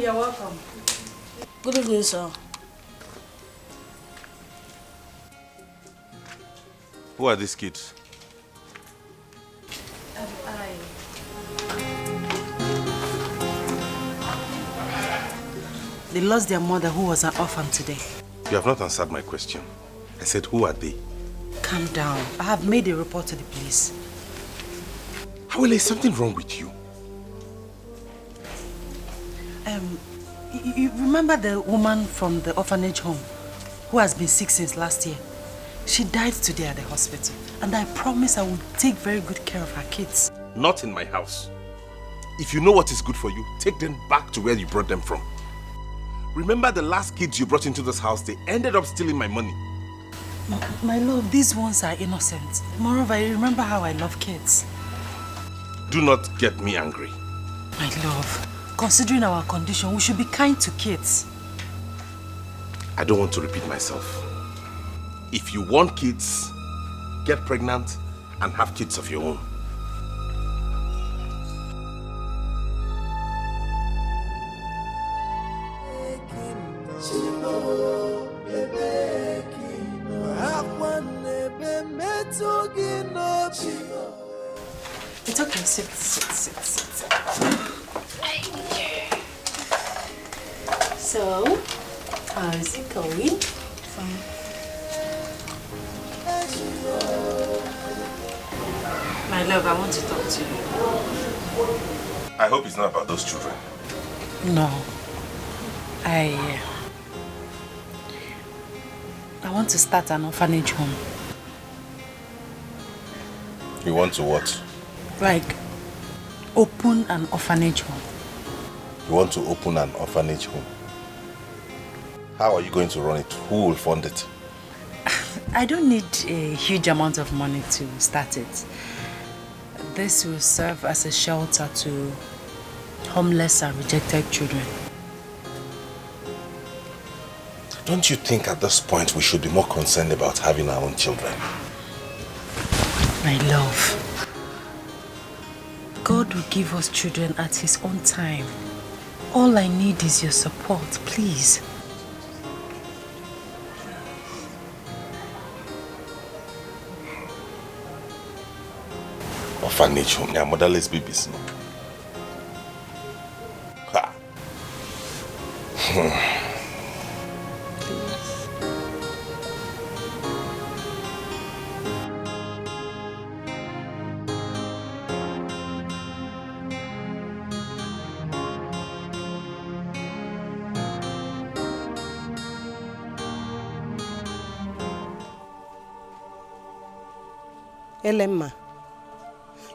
you're welcome. Good evening, sir. Who are these kids? They lost their mother who was an orphan today. You have not answered my question. I said, who are they? Calm down. I have made a report to the police. Hawele, is something wrong with you? You remember the woman from the orphanage home who has been sick since last year? She died today at the hospital. And I promise I will take very good care of her kids. Not in my house. If you know what is good for you, take them back to where you brought them from. Remember the last kids you brought into this house, they ended up stealing my money. My love, these ones are innocent. Moreover, I remember how I love kids. Do not get me angry. My love, considering our condition, we should be kind to kids. I don't want to repeat myself. If you want kids, get pregnant and have kids of your own. It's okay, sit. So, how is it going? Fine. My love, I want to talk to you. I hope it's not about those children. No. I want to start an orphanage home. You want to what? Like, open an orphanage home. You want to open an orphanage home? How are you going to run it? Who will fund it? I don't need a huge amount of money to start it. This will serve as a shelter to homeless and rejected children. Don't you think at this point we should be more concerned about having our own children? My love, God will give us children at His own time. All I need is your support, please. Orphanage home, yeah, motherless babies. No? Ha. Elemma,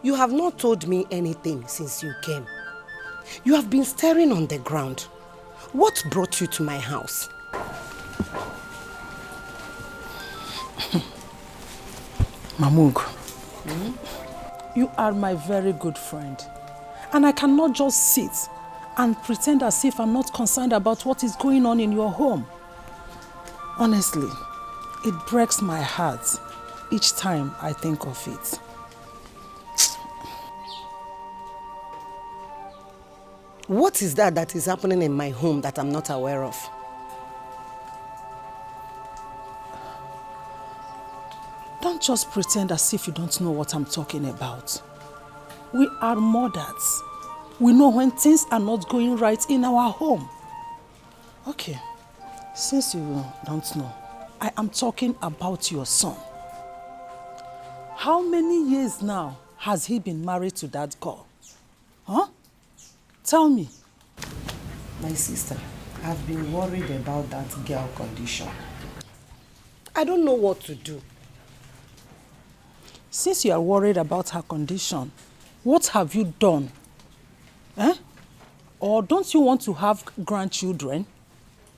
you have not told me anything since you came. You have been staring on the ground. What brought you to my house? Mamug, you are my very good friend. And I cannot just sit and pretend as if I'm not concerned about what is going on in your home. Honestly, it breaks my heart each time I think of it. What is that is happening in my home that I'm not aware of? Don't just pretend as if you don't know what I'm talking about. We are mothers. We know when things are not going right in our home. Okay, since you don't know, I am talking about your son. How many years now has he been married to that girl? Huh? Tell me. My sister, I've been worried about that girl condition. I don't know what to do. Since you are worried about her condition, what have you done? Eh? Or don't you want to have grandchildren?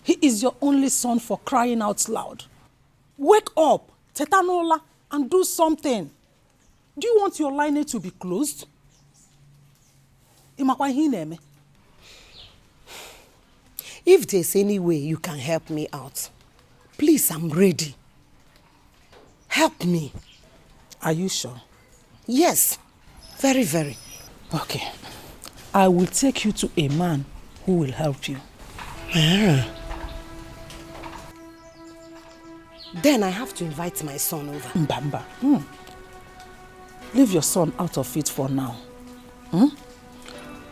He is your only son, for crying out loud. Wake up, Tetanola, and do something. Do you want your lineage to be closed? If there's any way you can help me out, please, I'm ready. Help me. Are you sure? Yes, very, very. Okay. I will take you to a man who will help you. Then I have to invite my son over. Mbamba. Leave your son out of it for now.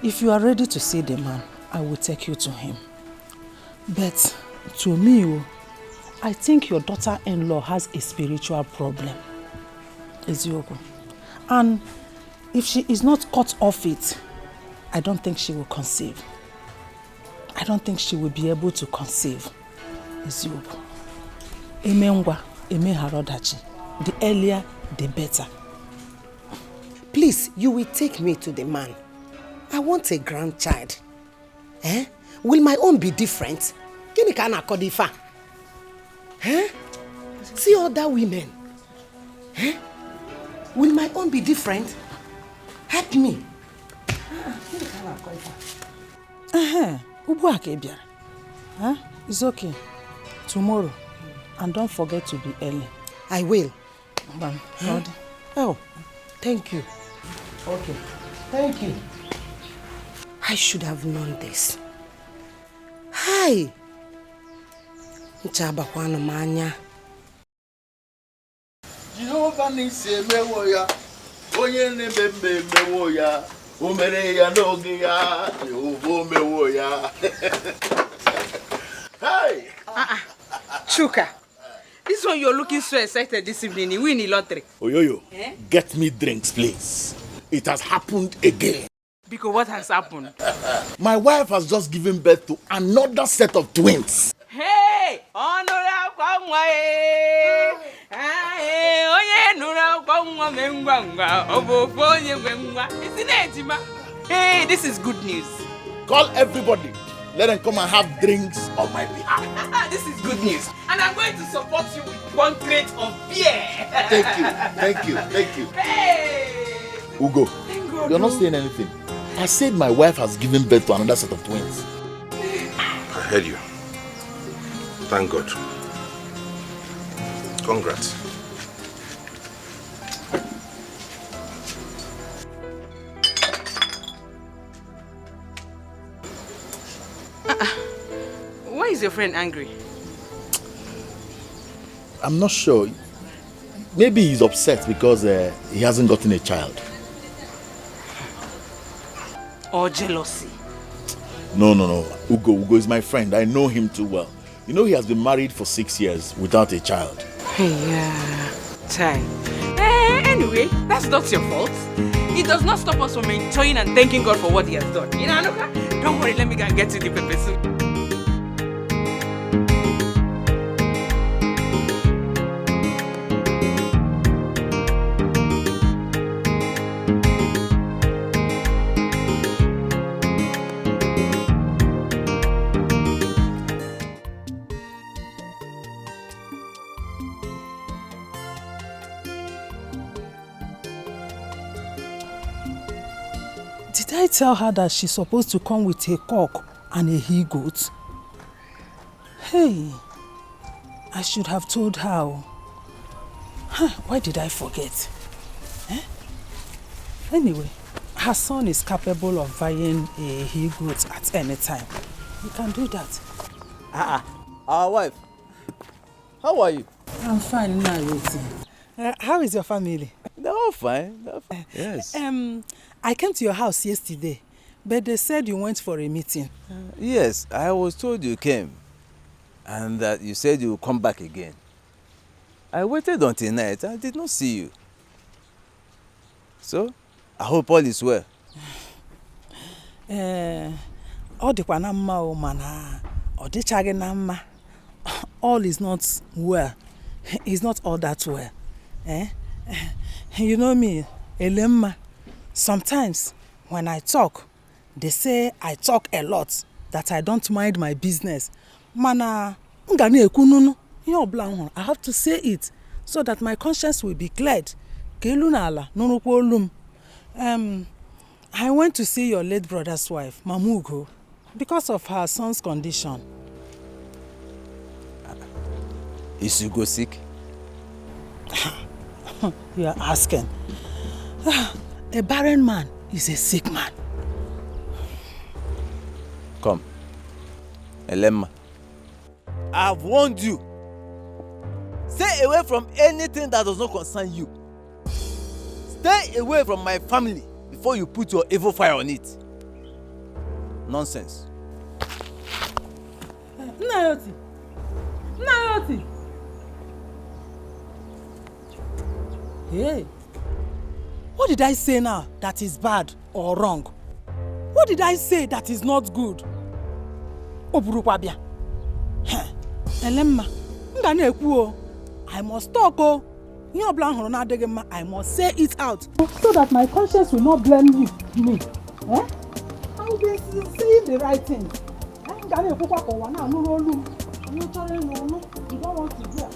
If you are ready to see the man, I will take you to him. But to me, I think your daughter-in-law has a spiritual problem. Eziogo. And if she is not cut off it, I don't think she will conceive. I don't think she will be able to conceive. Eziogo. Emengwa, emeharodachi. The earlier, the better. Please, you will take me to the man. I want a grandchild. Will my own be different? Kini kana kodifa? See other women. Will my own be different? Help me. It's okay. Tomorrow. And don't forget to be early. I will. Oh, thank you. Okay. Thank you. I should have known this. Hi. Nchabakwana manya. Jehovah nisi mewo ya. Onye nebe mewo ya. Umere ya n'oge ya. Jehovah mewo ya. Hi. Chuka. This one you're looking so excited this evening. You win the lottery. Oyoyo, get me drinks, please. It has happened again. Because what has happened? My wife has just given birth to another set of twins. Hey! Hey, this is good news. Call everybody. Let them come and have drinks on my behalf. This is good news. And I'm going to support you with 1 crate of beer. Thank you, thank you, thank you. Hey! Ugo, you're not saying anything. I said my wife has given birth to another set of twins. I heard you. Thank God. Congrats. Why is your friend angry? I'm not sure. Maybe he's upset because he hasn't gotten a child. Or jealousy? No. Ugo is my friend. I know him too well. You know he has been married for 6 years without a child. Yeah, time. Anyway, that's not your fault. It does not stop us from enjoying and thanking God for what he has done. You know, Anuka? Don't worry, let me go and get you the pepper soup. did I tell her that she's supposed to come with a cock and a he-goat? Hey, I should have told her. Why did I forget? Anyway, her son is capable of buying a he-goat at any time. We can do that. Our wife, how are you? I'm fine now, how is your family? They're all fine. Yes. I came to your house yesterday, but they said you went for a meeting. Yes, I was told you came and that you said you would come back again. I waited until night. I did not see you. So, I hope all is well. All is not well. It's not all that well. You know me, Elemma. Sometimes when I talk, they say I talk a lot, that I don't mind my business. Mana, I have to say it so that my conscience will be cleared. I went to see your late brother's wife, Mamugo, because of her son's condition. Is Ugo sick? You are asking. A barren man is a sick man. Come. Elema, I've warned you. Stay away from anything that does not concern you. Stay away from my family before you put your evil fire on it. Nonsense. Nayoti. Nayoti. Hey. What did I say now that is bad or wrong? What did I say that is not good? Oburukwabia. Elemma, nga na-ekwu o. I must talk o. Ihe ọbụla hụrụ na-adịghị mma, I must say it out. So that my conscience will not blame me. I will be saying the right thing. Nga na-ekwukwa ka ụwa na-anụrụ olu m. You chọrọ ịnụ ọnụ, you don't want to hear.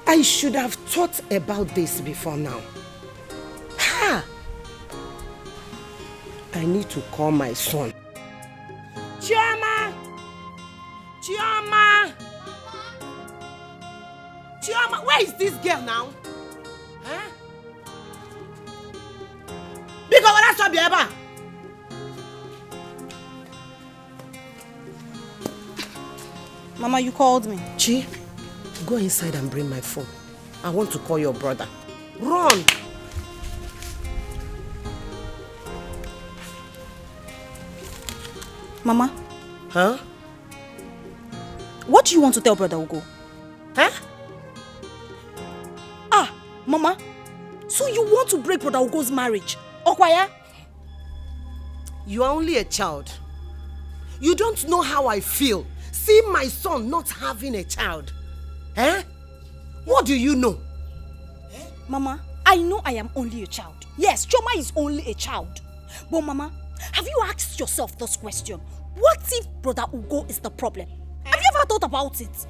I should have thought about this before now. Ha! I need to call my son. Chioma! Chioma! Chioma, where is this girl now? Huh? Because that's what Biaba. Mama, you called me. Chi, go inside and bring my phone. I want to call your brother. Run! Mama? Huh? What do you want to tell Brother Ugo? Huh? Ah, Mama. So you want to break Brother Ugo's marriage? Okwaya? You are only a child. You don't know how I feel. See my son not having a child. Eh? What do you know? Mama, I know I am only a child. Yes, Choma is only a child. But Mama, have you asked yourself this question? What if Brother Ugo is the problem? Have you ever thought about it?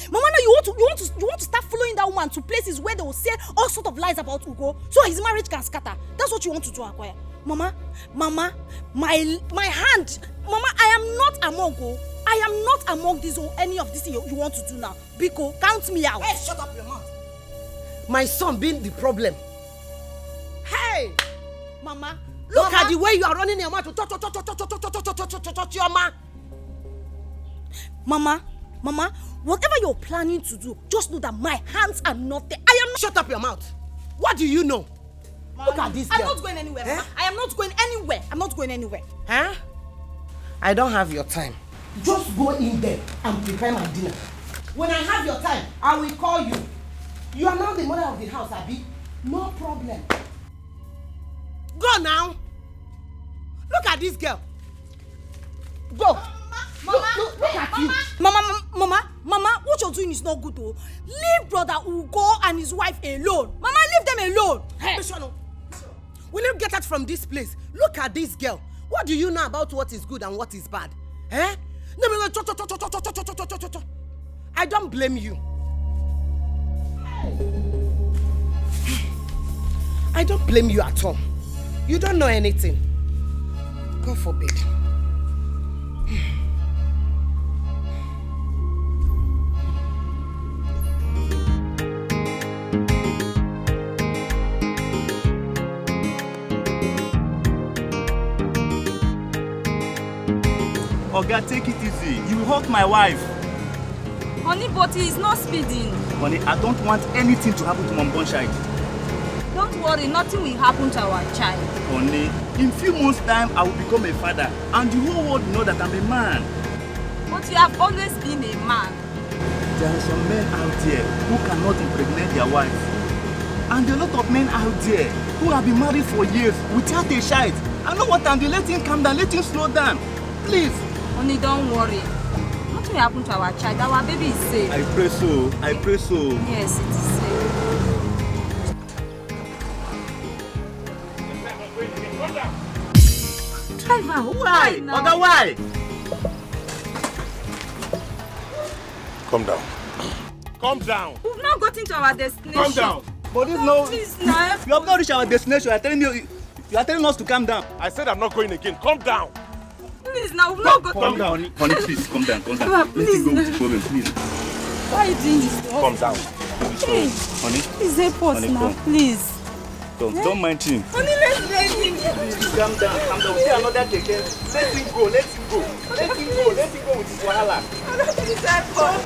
Mama, now you want to start following that woman to places where they will say all sorts of lies about Ugo, so his marriage can scatter. That's what you want to do, Akwaya. Mama, my hand. Mama, I am not among you. I am not among this or any of this you want to do now. Biko, count me out. Hey, shut up your mouth. My son being the problem. Hey! Mama, Look at the way you are running your mouth to touch your man. Mama, whatever you're planning to do, just know that my hands are not there. I am not. Shut up your mouth. What do you know? Mama, look at this girl. I'm not going anywhere, Mama. I am not going anywhere. I'm not going anywhere. Huh? I don't have your time. Just go in there and prepare my dinner. When I have your time, I will call you. You are now the mother of the house, Abi. No problem. Go now. Look at this girl. Go. Look at you. Mama, what you're doing is not good, though. Leave Brother Ugo and his wife alone. Mama, leave them alone. Hey. Will you get out from this place? Look at this girl. What do you know about what is good and what is bad? Eh? No. I don't blame you. I don't blame you at all. You don't know anything. God forbid. Oga, take it easy. You hurt my wife. Honey, but he is not speeding. Honey, I don't want anything to happen to Mom Bonshide. Don't worry, nothing will happen to our child. Honey, in few months' time, I will become a father, and the whole world will know that I'm a man. But you have always been a man. There are some men out there who cannot impregnate their wives. And there are a lot of men out there who have been married for years without a child. I know what I'm doing. Let him calm down. Let him slow down. Please. Honey, don't worry. Nothing will happen to our child. Our baby is safe. I pray so. I pray so. Yes, it is safe. Driver, Why? Oga, why? Calm down. Calm down. We've not gotten to our destination. Calm down. But this no. Please, now. We have not reached our destination. You are telling us to calm down. I said I'm not going again. Calm down. Please, now we've not gotten. Calm down, honey. Please, calm down. Calm down. Papa, Let please, him go with the problem, please. Why are you doing this to us? Calm down. Please, Honey, please help us Honey, now, come. please. don't mind him. Honey, let's let him. Please, calm down. Calm down. We see another keke. Let him go. Let him go. Let him go. Let him go with his wahala. Please help us.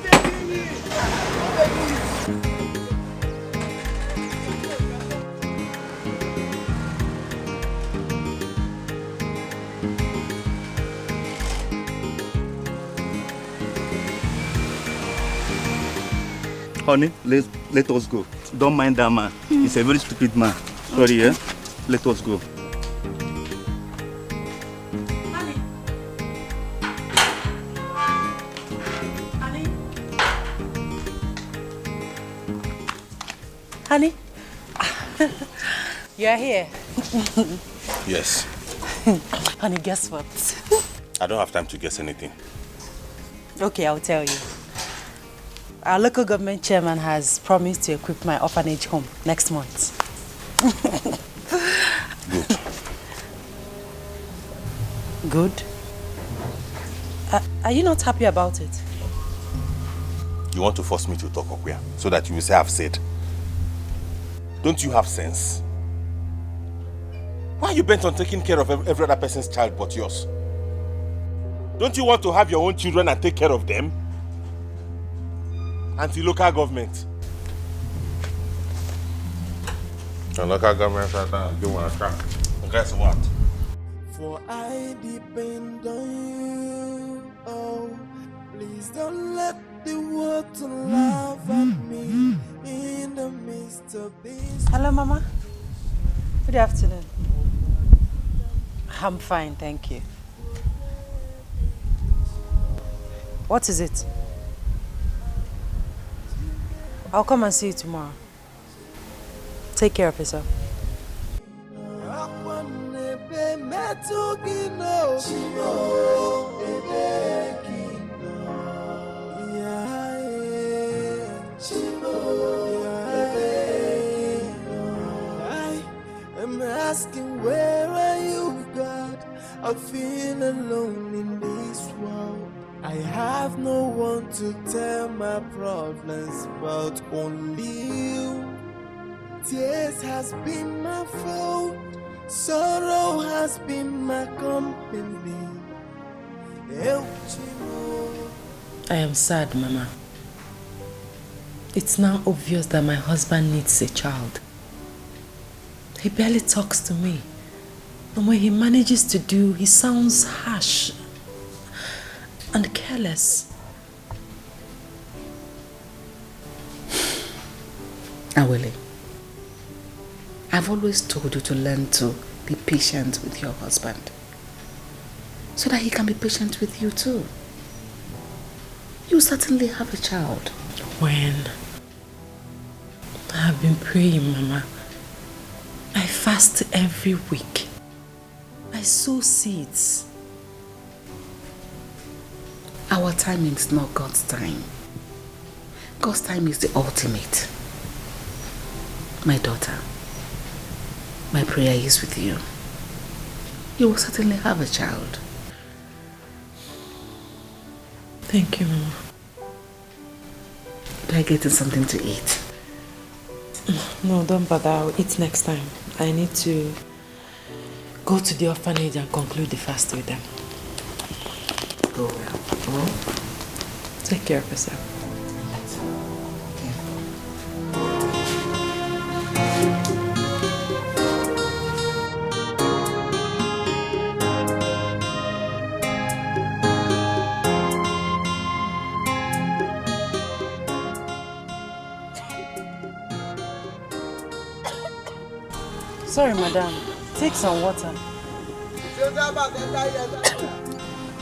Honey, let us go. Don't mind that man. He's a very stupid man. Sorry, yeah? Let us go. Honey, you're here. Yes. Honey, guess what? I don't have time to guess anything. Okay, I'll tell you. Our local government chairman has promised to equip my orphanage home next month. Good. Good? Are you not happy about it? You want to force me to talk, Okuya, so that you will say I've said. Don't you have sense? Why are you bent on taking care of every other person's child but yours? Don't you want to have your own children and take care of them? Anti-local government. The local government do want to try. Guess what? For I depend on you. Oh, please don't let the world to laugh at me in the midst of this. Hello, Mama. Good afternoon. I'm fine, thank you. What is it? I'll come and see you tomorrow. Take care of yourself. I'm asking, where are you, God? I feel alone in this world. I have no one to tell my problems but only you. Tears has been my fault. Sorrow has been my company. I am sad, Mama. It's now obvious that my husband needs a child. He barely talks to me. And when he manages to do, he sounds harsh and careless. Awele, I've always told you to learn to be patient with your husband, so that he can be patient with you too. You certainly have a child. When? I've been praying, Mama. I fast every week. I sow seeds. Our timing is not God's time. God's time is the ultimate. My daughter, my prayer is with you. You will certainly have a child. Thank you, Mama. Are you getting something to eat? No, don't bother. I'll eat next time. I need to go to the orphanage and conclude the fast with them. Go well. Take care of yourself. Sorry, madam. Take some water.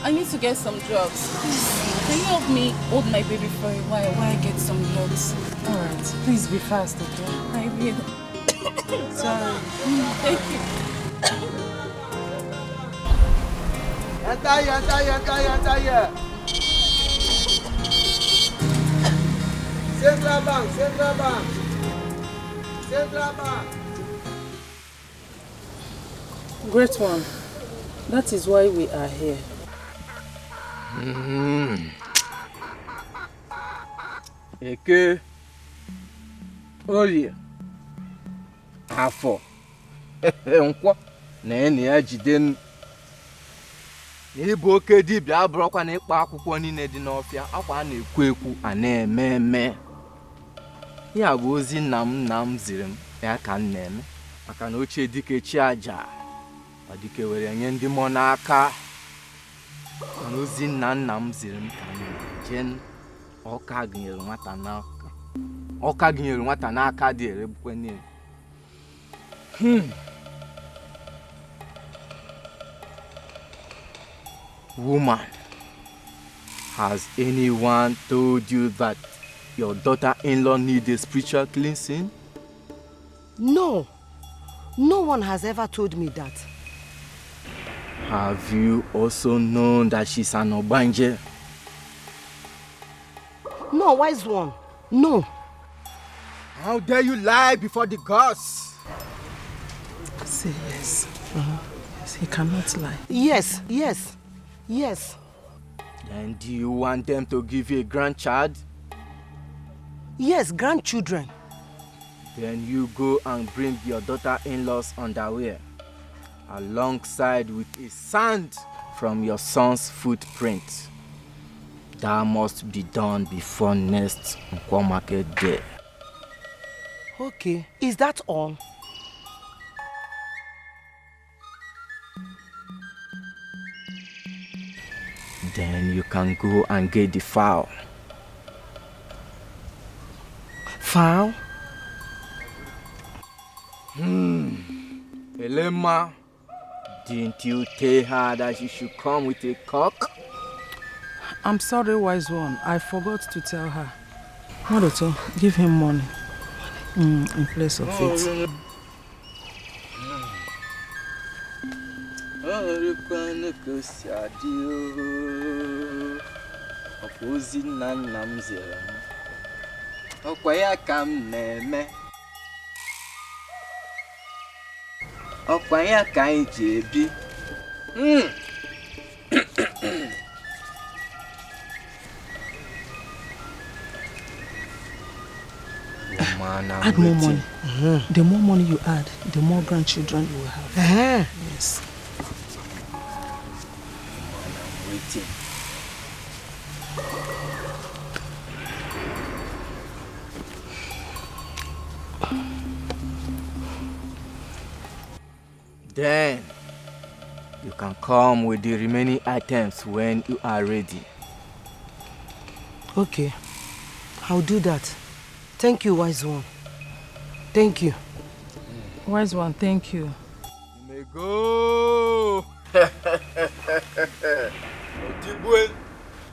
I need to get some drugs. Please, can you help me hold my baby for a while I get some drugs? Alright, please be fast, okay? I will. Sorry. Thank you. Central Bank, Central Bank, Central Bank. Great one. That is why we are here. Eke, Orie, Afọ, Nkwọ, na enyi ya Jidenu. Ịbụ oke dibịa abụrụkwa na ịkpa akwụkwọ niile dị n'ọfịa, akwa a na-ekwu ekwu a na-eme eme. Ya bụ ozi nna m ziri m ya ka m na-eme, maka na ochie dike chi aja, ọ dike were nye ndị mmụọ n'aka. Mana ozi nna m ziri m ka m na-eje. Ọka gụnyere nwata n'aka dị erebukwe niile. Woman, has anyone told you that your daughter-in-law needs a spiritual cleansing? No. No one has ever told me that. Have you also known that she's an Obanje? No, wise one. No. How dare you lie before the gods? Say yes. Yes, he cannot lie. Yes, yes, yes. Then do you want them to give you a grandchild? Yes, grandchildren. Then you go and bring your daughter-in-law's underwear, alongside with a sand from your son's footprint. That must be done before next Nkwo market day. Okay, is that all? Then you can go and get the fowl. Fowl? Elema, didn't you tell her that she should come with a cock? I'm sorry, wise one. I forgot to tell her. Maroto, give him money. In place of it. Add more money. The more money you add, the more grandchildren you will have. Yes. I'm waiting. Then you can come with the remaining items when you are ready. Okay, I'll do that. Thank you, wise one. Thank you. Wise one, thank you. You may go. Otibwe,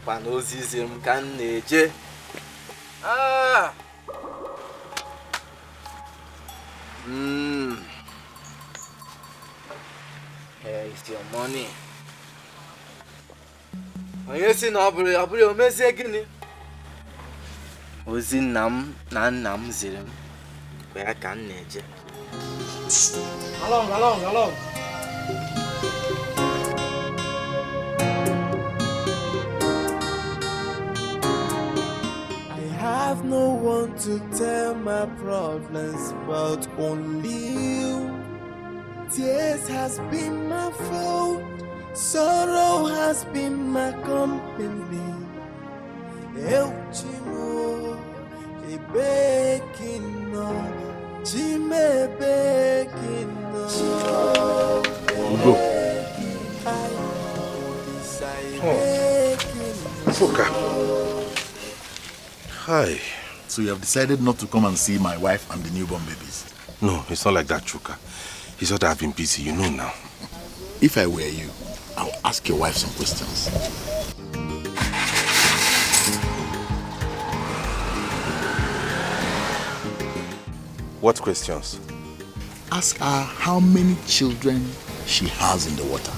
panozism can neje. Here is your money. Onye si na ọbụrụ o mezie gịnị? Ozi nna m ziri m kwa ya ka m na-eje. Along. I have no one to tell my problems but only you. Tears has been my fault, sorrow has been my company. Eu chimo, e begging no, chime begging no. Fuka. Hi. So you have decided not to come and see my wife and the newborn babies? No, it's not like that, Chuka. It's not that I've been busy, you know now. If I were you, I'll ask your wife some questions. What questions? Ask her how many children she has in the water.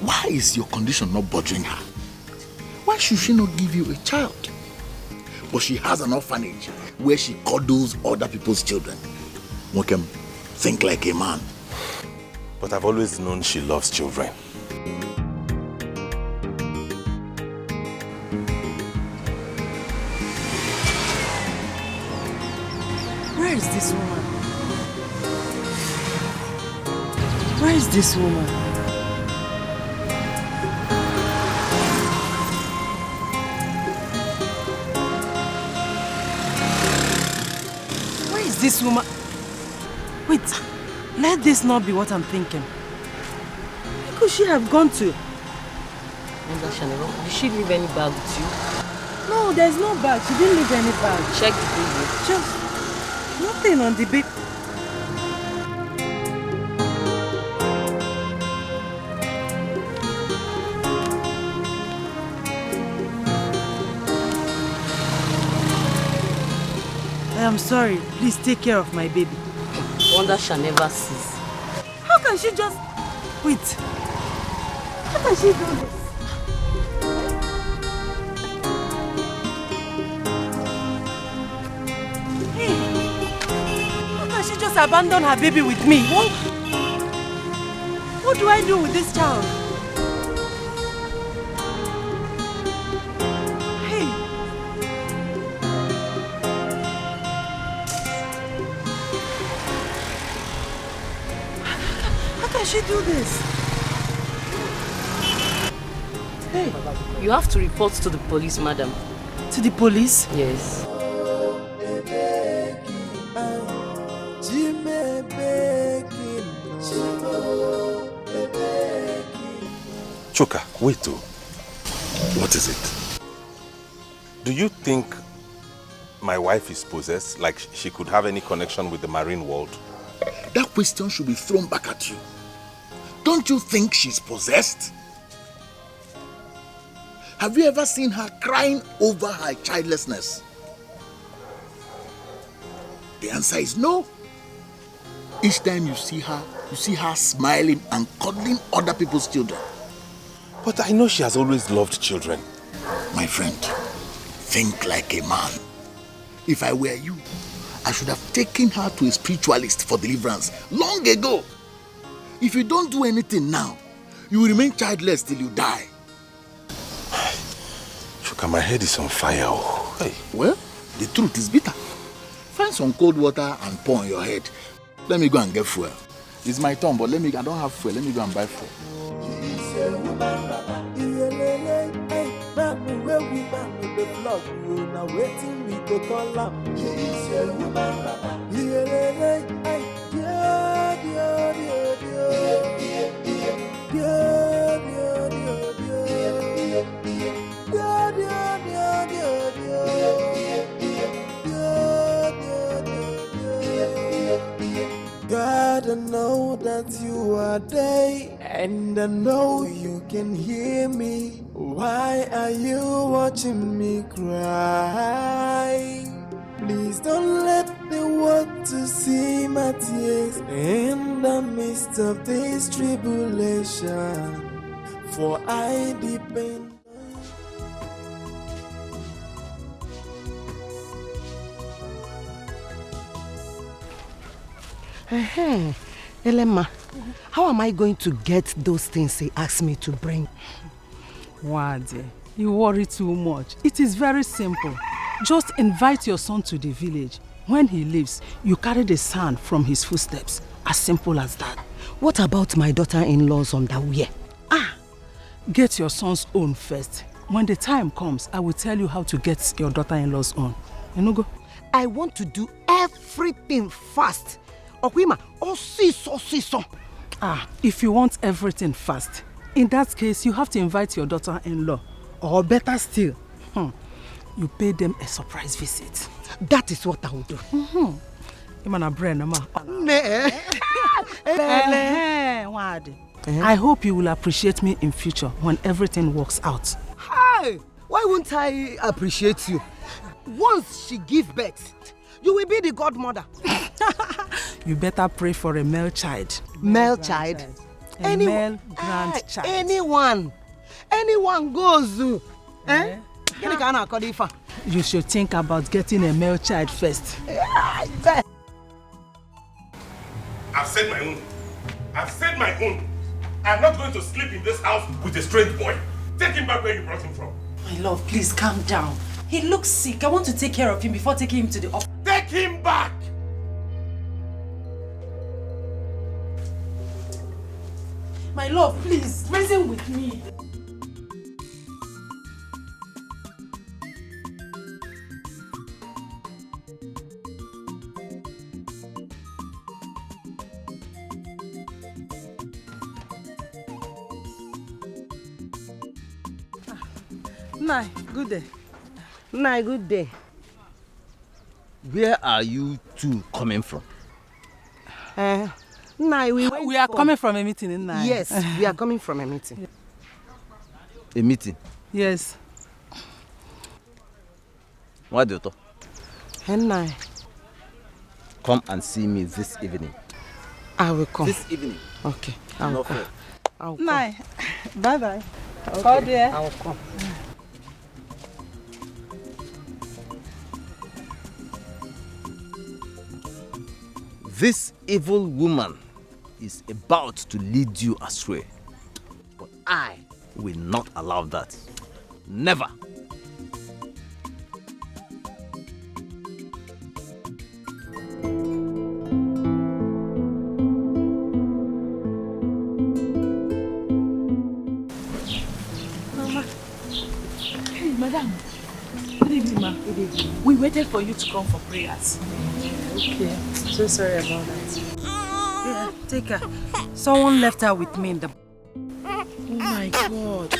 Why is your condition not bothering her? Why should she not give you a child? But she has an orphanage where she cuddles other people's children. Mokem, think like a man. But I've always known she loves children. Where is this woman? Where is this woman? Where is this woman? Wait, let this not be what I'm thinking. Where could she have gone to? Did she leave any bag with you? No, there's no bag. She didn't leave any bag. Check the baby. Just nothing on the baby. I am sorry. Please take care of my baby. Wonder shall never cease. How can she just... Wait. How can she do this? Hey. How can she just abandon her baby with me? What do I do with this child? How can she do this? Hey, you have to report to the police, madam. To the police? Yes. Choka, wait though. What is it? Do you think my wife is possessed? Like she could have any connection with the marine world? That question should be thrown back at you. Don't you think she's possessed? Have you ever seen her crying over her childlessness? The answer is no. Each time you see her smiling and cuddling other people's children. But I know she has always loved children. My friend, think like a man. If I were you, I should have taken her to a spiritualist for deliverance long ago. If you don't do anything now, you will remain childless till you die. Choka, my head is on fire. Oh. Hey. Well, the truth is bitter. Find some cold water and pour on your head. Let me go and get fuel. It's my turn, but I don't have fuel. Let me go and buy fuel. God, I know that you are there, and I know you can hear me. Why are you watching me cry? Please don't let the world to see my tears in the midst of this tribulation, for I depend. Elema, how am I going to get those things he asked me to bring? Wade, you worry too much. It is very simple. Just invite your son to the village. When he leaves, you carry the sand from his footsteps. As simple as that. What about my daughter-in-law's underwear? Get your son's own first. When the time comes, I will tell you how to get your daughter-in-law's own. You know, go. I want to do everything fast. Okwima, so. If you want everything fast, in that case, you have to invite your daughter-in-law. Or better still, you pay them a surprise visit. That is what I will do. Imana brain, ma. I hope you will appreciate me in future when everything works out. Hi! Why won't I appreciate you? Once she gives birth, you will be the godmother. You better pray for a male child. Male child? Male grandchild. Anyone goes. Eh? You should think about getting a male child first. I've said my own. I'm not going to sleep in this house with a strange boy. Take him back where you brought him from. My love, please calm down. He looks sick. I want to take care of him before taking him to the office. Take him back! My love, please, reason with me. Nai, good day. Nai, good day. Where are you two coming from? Nai, we are coming from a meeting in Nai. Yes, we are coming from a meeting. A meeting? Yes. What do you talk? Nai. Come and see me this evening. I will come. This evening? Okay, I will come. Nai, bye-bye. Okay, Call there. I will come. This evil woman is about to lead you astray. But I will not allow that. Never. Mama. Hey, madam. Good evening, ma. Good evening. We waited for you to come for prayers. Okay, so sorry about that. Yeah, take her. Someone left her with me in the... Oh my God.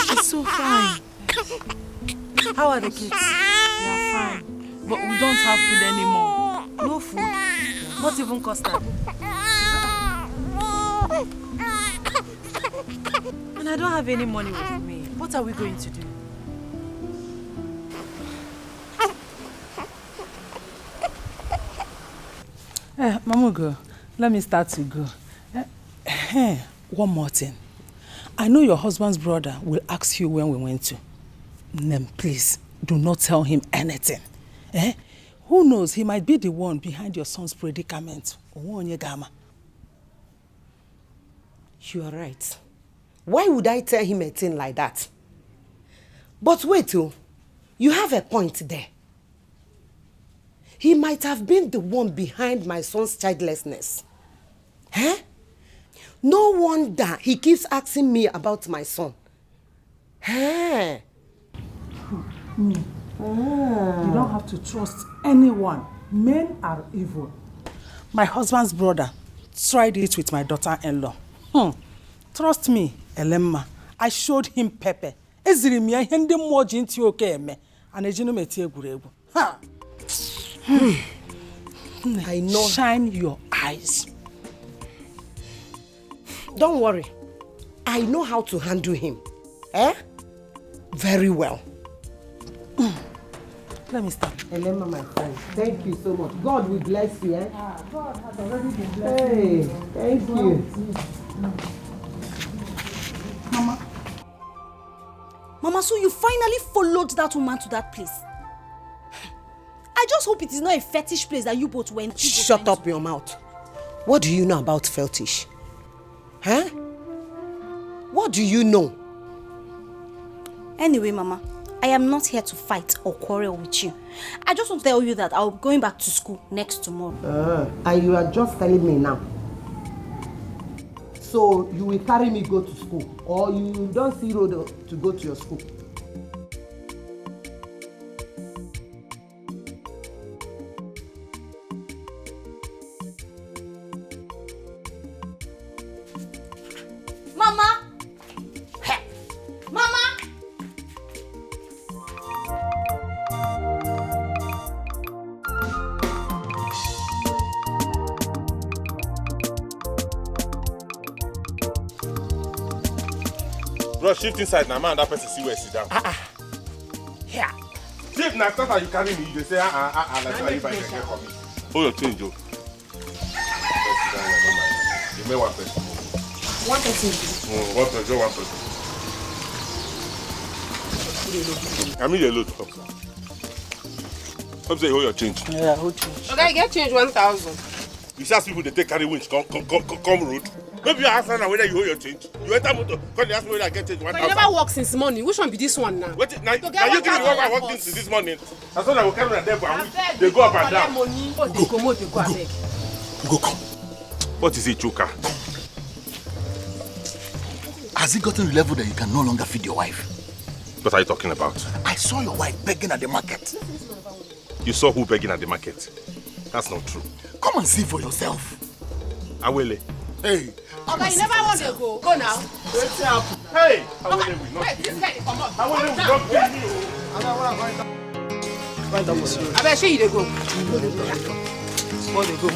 She's so fine. How are the kids? They are fine. But we don't have food anymore. No food? What even custard? And I don't have any money with me. What are we going to do? Mama, go. Let me start to go. One more thing. I know your husband's brother will ask you when we went to. Then please, do not tell him anything. Who knows, he might be the one behind your son's predicament. You are right. Why would I tell him a thing like that? But wait, you have a point there. He might have been the one behind my son's childlessness. No wonder he keeps asking me about my son. You don't have to trust anyone. Men are evil. My husband's brother tried it with my daughter-in-law. Trust me, Elemma. I showed him pepper. I know. Shine your eyes. Don't worry. I know how to handle him. Very well. Let me start. Elena, my friend, thank you so much. God will bless you. God has already been blessing you. Hey, thank you. Mama, so you finally followed that woman to that place. I just hope it is not a fetish place that you both went to. Shut up your mouth. What do you know about fetish? What do you know? Anyway, Mama, I am not here to fight or quarrel with you. I just want to tell you that I'll be going back to school next tomorrow. And you are just telling me now. So you will carry me go to school, or you don't see road to go to your school? Mama! Hey. Mama! Bro, shift inside now, man. That person see where sit down. Here. Shift now, after you carry me, you say, that's why you buy the get for me. Hold your change, Joe. You may one person. One person. One person. I mean, you load. Come say, hold your change. Yeah, hold change. Okay, get change 1,000. You see, as people they take carry winch, come road. Maybe you ask now whether you hold your change. You enter motor, come ask me whether I get change 1,000. But you never work since morning. Which one be this one now? Wait, now you give me one I work since this morning. As soon as I will carry them and they go up and down. Go come. What is it, Choker? Has it gotten to the level that you can no longer feed your wife? What are you talking about? I saw your wife begging at the market. You saw who begging at the market? That's not true. Come and see for yourself. Awele. Hey. Okay, you never want to go. Go now. Hey! Awele will not kill me. Awele will not kill me. I bet you they go. More they go.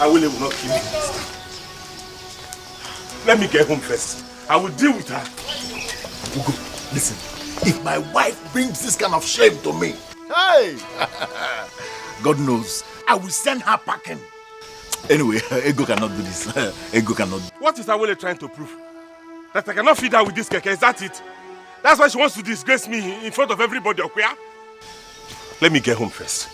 Awele will not kill me. Let me get home first. I will deal with her. Ugo, listen. If my wife brings this kind of shame to me, hey! God knows, I will send her packing. Anyway, Ego cannot do this. Ego cannot do. What is Awele trying to prove? That I cannot feed her with this keke, is that it? That's why she wants to disgrace me in front of everybody, okay? Let me get home first.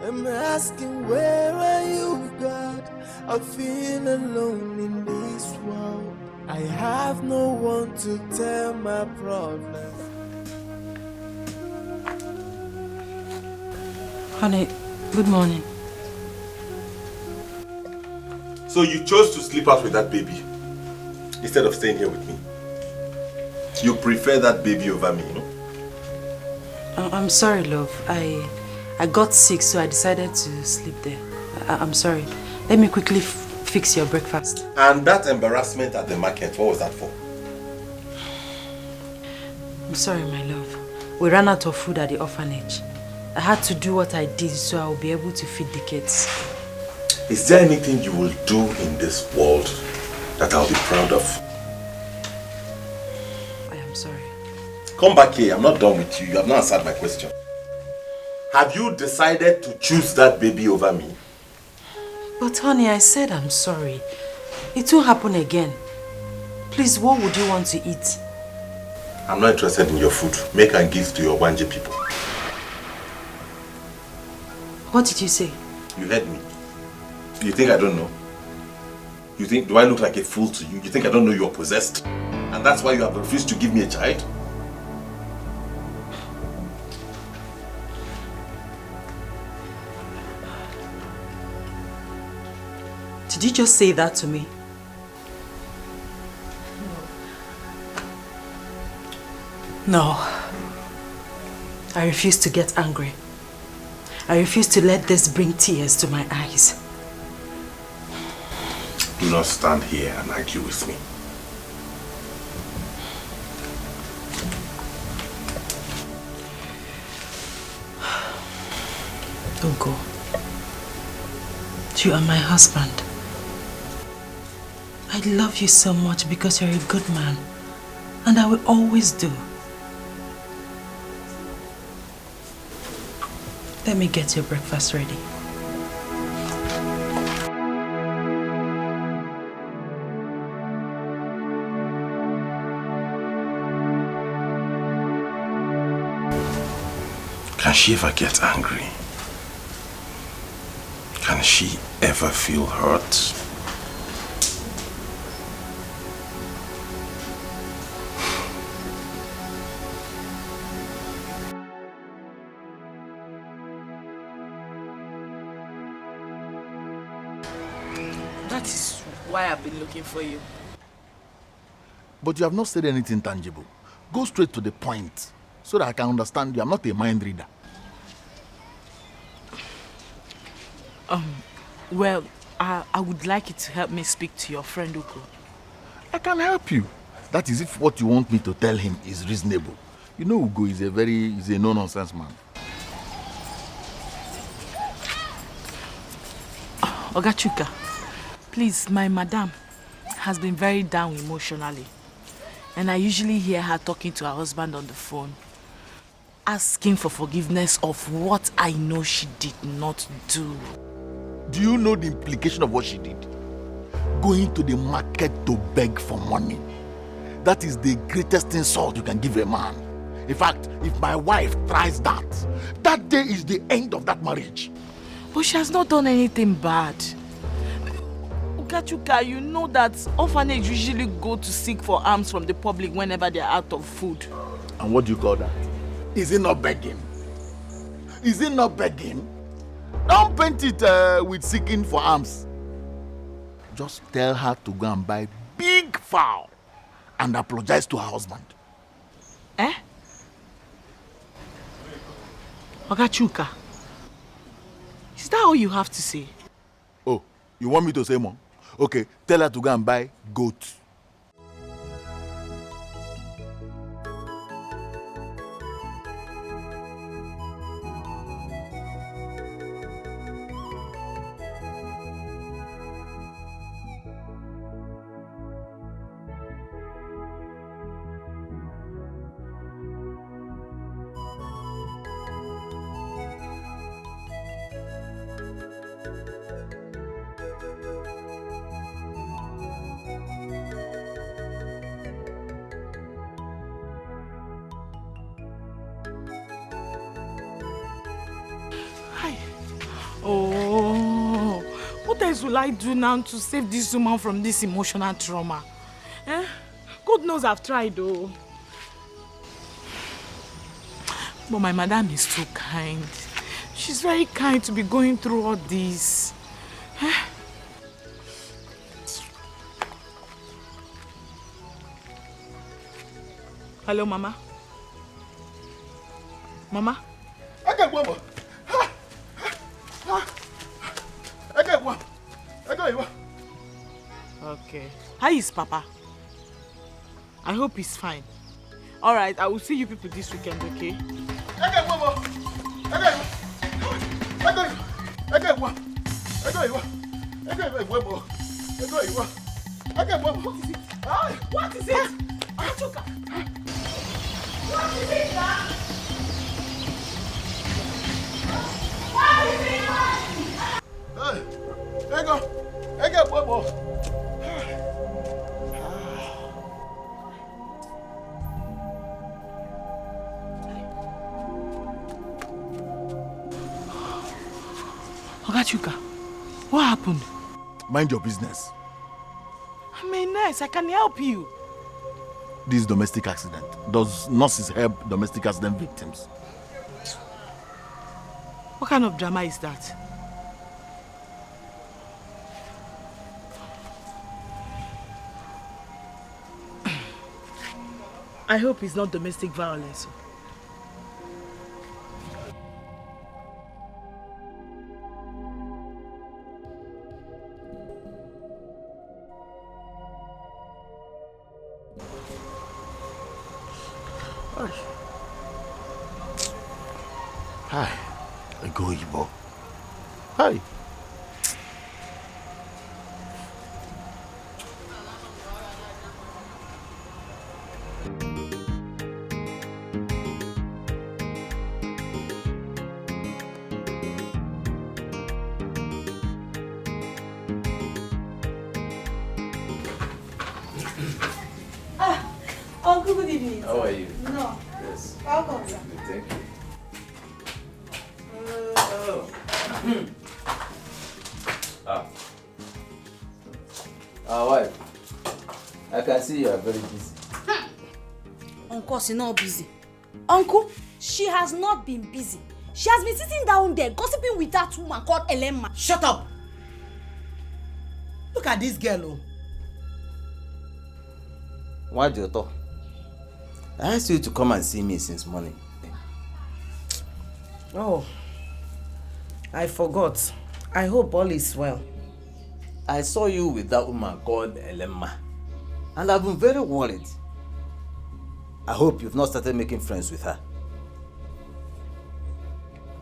I'm asking, where are you, God? I feel alone in this world. I have no one to tell my problems. Honey, good morning. So you chose to sleep out with that baby instead of staying here with me? You prefer that baby over me, no? I'm sorry, love. I got sick, so I decided to sleep there. I'm sorry. Let me quickly fix your breakfast. And that embarrassment at the market, what was that for? I'm sorry, my love. We ran out of food at the orphanage. I had to do what I did so I will be able to feed the kids. Is there anything you will do in this world that I'll be proud of? I am sorry. Come back here. I'm not done with you. You have not answered my question. Have you decided to choose that baby over me? But honey, I said I'm sorry. It won't happen again. Please, what would you want to eat? I'm not interested in your food. Make and give to your Wanje people. What did you say? You heard me. You think I don't know? You think, do I look like a fool to you? You think I don't know you're possessed? And that's why you have refused to give me a child? Did you just say that to me? No. I refuse to get angry. I refuse to let this bring tears to my eyes. Do not stand here and argue with me. Don't go. You are my husband. I love you so much because you're a good man. And I will always do. Let me get your breakfast ready. Can she ever get angry? Can she ever feel hurt? That is why I've been looking for you. But you have not said anything tangible. Go straight to the point so that I can understand you. I'm not a mind reader. Well, I would like you to help me speak to your friend Uko. I can help you. That is if what you want me to tell him is reasonable. You know Ugo is a no-nonsense man. Ogachuka, please, my madam has been very down emotionally. And I usually hear her talking to her husband on the phone, asking for forgiveness of what I know she did not do. Do you know the implication of what she did? Going to the market to beg for money. That is the greatest insult you can give a man. In fact, if my wife tries that, that day is the end of that marriage. But she has not done anything bad. Ukachuka, you know that orphanage usually go to seek for alms from the public whenever they are out of food. And what do you call that? Is it not begging? Is it not begging? Don't paint it with seeking for alms. Just tell her to go and buy big fowl and apologize to her husband. Eh? Ogachuka, is that all you have to say? Oh, you want me to say more? Okay, tell her to go and buy goat. Oh, what else will I do now to save this woman from this emotional trauma? Eh? God knows I've tried though. But my madam is too kind. She's very kind to be going through all this. Eh? Hello, Mama? Mama? I got one more. Okay. How is Papa? I hope he's fine. Alright, I will see you people this weekend, okay? I got one more. What is it? What is it? Achuka! What is it, Ma? What is it, Ma? Hey, go, Bobo. Ogachuka, what happened? Mind your business. I'm a nurse. I can help you. This is domestic accident. Does nurses help domestic accident victims? What kind of drama is that? I hope it's not domestic violence. Hi. Go, Ibo. Hi. Uncle, good evening. How are you? No. Yes. Welcome, sir. Thank you. Wife, I can see you are very busy. Uncle, she's not busy. Uncle, she has not been busy. She has been sitting down there gossiping with that woman called Elemma. Shut up! Look at this girl, oh. Why do you talk? I asked you to come and see me since morning. Oh, I forgot. I hope all is well. I saw you with that woman called Elemma, and I've been very worried. I hope you've not started making friends with her.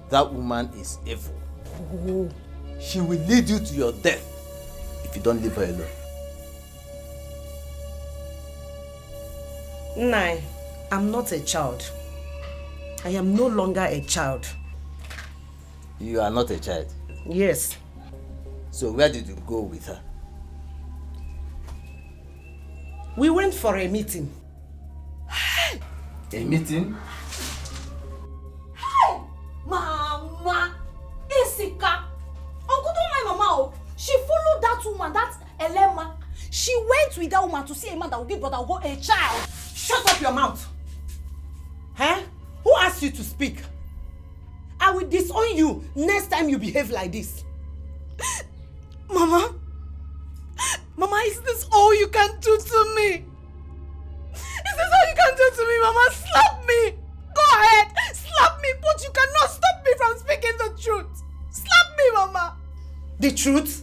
That woman is evil. Oh. She will lead you to your death if you don't leave her alone. Nai, I'm not a child. I am no longer a child. You are not a child? Yes. So where did you go with her? We went for a meeting. A meeting? Hey! Mama! Isika! Uncle, don't mind Mama. Oh. She followed that woman, that Elemma. She went with that woman to see a man that will give Brother Ugo a child. Shut up your mouth! Huh? Who asked you to speak? I will disown you next time you behave like this. Mama? Mama, is this all you can do to me? Is this all you can do to me, Mama? Slap me! Go ahead! Slap me, but you cannot stop me from speaking the truth. Slap me, Mama! The truth?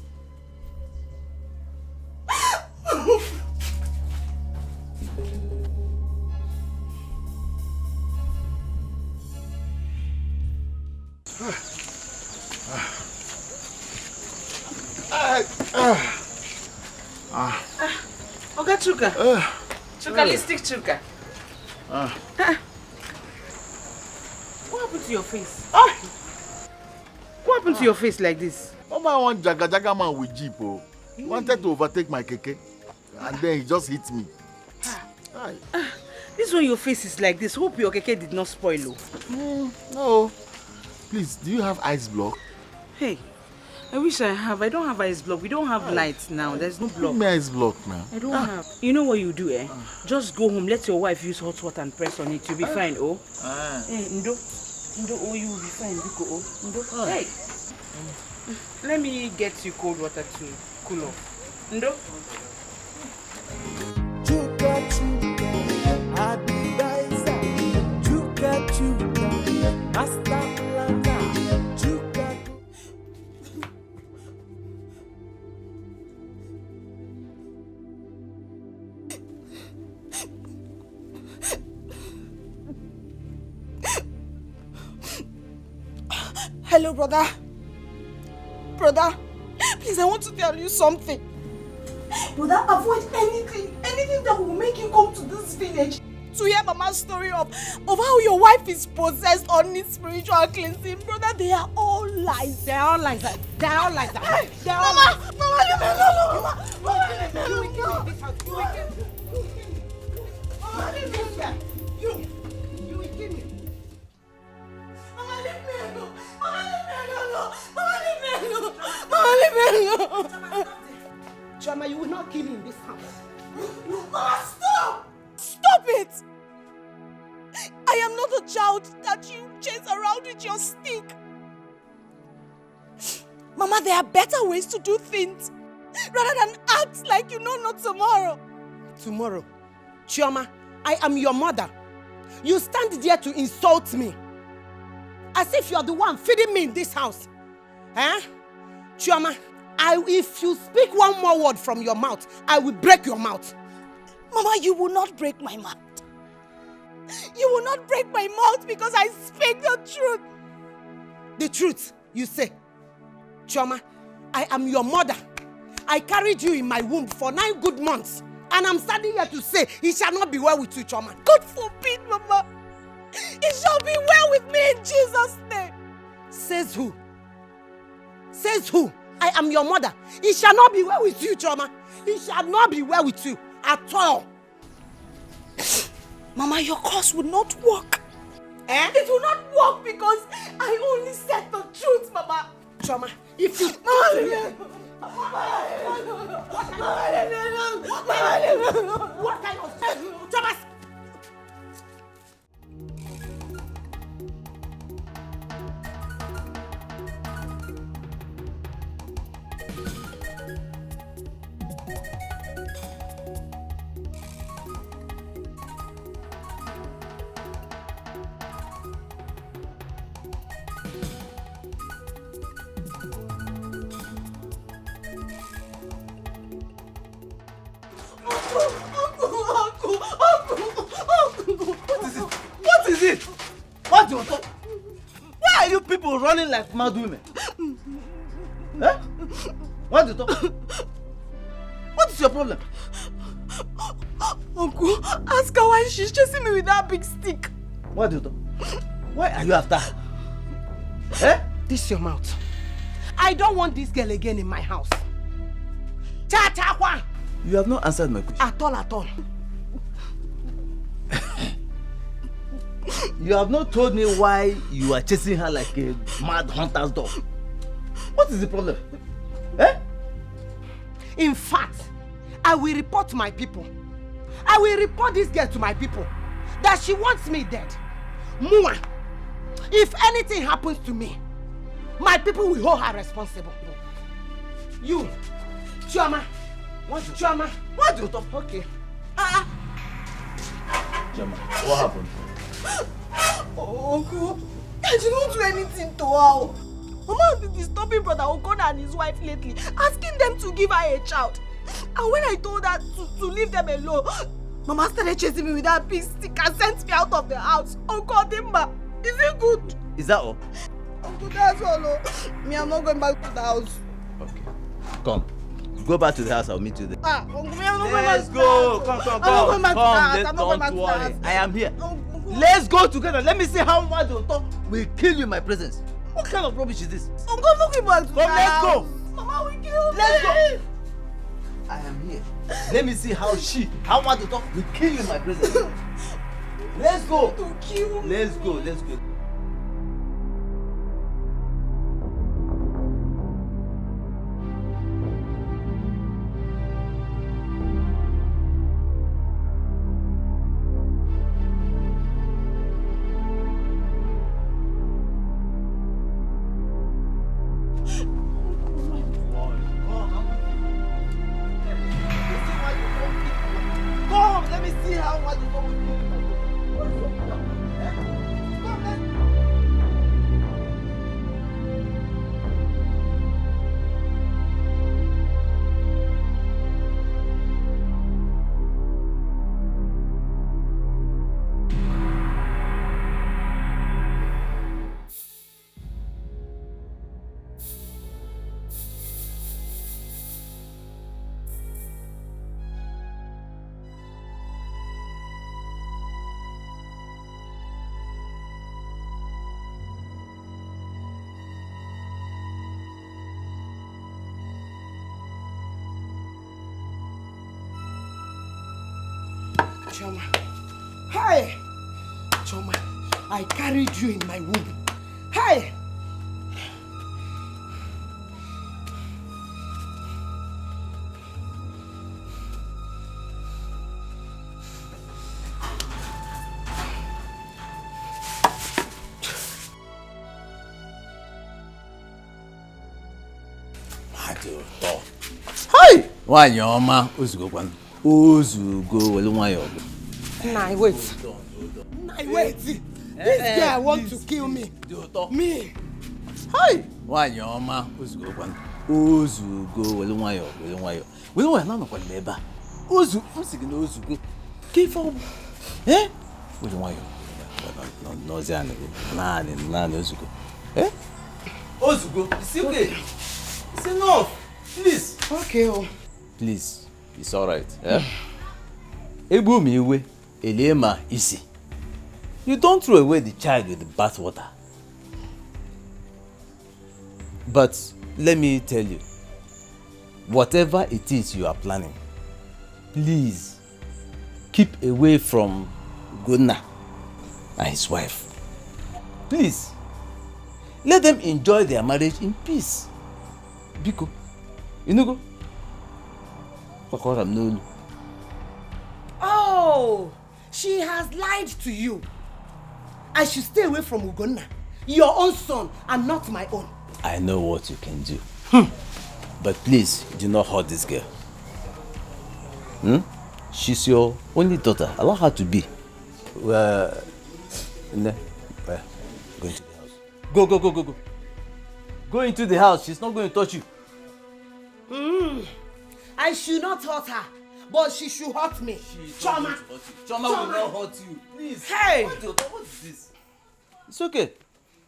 Oga Chuka. Chukalistic Chuka. What happened to your face? What happened to your face like this? Mama want jaga man with jeep. Oh. He wanted to overtake my keke. And then he just hit me. This one your face is like this. Hope your keke did not spoil. No. Please, do you have ice block? Hey, I wish I have. I don't have ice block. We don't have lights now. There's no block. Give me ice block now. I don't have. You know what you do, eh? Just go home. Let your wife use hot water and press on it. You'll be fine, oh. Hey, Ndo, oh, you will be fine. Biko, oh. Ndo, hey. Let me get you cold water to cool off. Ndo. Chuka chuka, advisor. Chuka chuka, master planner. Chuka. Hello, brother. Brother, please, I want to tell you something. Brother, avoid anything that will make you come to this village to hear Mama's story of how your wife is possessed or needs spiritual cleansing. Brother, they are all lies. They're all lies. They're all lies. They're all Mama, lies. Mama, leave me alone. Mama, You will kill me in this house. You will kill me. Mama, leave me here. You will kill me. Mama, leave me alone. Mama, leave me alone. Mama, leave me alone. Mama, leave me alone. Chioma, you will not kill me in this house. Mama, stop! Stop it! I am not a child that you chase around with your stick. Mama, there are better ways to do things rather than act like you know not tomorrow. Tomorrow? Chioma, I am your mother. You stand there to insult me. As if you are the one feeding me in this house. Eh? Chioma, if you speak one more word from your mouth, I will break your mouth. Mama, you will not break my mouth. You will not break my mouth because I speak the truth. The truth, you say? Chioma, I am your mother. I carried you in my womb for 9 good months. And I'm standing here to say, it shall not be well with you, Chioma. God forbid, Mama. It shall be well with me in Jesus' name. Says who? Says who? I am your mother. It shall not be well with you, Chioma. It shall not be well with you at all. Mama, your cause will not work. Eh? It will not work because I only said the truth, Mama. Chioma, if you... What kind of... Chioma! What is it? What do you talk? Why are you people running like mad women? Eh? What do you talk? What is your problem? Uncle, ask her why she's chasing me with that big stick. What do you talk? Why are you after her? Eh? This your mouth. I don't want this girl again in my house. Cha-cha-wa! You have not answered my question. At all. You have not told me why you are chasing her like a mad hunter's dog. What is the problem? Eh? In fact, I will report my people. I will report this girl to my people. That she wants me dead. Mua, if anything happens to me, my people will hold her responsible. You, Chioma. Chioma. What do you talk? Okay. Chioma, what happened? Oh, Uncle, I did not do anything to her. Mama has been disturbing Brother Okoda and his wife lately, asking them to give her a child. And when I told her to leave them alone, Mama started chasing me with that big stick and sent me out of the house. Uncle Dimba, is it good? Is that all? Uncle, that's all. Me, I'm not going back to the house. Okay. Come. Go back to the house, I'll meet you there. Uncle, me, I'm not going back Let's to go. the Come. house. I'm not going back to the house. I'm not going back Don't to the worry. house. I am here. Let's go together. Let me see how much you talk will kill you in my presence. What kind of rubbish is this? Uncle, I'm not going back to the house. Let's go. Mama will kill me. Let's go. I am here. Let me see how much you talk will kill you in my presence. Let's go. To kill me. Let's go. Come, let me see how much you talk will kill you in my presence. Come, let's Choma. Hey! Choma, I carried you in my womb. Hey! Hi! Why your ma? Ozugo, welu nwayo. Nah, wait. Nah, wait. This guy wants to kill me. Me. Hi! Why your ma? Ozugo, welu nwayo. Welu nwayo na no kwale eba. Ozu, msigi na ozugo. Kifo. Welu nwayo. No zane. Nani ozugo. Ozugo, it's okay. It's enough. Please. Okay. Please. It's alright. Ebu mi iwe, elema isi. You don't throw away the child with the bath water. But let me tell you, whatever it is you are planning, please keep away from Gunna and his wife. Please, let them enjoy their marriage in peace. Biko, you know go. Oh, she has lied to you. I should stay away from Ugonna, your own son, and not my own. I know what you can do. But please, do not hurt this girl. She's your only daughter. Allow her to be. Go into the house. Go. Go into the house. She's not going to touch you. I should not hurt her, but she should hurt me. Choma will not hurt you. Please. Hey! What is this? It's okay.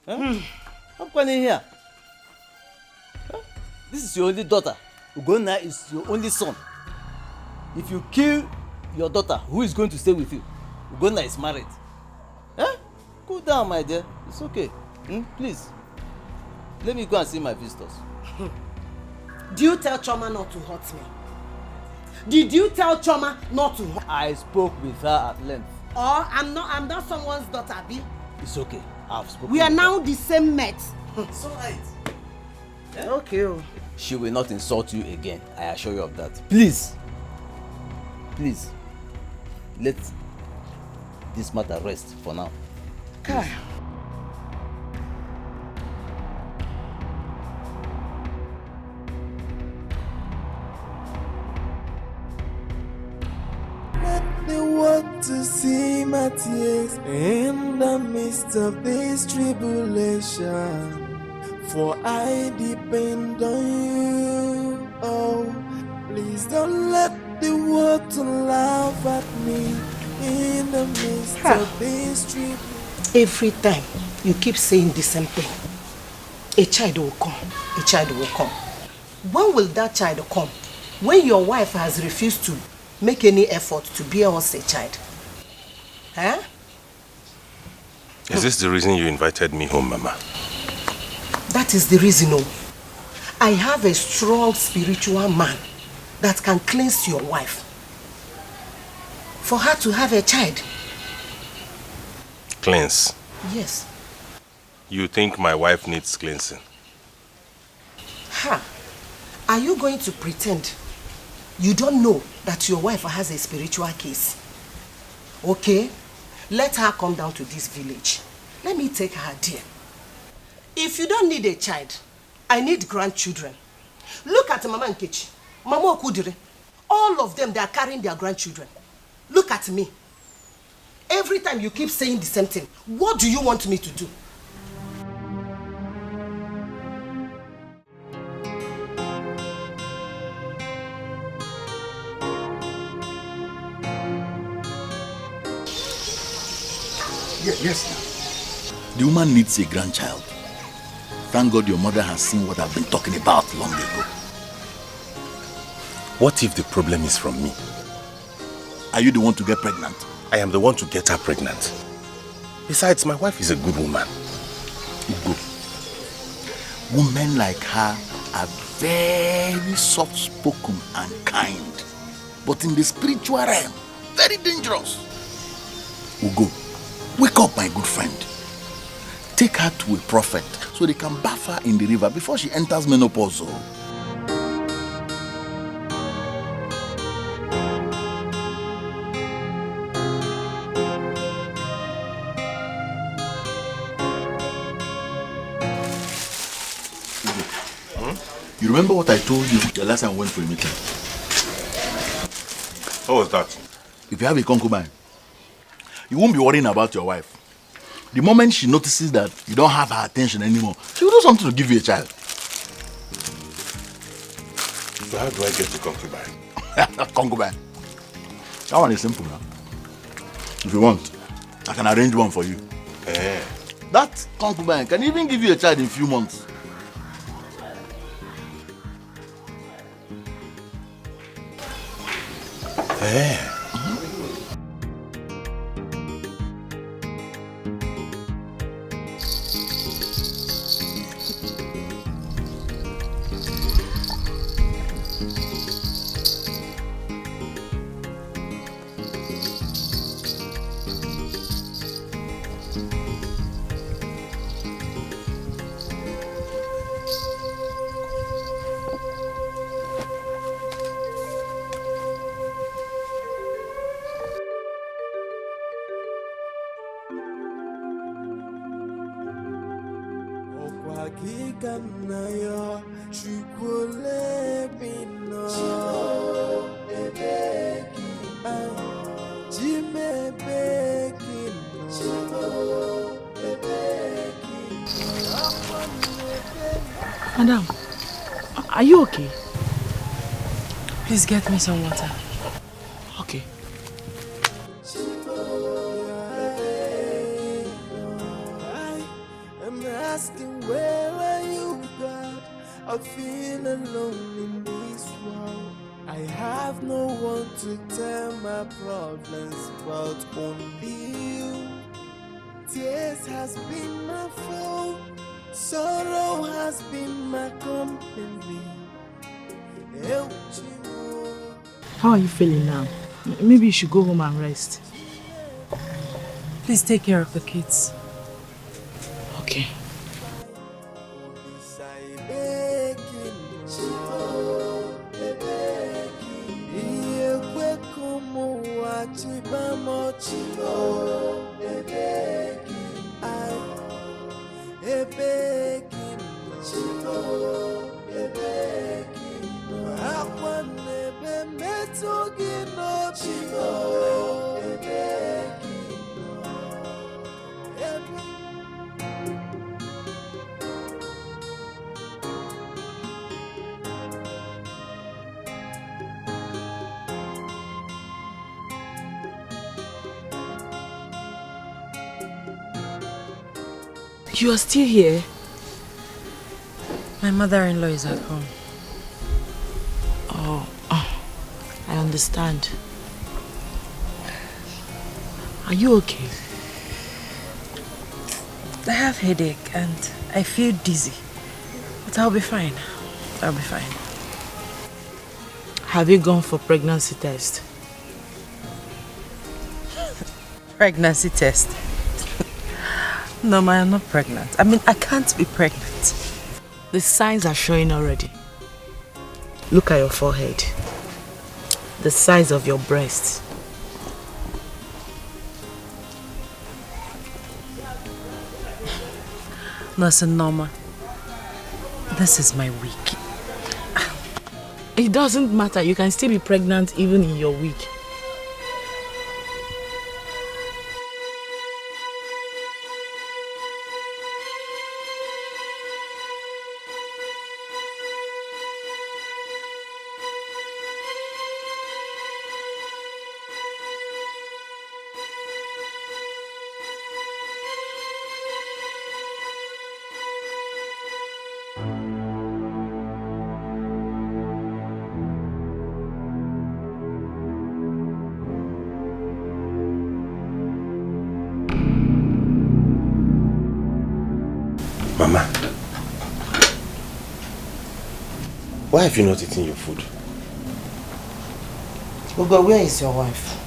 I'm coming here. This is your only daughter. Ugonna is your only son. If you kill your daughter, who is going to stay with you? Ugonna is married. Cool down, my dear. It's okay. Please. Let me go and see my visitors. Do you tell Choma not to hurt me? Did you tell Choma not to hurt? I spoke with her at length. Or I'm not someone's daughter, Abi. It's okay. I've spoken. We are now the same mates. It's alright. Okay. She will not insult you again. I assure you of that. Please. Let this matter rest for now. Okay. They want to see my tears in the midst of this tribulation. For I depend on you. Oh, please don't let the world to laugh at me in the midst of this tribulation. Every time you keep saying the same thing. A child will come. A child will come. When will that child come? When your wife has refused to make any effort to bear us a child. Is this the reason you invited me home, Mama? That is the reason. I have a strong spiritual man that can cleanse your wife for her to have a child. Cleanse? Yes. You think my wife needs cleansing? Are you going to pretend you don't know that your wife has a spiritual case? Okay, let her come down to this village. Let me take her there. If you don't need a child, I need grandchildren. Look at Mama Nkechi, Mama Okudire. All of them, they are carrying their grandchildren. Look at me. Every time you keep saying the same thing, what do you want me to do? Yes. The woman needs a grandchild. Thank God your mother has seen what I've been talking about long ago. What if the problem is from me? Are you the one to get pregnant? I am the one to get her pregnant. Besides, my wife is a good woman. Good. Women like her are very soft-spoken and kind. But in the spiritual realm, Very dangerous. Ugo, wake up, my good friend. Take her to a prophet so they can bath her in the river before she enters menopause. You remember what I told you the last time I went for a meeting? What was that? If you have a concubine, you won't be worrying about your wife. The moment she notices that you don't have her attention anymore, she will do something to give you a child. So how do I get a concubine? Concubine? That one is simple now. If you want, I can arrange one for you. That concubine can even give you a child in a few months. Madam, are you okay? Please get me some water. Okay. I'm asking, where are you, God? I feel alone in this world. I have no one to tell my problems but only you. Tears has been my fault. Sorrow has been my company. How are you feeling now? Maybe you should go home and rest. Please take care of the kids. Okay. You are still here? My mother-in-law is at home. Oh, I understand. Are you okay? I have headache and I feel dizzy. But I'll be fine. I'll be fine. Have you gone for pregnancy test? Pregnancy test? No, ma, I'm not pregnant. I mean, I can't be pregnant. The signs are showing already. Look at your forehead. The size of your breasts. Nurse Norma, this is my week. It doesn't matter. You can still be pregnant even in your week. Mama, why have you not eaten your food? Ogo, where is your wife?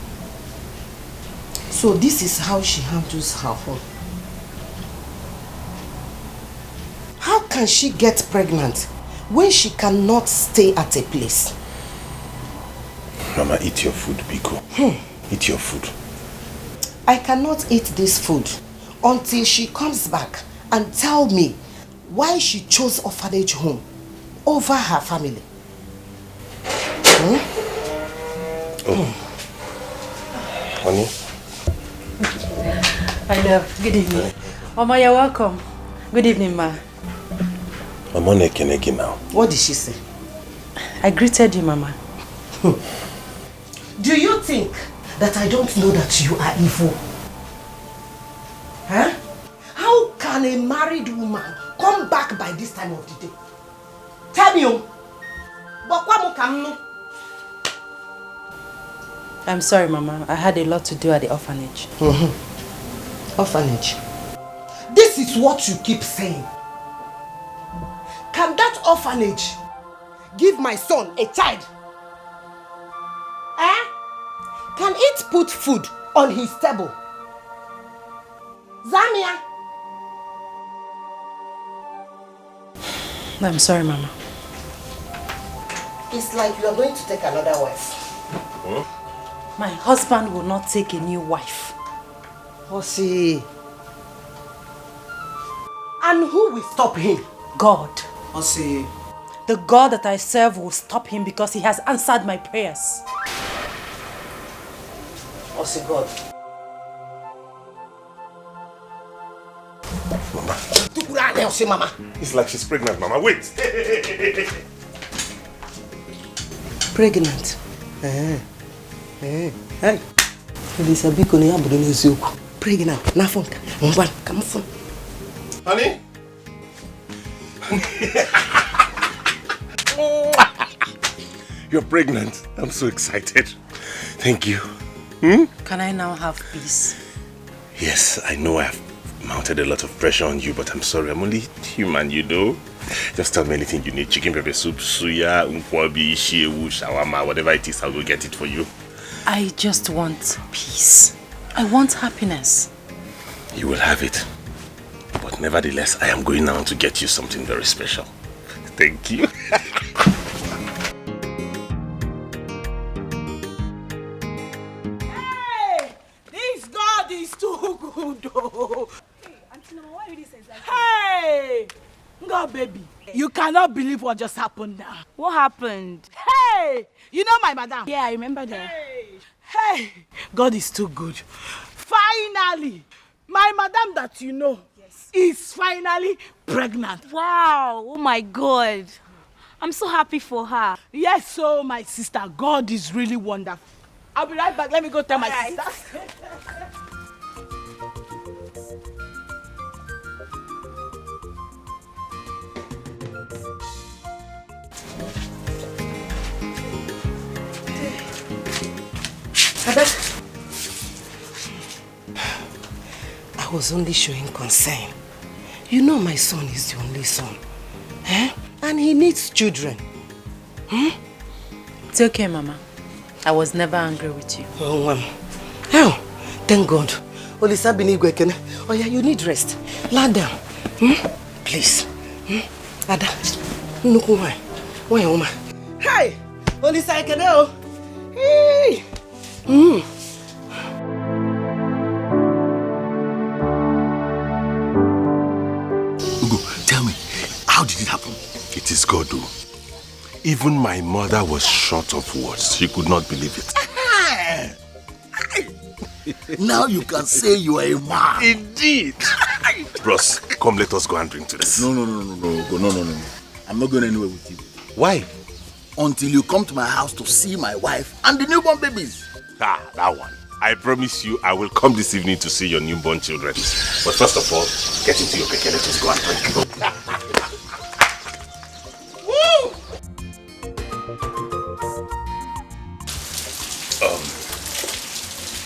So this is how she handles her home. How can she get pregnant when she cannot stay at a place? Mama, eat your food, Biko. Eat your food. I cannot eat this food until she comes back and tell me why she chose orphanage home over her family. Honey? I love. Good evening. Mama, you're welcome. Good evening, ma. I'm on Ekeneki now. What did she say? I greeted you, Mama. Do you think that I don't know that you are evil? Huh? How can a married woman come back by this time of the day? Tell me. I'm sorry, Mama. I had a lot to do at the orphanage. Orphanage. This is what you keep saying. Can that orphanage give my son a child? Can it put food on his table? Zamia? I'm sorry, Mama. It's like you are going to take another wife. My husband will not take a new wife. Osi. And who will stop him? God. Osi. The God that I serve will stop him because he has answered my prayers. Osi God. Mama. It's like she's pregnant, Mama. Wait. Pregnant? Hey. Pregnant. Nafonka. Come on. Honey? You're pregnant. I'm so excited. Thank you. Can I now have peace? Yes, I know I've mounted a lot of pressure on you, but I'm sorry. I'm only human, you know. Just tell me anything you need. Chicken pepper soup, suya, unkwabi, shewu, shawarma, whatever it is, I'll go get it for you. I just want peace. I want happiness. You will have it. But nevertheless, I am going now to get you something very special. Thank you. Hey! This God is too good, oh. Hey, Auntie Mama, why are you saying that? Hey! God, baby. You cannot believe what just happened now. What happened? Hey! You know my madam? Yeah, I remember that. Hey! God is too good. Finally! My madam that you know is finally pregnant. Wow! Oh my God! I'm so happy for her. Yes, so my sister, God is really wonderful. I'll be right back. Let me go tell my sister. I was only showing concern. You know my son is the only son. And he needs children. It's okay, Mama. I was never angry with you. Oh, thank God. Olisa Binigwe Kene. Oh yeah, you need rest. Lie down. Please. Ada. Nuku why? Why, Oma? Hey! Olisa Kene. Hey! Ugo, tell me, how did it happen? It is God, though. Even my mother was short of words. She could not believe it. Now you can say you are a man. Indeed. Bros, come let us go and drink to this. No. No. I'm not going anywhere with you. Why? Until you come to my house to see my wife and the newborn babies. That one. I promise you I will come this evening to see your newborn children. But first of all, get into your keke. Let us go and drink.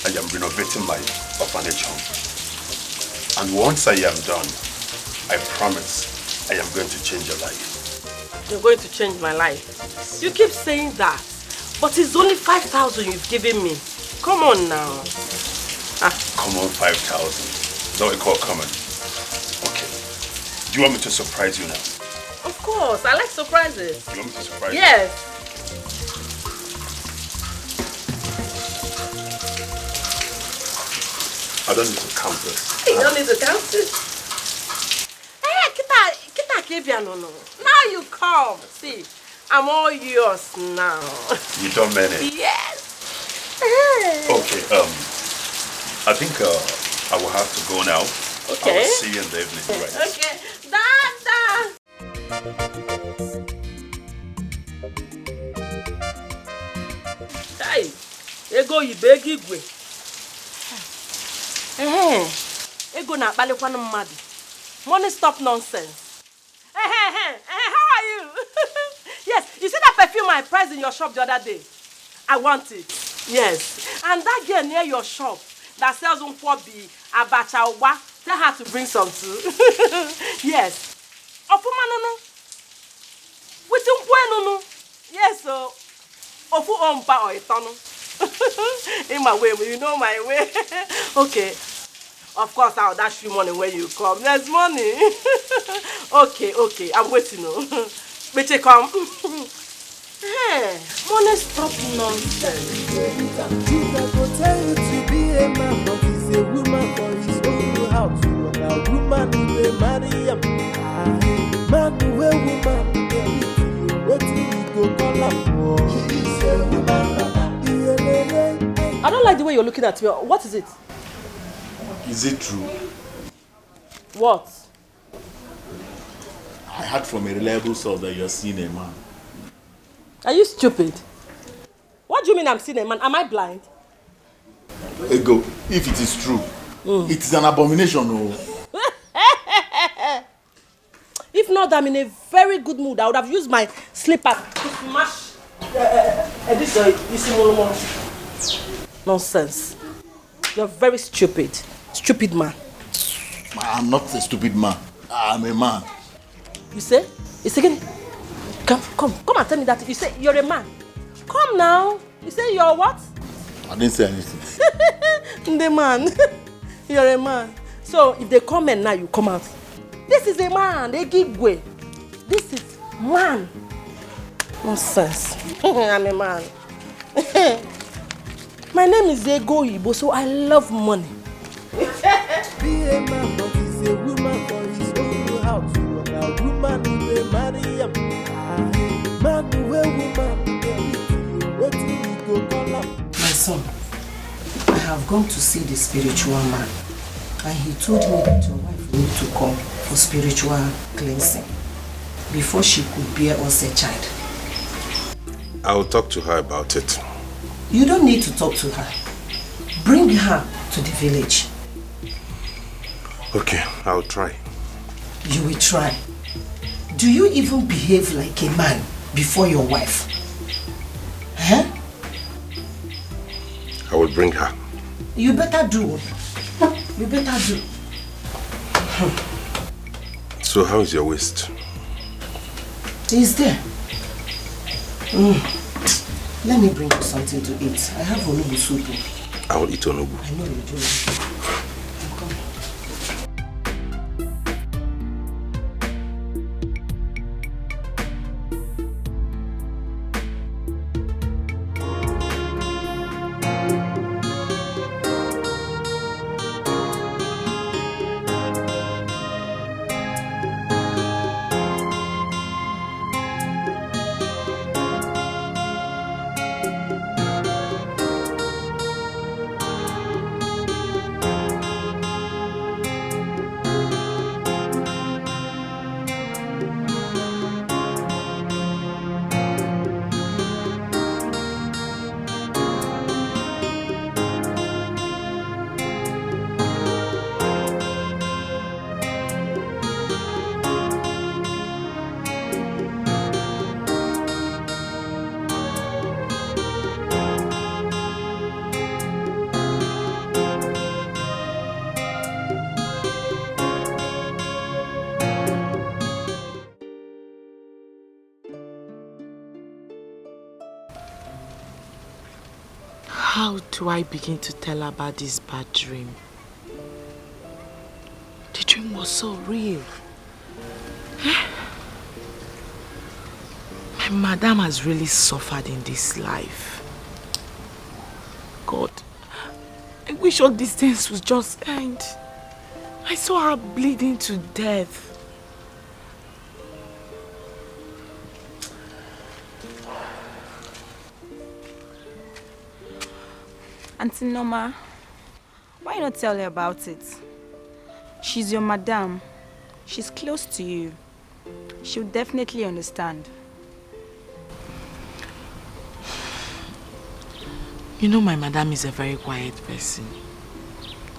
I am renovating my orphanage home. And once I am done, I promise I am going to change your life. You're going to change my life. You keep saying that, but it's only 5,000 you've given me. Come on now. Common 5,000. No, I call common. Okay. Do you want me to surprise you now? Of course, I like surprises. You want me to surprise you? Yes. I don't need to count this. You don't need to count it. Hey, kita Kibiano. Now you come. See, I'm all yours now. You don't mean it? Yes. Okay, I think I will have to go now. Okay. I will see you in the evening, right? Okay. Dada. Hey, ego ibegi igwe. Ego na akpalikwana mmadụ. Money stop nonsense. How are you? Yes, you see that perfume I priced in your shop the other day? I want it. Yes. And that girl near your shop that sells nkwobi, abacha, uwa, tell her to bring some too. Yes. Ofuma nono. With nkwe. Yes, so. Ofu ompa or itono. In my way, you know my way. Okay. Of course, I'll dash you money when you come. There's money. Okay. I'm waiting. Beche come. Hey, money stop nonsense. People tell you to be a man, but he's a woman for his own house. A woman who will marry him. Man who will woman. What do you go call up for? He's a woman. I don't like the way you're looking at me. What is it? Is it true? What? I heard from a reliable source that you're seeing a man. Are you stupid? What do you mean I'm seeing a man? Am I blind? Ego, if it is true, it is an abomination. Oh. If not, I'm in a very good mood. I would have used my slipper to smash this nonsense. You're very stupid. Stupid man. I'm not a stupid man. I'm a man. You say? It's again. Come and tell me that. You say you're a man. Come now. You say you're what? I didn't say anything. The man. You're a man. So if they come and now you come out. This is a man. They give way. This is man. Nonsense. I'm a man. My name is Ego Ibo, so I love money. Be a man, but he's a woman for his own house. A woman who will marry him. Man who will woman. What do you go call up? My son, I have gone to see the spiritual man, and he told me that your wife need to come for spiritual cleansing before she could bear us a child. I will talk to her about it. You don't need to talk to her. Bring her to the village. Okay, I'll try. You will try. Do you even behave like a man before your wife? Huh? I will bring her. You better do. You better do. So how is your waist? He's there. Let me bring you something to eat. I have onubu soup. I will eat onubu. I know you do. How do I begin to tell her about this bad dream? The dream was so real. My madam has really suffered in this life. God, I wish all these things would just end. I saw her bleeding to death. Auntie Norma, why not tell her about it? She's your madam. She's close to you. She'll definitely understand. You know, my madam is a very quiet person.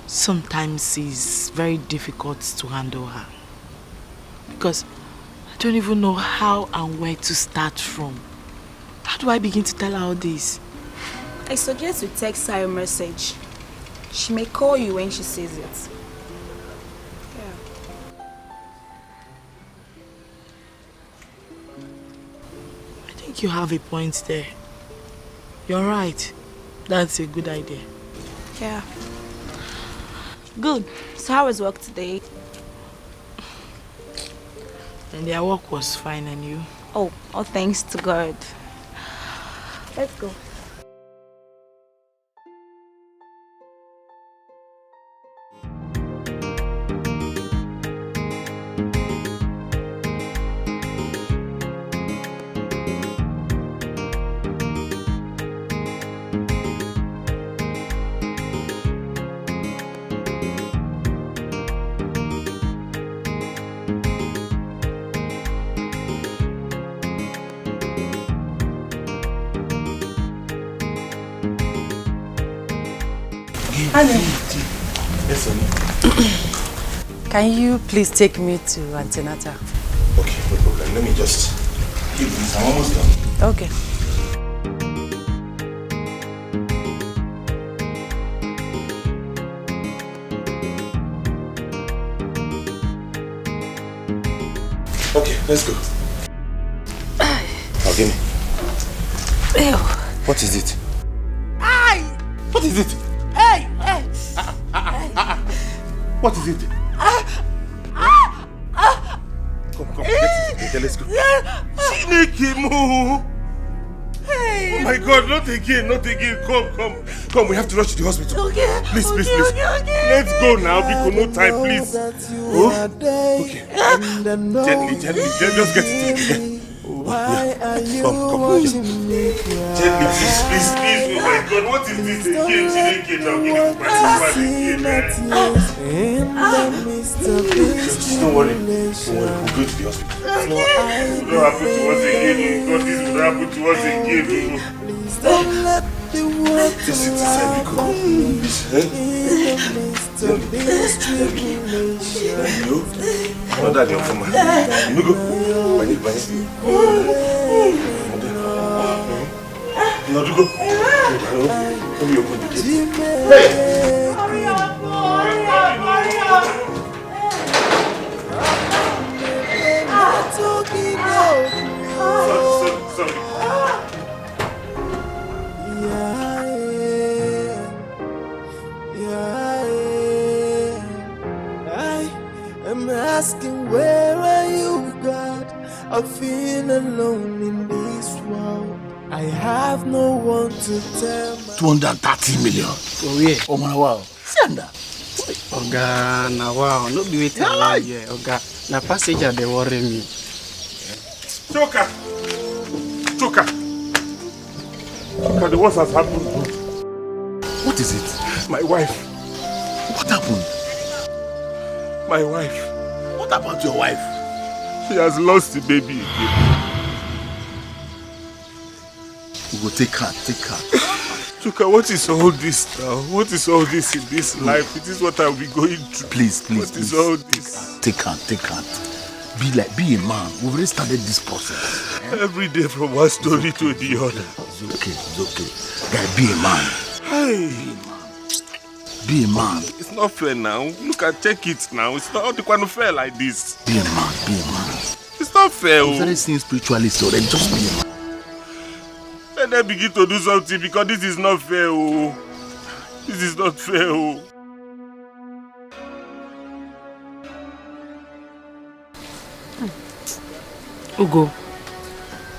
Sometimes it's very difficult to handle her. Because I don't even know how and where to start from. How do I begin to tell her all this? I suggest you text her a message. She may call you when she sees it. I think you have a point there. You're right. That's a good idea. Yeah. Good. So how was work today? And their work was fine, and you? Oh, thanks to God. Let's go. Yes, honey. Can you please take me to antenatal? Okay, no problem. Let me just give this. I'm almost done. Okay. Okay, let's go. Now, give me. Ew. What is it? Aye. What is it? Hey, hey. What is it? Come, get it. Okay, let's go. Chineke mo. Hey. Oh my God, not again. Come, we have to rush to the hospital. Okay. Please. Okay. Let's go now, because no time, please. Oh? Okay. Gently, just get it together. Why are you Come, watching me gently, please. Oh my God, what is this again? Chineke, now give me my Don't worry. We'll go to the hospital. It will not happen to us again. God, this will not happen to us again. Just sit inside, because no, that you're from my. You go. No, you go. Let me open the gate. Hey! Hurry up. Sorry. I am asking, where are you, God? I feel alone in this world. I have no one to tell. 230 million. Oh yeah. Oh man, wow. Sanda. Oga, na wow. No be waiting around here. Oga, na passenger they worry me. Choka, the worst has happened. What is it? My wife. What happened? My wife. What about your wife? She has lost the baby again. We will take her. Choka, what is all this now? What is all this in this life? It is what I'll be going through. Please. What is all this? Take her. Be a man. We've already started this process. Every day from one story to the other. It's okay. Guy, be a man. Hey. Be a man. It's not fair now. Look and check it now. It's not going to fair like this. Be a man. It's not fair. We've already seen spiritualists already. Just be a man. Then Let them begin to do something because this is not fair. Oh. This is not fair. Oh. Ugo,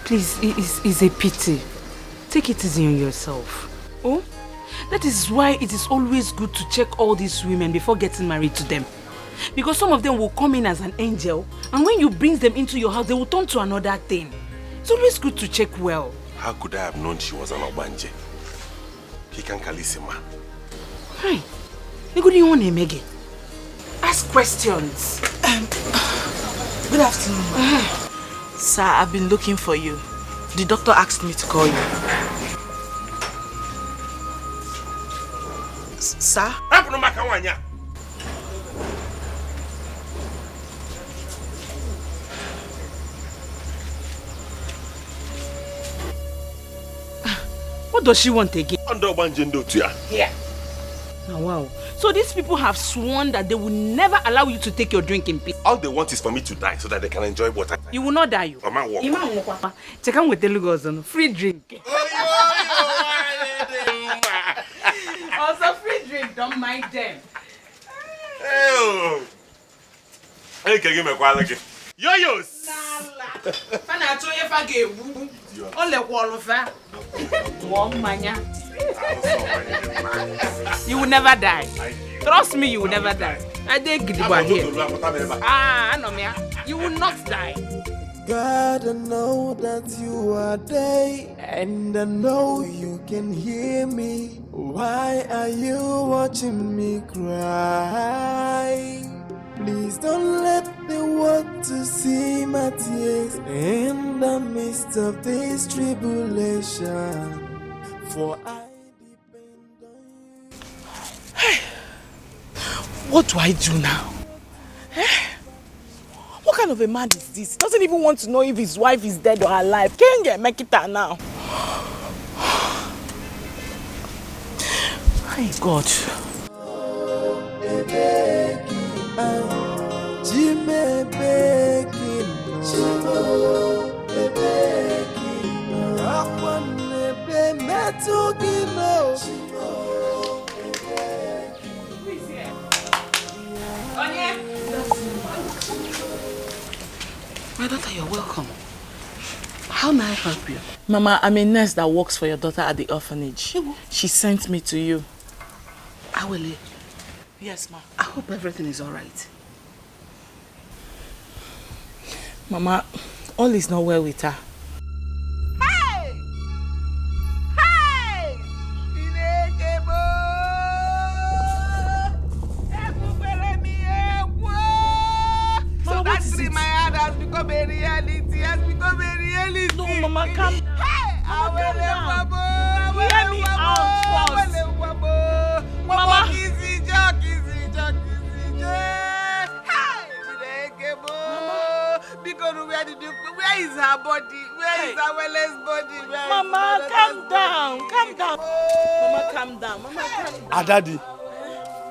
please, it's a pity. Take it easy on yourself. Oh? That is why it is always good to check all these women before getting married to them. Because some of them will come in as an angel, and when you bring them into your house, they will turn to another thing. It's always good to check well. How could I have known she was an Obanje? He can Kalisima. Hi. You good want to make it? Ask questions. Good afternoon. Sir, I've been looking for you. The doctor asked me to call you. Sir? What does she want again? Here. Oh, wow. So these people have sworn that they will never allow you to take your drink in peace. All they want is for me to die so that they can enjoy water. You will not die. You. Check out with the Lugos on free drink. Also free drink, don't mind them. Hey, can you give me a quality? Yo-yos! You will never die. Trust me, you will never die. I did give you here. I know me. You will not die. God, I know that you are there, and I know you can hear me. Why are you watching me cry? Please don't let the world to see my tears in the midst of this tribulation. For I depend on you. Hey, what do I do now? What kind of a man is this? Doesn't even want to know if his wife is dead or alive. Can't get make it out now. My God. My daughter, you're welcome. How may I help you? Mama, I'm a nurse that works for your daughter at the orphanage. She sent me to you. Awele. Yes, ma. I hope everything is alright. Mama, all is not well with her. Hey! Hey! So that dream I had has become a reality. Has become a reality. No, Mama, calm down. Hey! Mama, calm down. Hear me out first. Mama, easy, joke, easy, joke, easy, joke. Hey! Because where is her body? Where is Awele's body? Mama, calm down. Calm down. Mama, calm down. Mama, calm down. Daddy,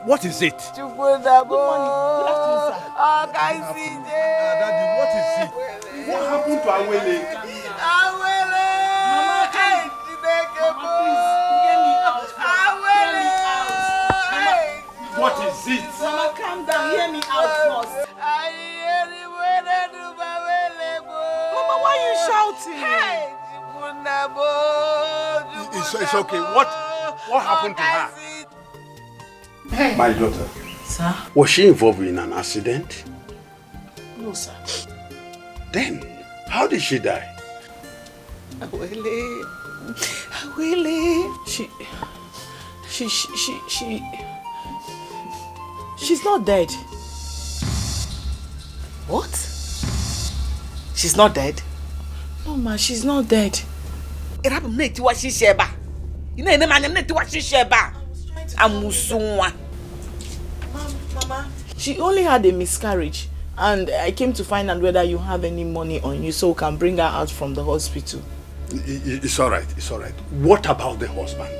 what is it? Good morning. Good afternoon, sir. Daddy, what is it? What happened to Awele? Awele! Mama, hey! Mama, please, hear me out. Awele! What is it? Mama, calm down. Hear me out first. Mama, why are you shouting? It's okay. What happened to her? My daughter. Sir? Was she involved in an accident? No, sir. Then, how did she die? Awele. Awele. She's not dead. What? She's not dead? No, ma, she's not dead. It happened to what she sheba. You know, what she sheba. Mama, she only had a miscarriage, and I came to find out whether you have any money on you so we can bring her out from the hospital. It's all right. It's all right. What about the husband?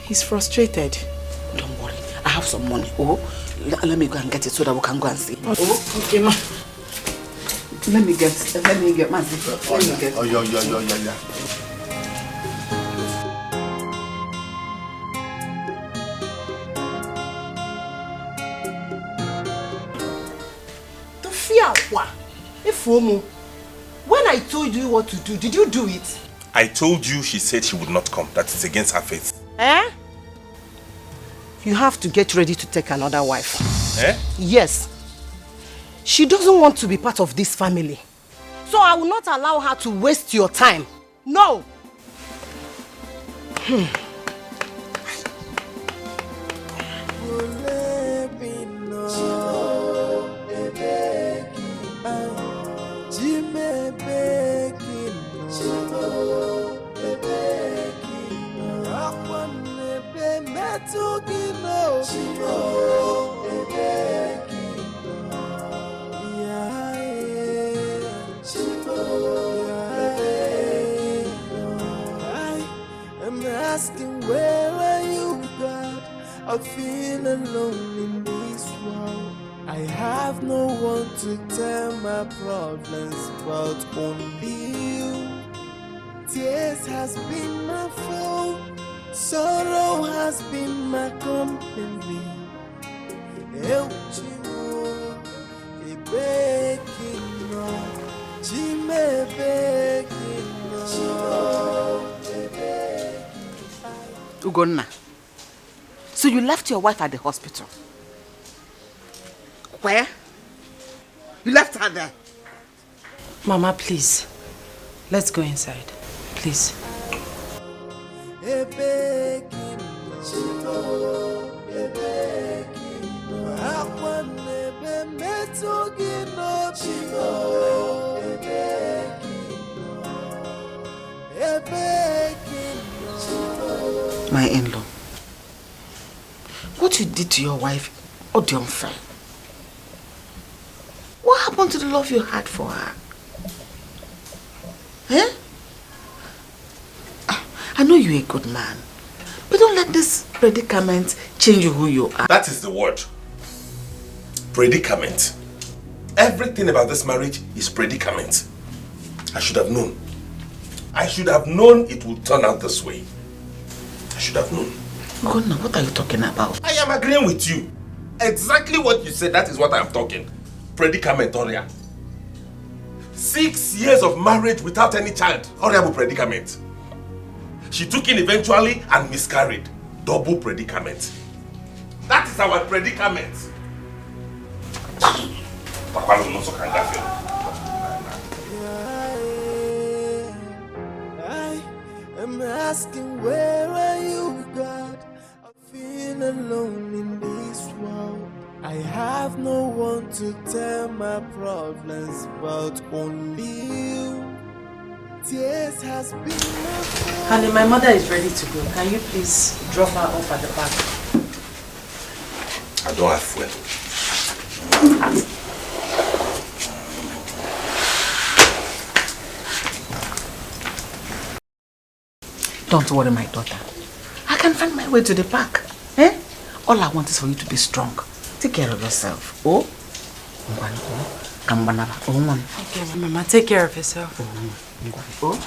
He's frustrated. Don't worry. I have some money. Oh, let me go and get it so that we can go and see. Oh, okay, ma. Let me get my zipper. Oh, yeah. To fear what? When I told you what to do, did you do it? I told you she said she would not come. That is against her faith. Eh? You have to get ready to take another wife. Eh? Yes. She doesn't want to be part of this family. So I will not allow her to waste your time. No. I'm asking, where are you, God? I feel alone in this world. I have no one to tell my problems but only you. Tears has been my foe, sorrow has been my company. Eu te amo, e bequino, te me bequino. Ugonna, so you left your wife at the hospital? Where? You left her there? Mama, please. Let's go inside. Please. My in-law, what you did to your wife, the unfair. What happened to the love you had for her? Eh? I know you're a good man, but don't let this predicament change who you are. That is the word. Predicament. Everything about this marriage is predicament. I should have known. I should have known it would turn out this way. I should have known. Gonna, what are you talking about? I am agreeing with you. Exactly what you said, that is what I am talking. Predicament, Oria. 6 years of marriage without any child. Horrible predicament. She took in eventually and miscarried. Double predicament. That is our predicament. I'm asking, where are you, God? I feel alone in this world. I have no one to tell my problems but only you. Tears has been my fault. Honey, my mother is ready to go. Can you please drop her off at the back? I don't have fuel. Don't worry, my daughter. I can find my way to the park. Eh? All I want is for you to be strong. Take care of yourself. Oh? Okay, Mama, take care of yourself. Oh?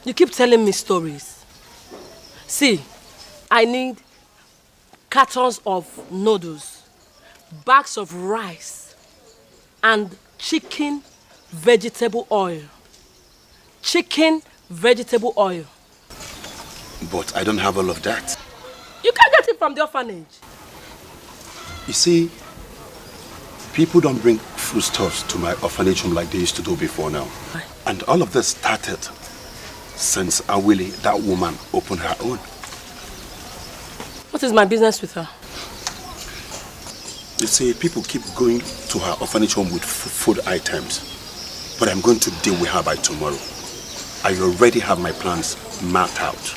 You keep telling me stories. See, I need cartons of noodles, bags of rice, and chicken vegetable oil. Chicken vegetable oil. But I don't have all of that. You can't get it from the orphanage. You see, people don't bring foodstuffs to my orphanage home like they used to do before now. And all of this started since Awili, that woman, opened her own. What is my business with her? They say people keep going to her orphanage home with food items. But I'm going to deal with her by tomorrow. I already have my plans mapped out.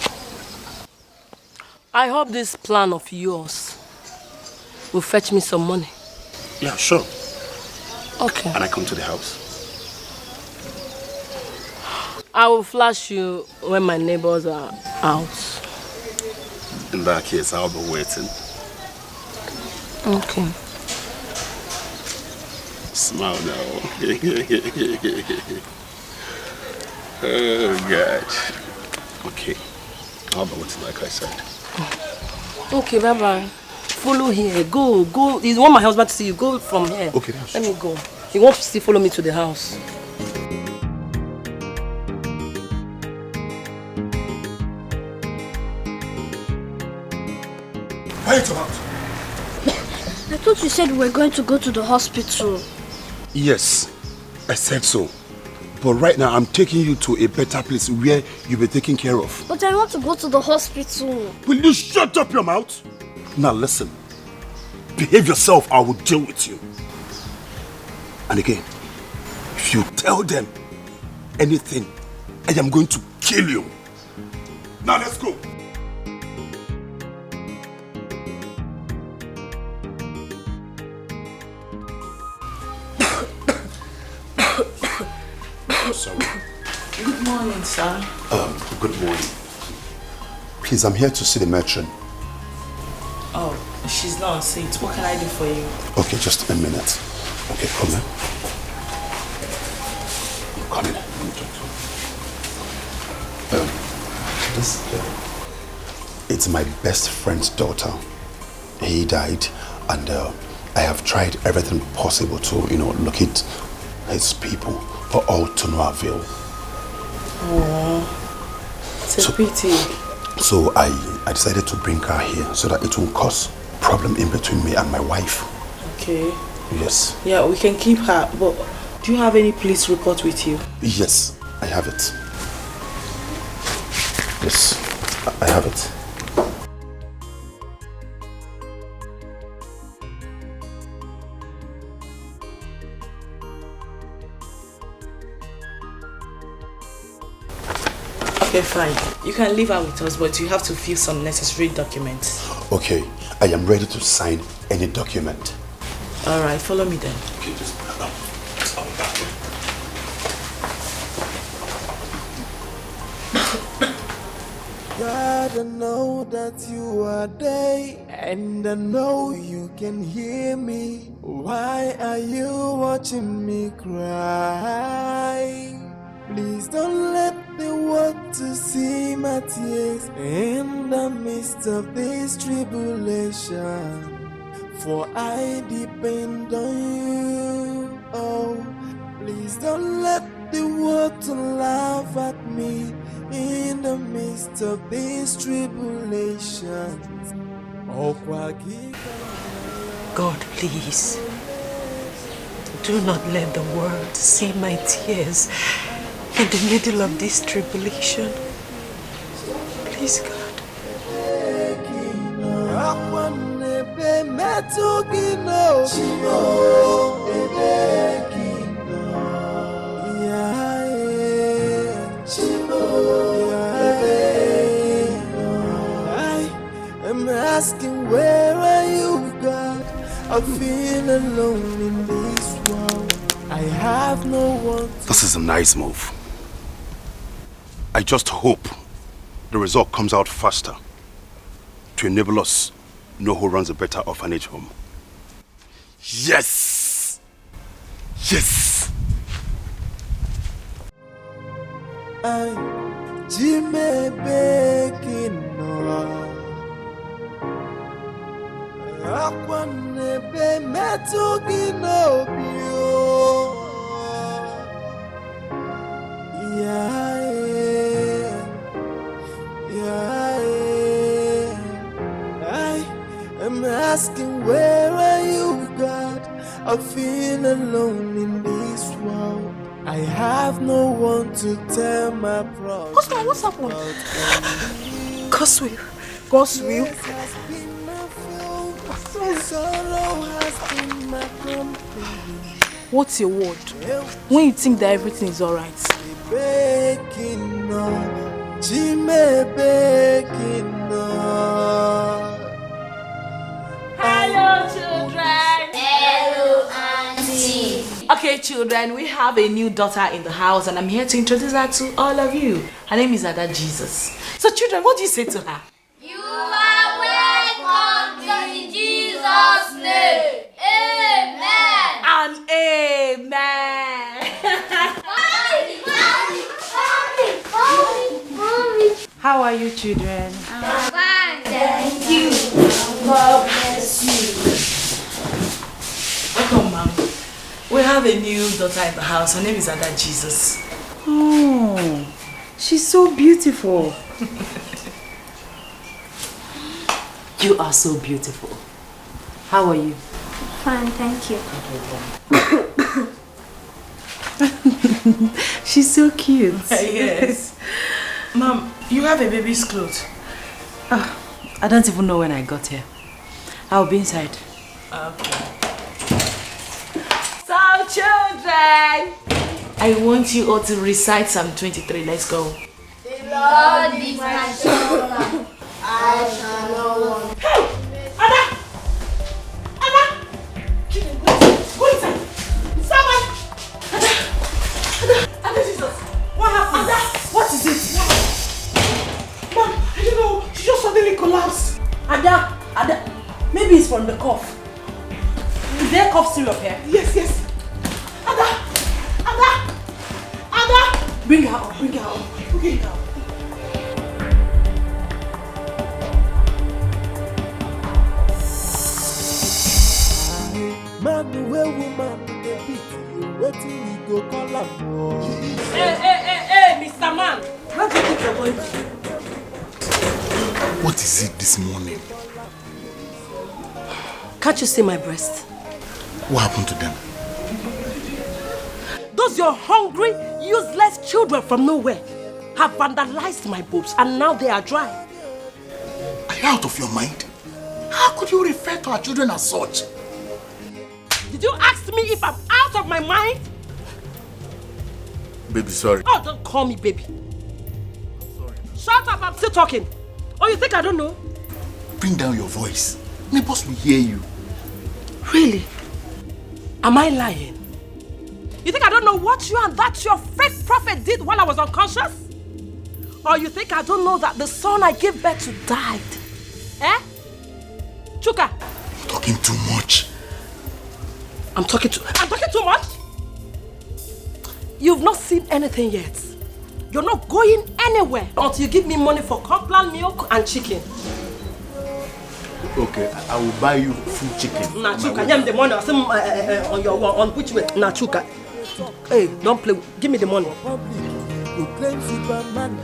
I hope this plan of yours will fetch me some money. Yeah, sure. Okay. And I come to the house. I will flash you when my neighbors are out. In that case, I'll be waiting. Okay. Smile now. Oh, God. Okay. I'll be waiting like I said. Okay, bye-bye. Follow here. Go. You want my husband to see you. Go from here. Okay, let me go. You won't still follow me to the house. Why are you about? I thought you said we were going to go to the hospital. Yes, I said so. But right now, I'm taking you to a better place where you'll be taken care of. But I want to go to the hospital. Will you shut up your mouth? Now listen. Behave yourself, I will deal with you. And again, if you tell them anything, I am going to kill you. Now let's go. Sorry. Good morning, sir. Good morning. Please, I'm here to see the matron. Oh, she's not on seat. What can I do for you? Okay, just a minute. Okay, come here. Come in. Let me talk to you. It's my best friend's daughter. He died, and I have tried everything possible to, locate his people, but all to no avail. Oh, it's a pity. So I decided to bring her here so that it won't cause problem in between me and my wife. Okay. Yes. Yeah, we can keep her, but do you have any police report with you? Yes, I have it. Yes, I have it. Okay, fine. You can leave her with us, but you have to fill some necessary documents. Okay, I am ready to sign any document. All right, follow me then. Okay, just God, I know that you are there, and I know you can hear me. Why are you watching me cry? Please don't let the world to see my tears in the midst of this tribulation. For I depend on you. Oh, please don't let the world to laugh at me in the midst of this tribulation. Oh, God, please, do not let the world see my tears in the middle of this tribulation. Please, God. I'm asking, where are you, God? I feel alone in this world. I have no one to... This is a nice move. I just hope the result comes out faster to enable us know who runs a better orphanage home. Yes! Yes! Jimmy Baking. Akwanebe metugi n'obio. I'm asking, where are you, God? I feel alone in this world. I have no one to tell my problems. What's happened? Coswell, God's will. What's your word? When you think that everything is alright. Hello, children. Hello, Auntie. Okay, children, we have a new daughter in the house, and I'm here to introduce her to all of you. Her name is Ada Jesus. So, children, what do you say to her? You are welcome in Jesus' name. Amen. And amen. How are you, children? I'm fine, thank you. God bless you. Welcome, Mom. We have a new daughter in the house. Her name is Ada Jesus. Oh, she's so beautiful. You are so beautiful. How are you? Fine, thank you. She's so cute. Yes. Mom, you have a baby's clothes. I don't even know when I got here. I'll be inside. Okay. So, children, I want you all to recite Psalm 23. Let's go. The Lord is my shoulder. I shall not want. Hey! Ada! Ada! Go inside! Someone! Ada Jesus! What happened? Ada! What is it? Mom, I don't know. She just suddenly collapsed. Ada! Maybe it's from the cough. Is there cough syrup here? Yes. Ada! Bring her up. Okay. Man, where woman dey beat you, wetin we go call am for? Hey, Mr. Man! Where do you think you're going to? What is it this morning? Can't you see my breast? What happened to them? Those your hungry, useless children from nowhere have vandalized my boobs and now they are dry. Are you out of your mind? How could you refer to our children as such? Did you ask me if I'm out of my mind? Baby, sorry. Oh, don't call me baby. Sorry. Shut up, I'm still talking. Oh, you think I don't know? Bring down your voice. Neighbors will hear you. Really? Am I lying? You think I don't know what you and that your fake prophet did while I was unconscious? Or you think I don't know that the son I gave birth to died? Eh? Chuka? You're talking too much. I'm talking too much? You've not seen anything yet. You're not going anywhere until you give me money for complan milk and chicken. Okay, I will buy you full chicken. Nah, Chuka, give me the money. On which way? Nah, Chuka. Hey, don't play. Give me the money. You claim Superman.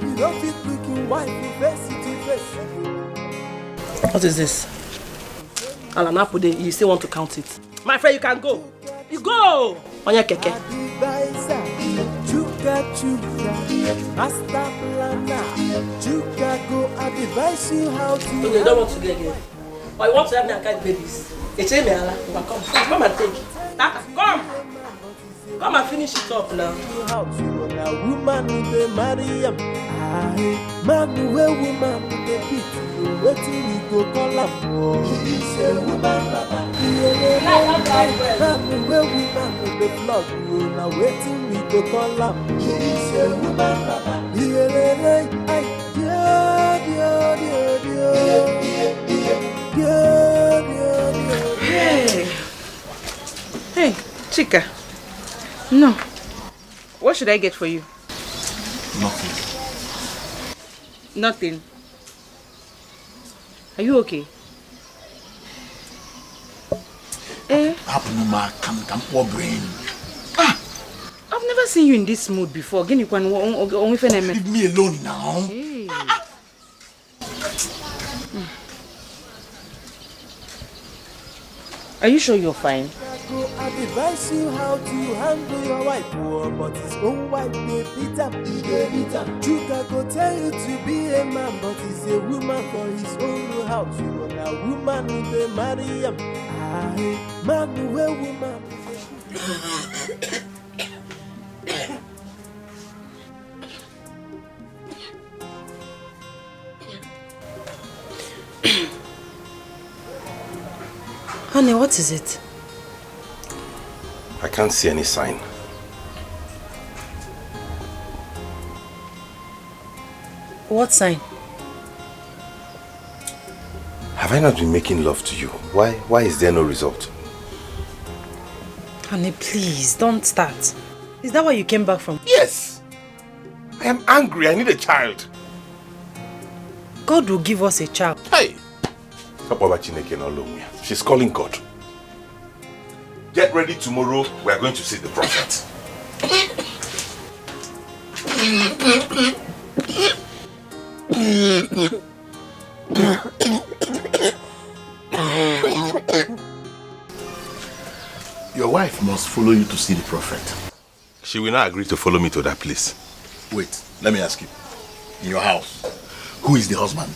You don't fit looking white. You face it to face. What is this? Alanapude, you still want to count it? My friend, you can go. You go! On your keke. Chuka, master planner. Chuka, go advise you how to. Okay, you don't want to get here. Or you want to have me and carry babies? It's me, Allah. Come and take it. Come! Come and finish it up now. How to run a woman with a Mariam. Man, where woman with a beat. Wetin we go call am for? Say woman, baba. Man, where woman with the blood. Now wetin we go call am? Say woman, baba. Hey, Chika. No. What should I get for you? Nothing. Nothing. Are you okay? Poor brain. I've never seen you in this mood before. Leave me alone now. Hey. Are you sure you're fine? go advise you how to handle your wife, oh, but his own wife they beat him. Chuka go tell you to be a man, but he's a woman for his own house. You are a woman who they marry him. Aye, man who a woman. Honey, what is it? I can't see any sign. What sign? Have I not been making love to you? Why is there no result? Honey, please, don't start. Is that where you came back from? Yes! I am angry. I need a child. God will give us a child. Hey! She's calling God. Get ready tomorrow. We are going to see the prophet. Your wife must follow you to see the prophet. She will not agree to follow me to that place. Wait, let me ask you. In your house, who is the husband?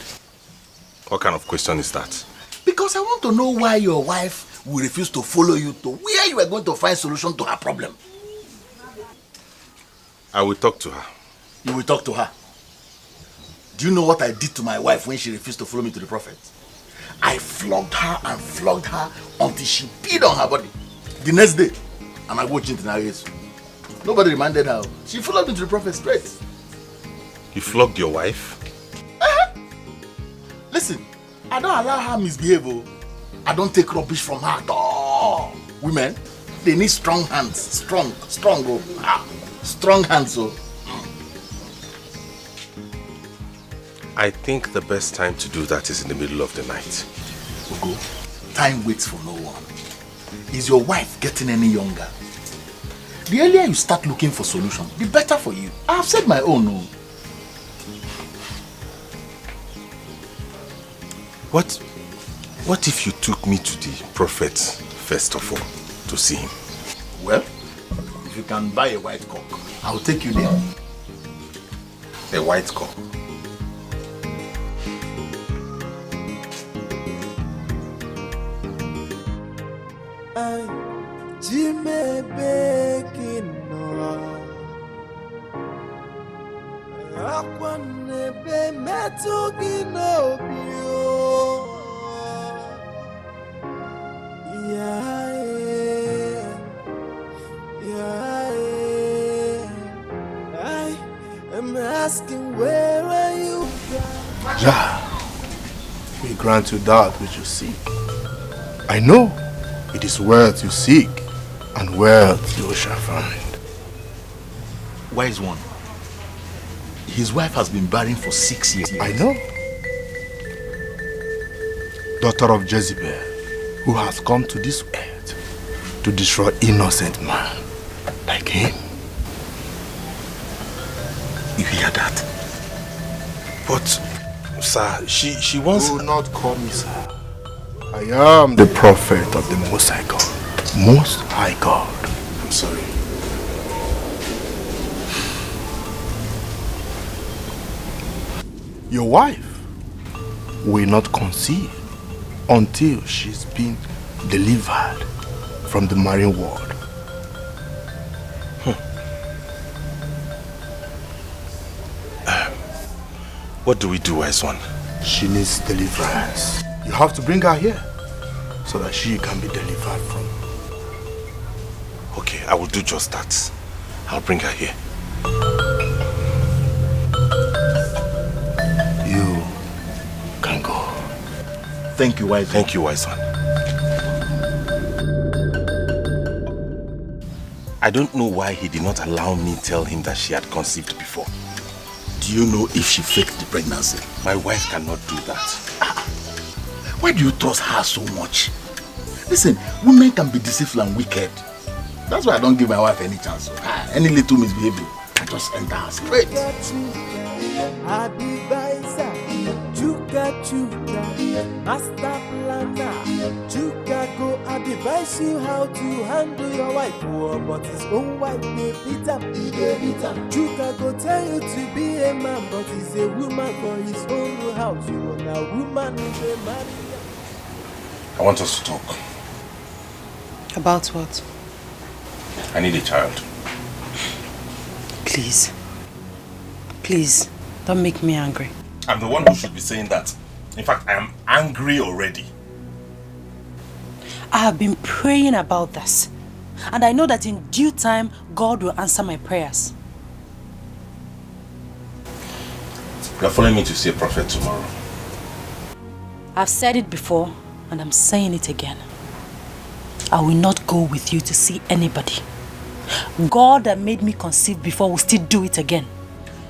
What kind of question is that? Because I want to know why your wife will refuse to follow you to where you are going to find solution to her problem. I will talk to her. You will talk to her? Do you know what I did to my wife when she refused to follow me to the prophet? I flogged her and flogged her until she peed on her body. The next day, and I watched it in her ears. Nobody reminded her. She followed me to the prophet straight. You flogged your wife? Listen, I don't allow her misbehave. I don't take rubbish from her at all. Women, they need strong hands. Strong hands. I think the best time to do that is in the middle of the night. Ugo, time waits for no one. Is your wife getting any younger? The earlier you start looking for solution, the better for you. I have said my own. No. What if you took me to the prophet first of all to see him? Well, if you can buy a white cock, I'll take you there. A white cock? Jimmy baking Akwanebe metugi no bio. I am asking, where are you? Jah, we grant you that which you seek. I know it is wealth you seek, and wealth you shall find. Wise one. His wife has been barren for 6 years. I know. Daughter of Jezebel, who has come to this earth to destroy innocent man like him. You hear that? But, sir, she wants... Do not call me sir. I am the prophet of the Most High God. Most High God. I'm sorry. Your wife will not conceive until she's been delivered from the marine world. What do we do, wise one? She needs deliverance. You have to bring her here so that she can be delivered from. Okay, I will do just that. I'll bring her here. You can go. Thank you, wise one. Thank you, wise one. I don't know why he did not allow me tell him that she had conceived before. Do you know if she faked the pregnancy? My wife cannot do that. Why do you trust her so much? Listen, women can be deceitful and wicked. That's why I don't give my wife any chance. Any little misbehavior, I just enter her straight. na Chuka, master planner. Chuka go advise you how to handle your wife, but his own wife they beat him. Chuka go tell you to be a man, but he's a woman for his own house. You are a woman who's a man. I want us to talk. About what? I need a child. Please. Please, don't make me angry. I'm the one who should be saying that. In fact, I am angry already. I have been praying about this. And I know that in due time, God will answer my prayers. You are following me to see a prophet tomorrow. I've said it before, and I'm saying it again. I will not go with you to see anybody. God that made me conceive before will still do it again.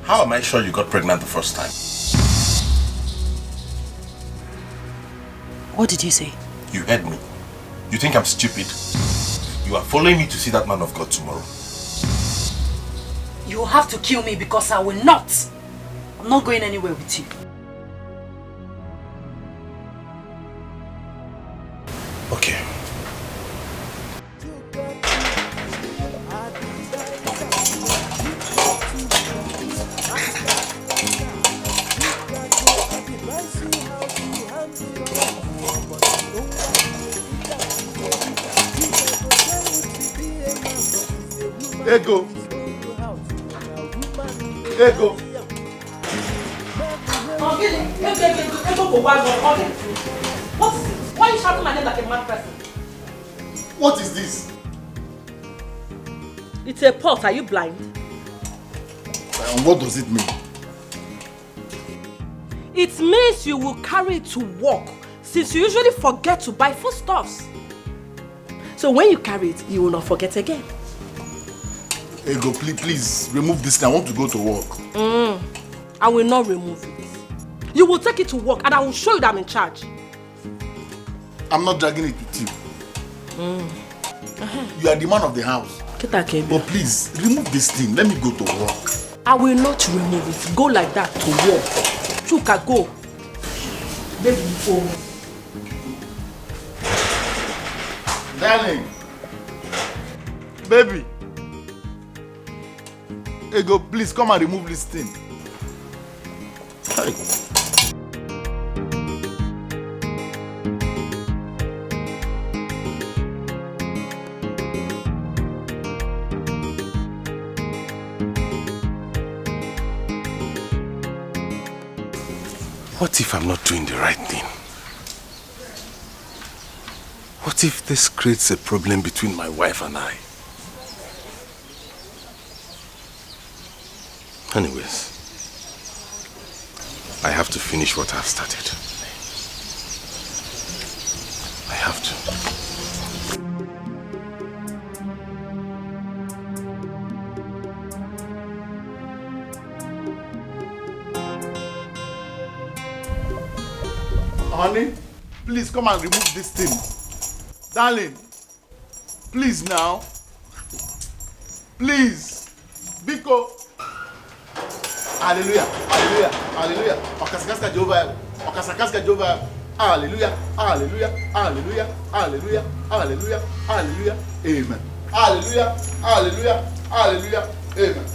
How am I sure you got pregnant the first time? What did you say? You heard me. You think I'm stupid? You are following me to see that man of God tomorrow. You will have to kill me because I will not. I'm not going anywhere with you. Okay. Ego. Ego. What is it? Why are you shouting my name like a mad person? What is this? It's a pot. Are you blind? And what does it mean? It means you will carry it to work, since you usually forget to buy foodstuffs. So when you carry it, you will not forget again. Ego, please remove this thing. I want to go to work. I will not remove it. You will take it to work and I will show you that I'm in charge. I'm not dragging it with you. You are the man of the house. But please, remove this thing. Let me go to work. I will not remove it. Go like that to work. Chuka, go. Baby, go. Darling. Baby. Ego, please come and remove this thing. Hey. What if I'm not doing the right thing? What if this creates a problem between my wife and I? Anyways, I have to finish what I've started. I have to. Honey, please come and remove this thing. Darling, please now. Please. Biko. Hallelujah, hallelujah, hallelujah. Okasakaska Jehovah. Okasakaska Jehovah. Hallelujah, hallelujah, hallelujah, hallelujah, hallelujah, hallelujah. Amen. Hallelujah, hallelujah, hallelujah. Amen.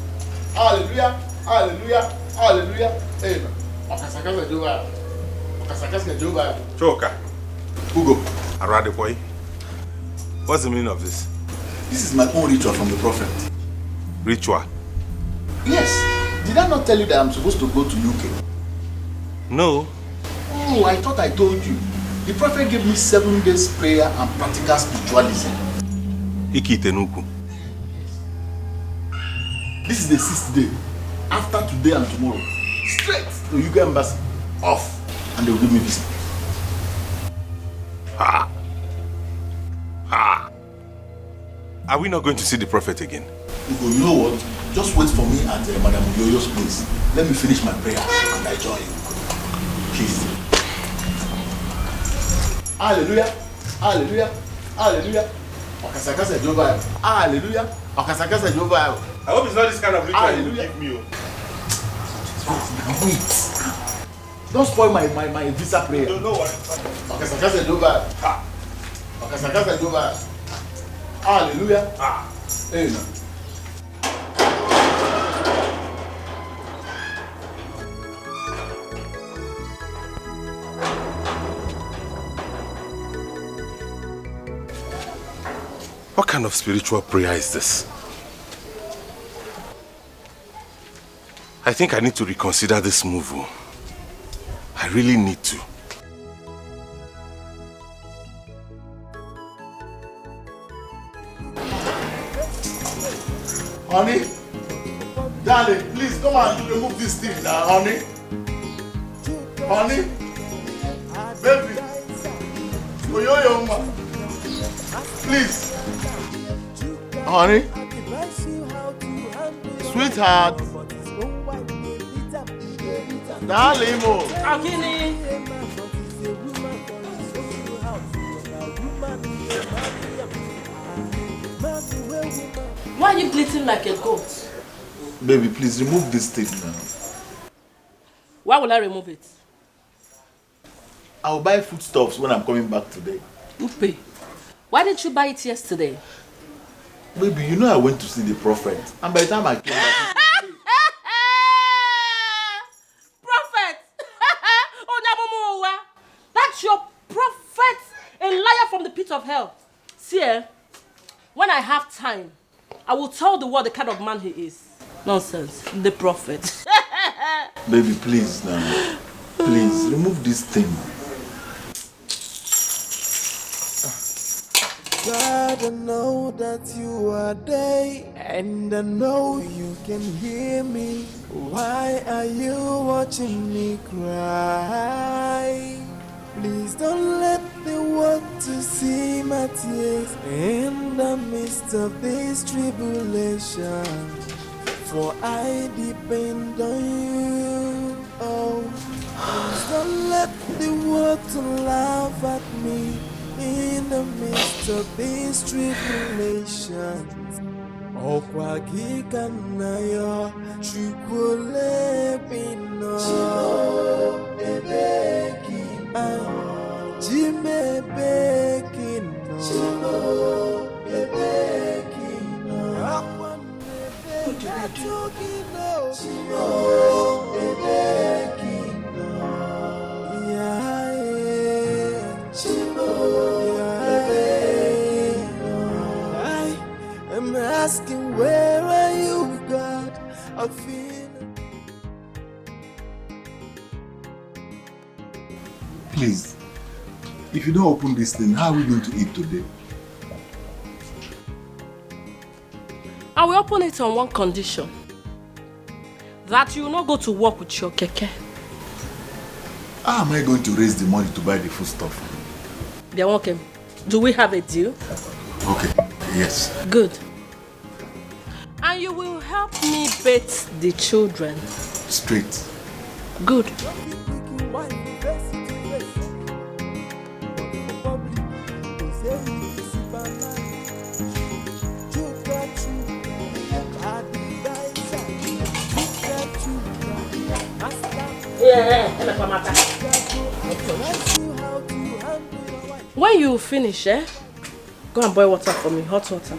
Hallelujah, hallelujah, hallelujah. Amen. Okasakaska Jehovah. Choka. Ugo. Arade boy. What's the meaning of this? This is my own ritual from the prophet. Ritual? Yes. Did I not tell you that I'm supposed to go to UK? No. Oh, I thought I told you. The prophet gave me 7 days prayer and practical spiritualism. Ikitenuku. This is the 6th day. After today and tomorrow, straight to UK embassy. Off. And they will give me visa. Ha! Ha! Are we not going to see the prophet again? You know what? Just wait for me at Madam Yoyo's place. Let me finish my prayer and I join you. Please. Hallelujah. Hallelujah. Hallelujah. Okasakasa Jehovah. Hallelujah. Okasakasa Jehovah. I hope it's not this kind of ritual Hallelujah. you give me. Wait. Don't spoil my visa prayer. No, no worry. Okay, Sakasa do bad. Okay, Sakasa do bad. Hallelujah. Amen. What kind of spiritual prayer is this? I think I need to reconsider this move. I really need to. Honey, darling, please come and remove this thing now, honey. Honey, baby, oyoyo ma, please, honey, sweetheart, darling, mo. Akini. Why are you bleating like a goat? Baby, please remove this thing now. Why will I remove it? I'll buy foodstuffs when I'm coming back today. Upe, why didn't you buy it yesterday? Baby, you know I went to see the prophet, and by the time I came back... Prophet! That's your prophet, a liar from the pit of hell. See, when I have time, I will tell the world the kind of man he is. Nonsense. The prophet. Baby, please now. Please, remove this thing. God, I know that you are there, and I know you can hear me. Why are you watching me cry? Please don't let the world to see my tears in the midst of this tribulation. For I depend on you. Oh, please don't let the world to laugh at me in the midst of this tribulation. Okwa gikanayo chukule bino Jime bekino I'm asking, where are you, God? I feel. Please, if you don't open this thing, how are we going to eat today? I will open it on one condition. That you will not go to work with your keke. How am I going to raise the money to buy the food stuff? They're okay. Do we have a deal? Okay, yes. Good. And you will help me bathe the children. Straight. Good. When you finish, go and boil water for me, hot water.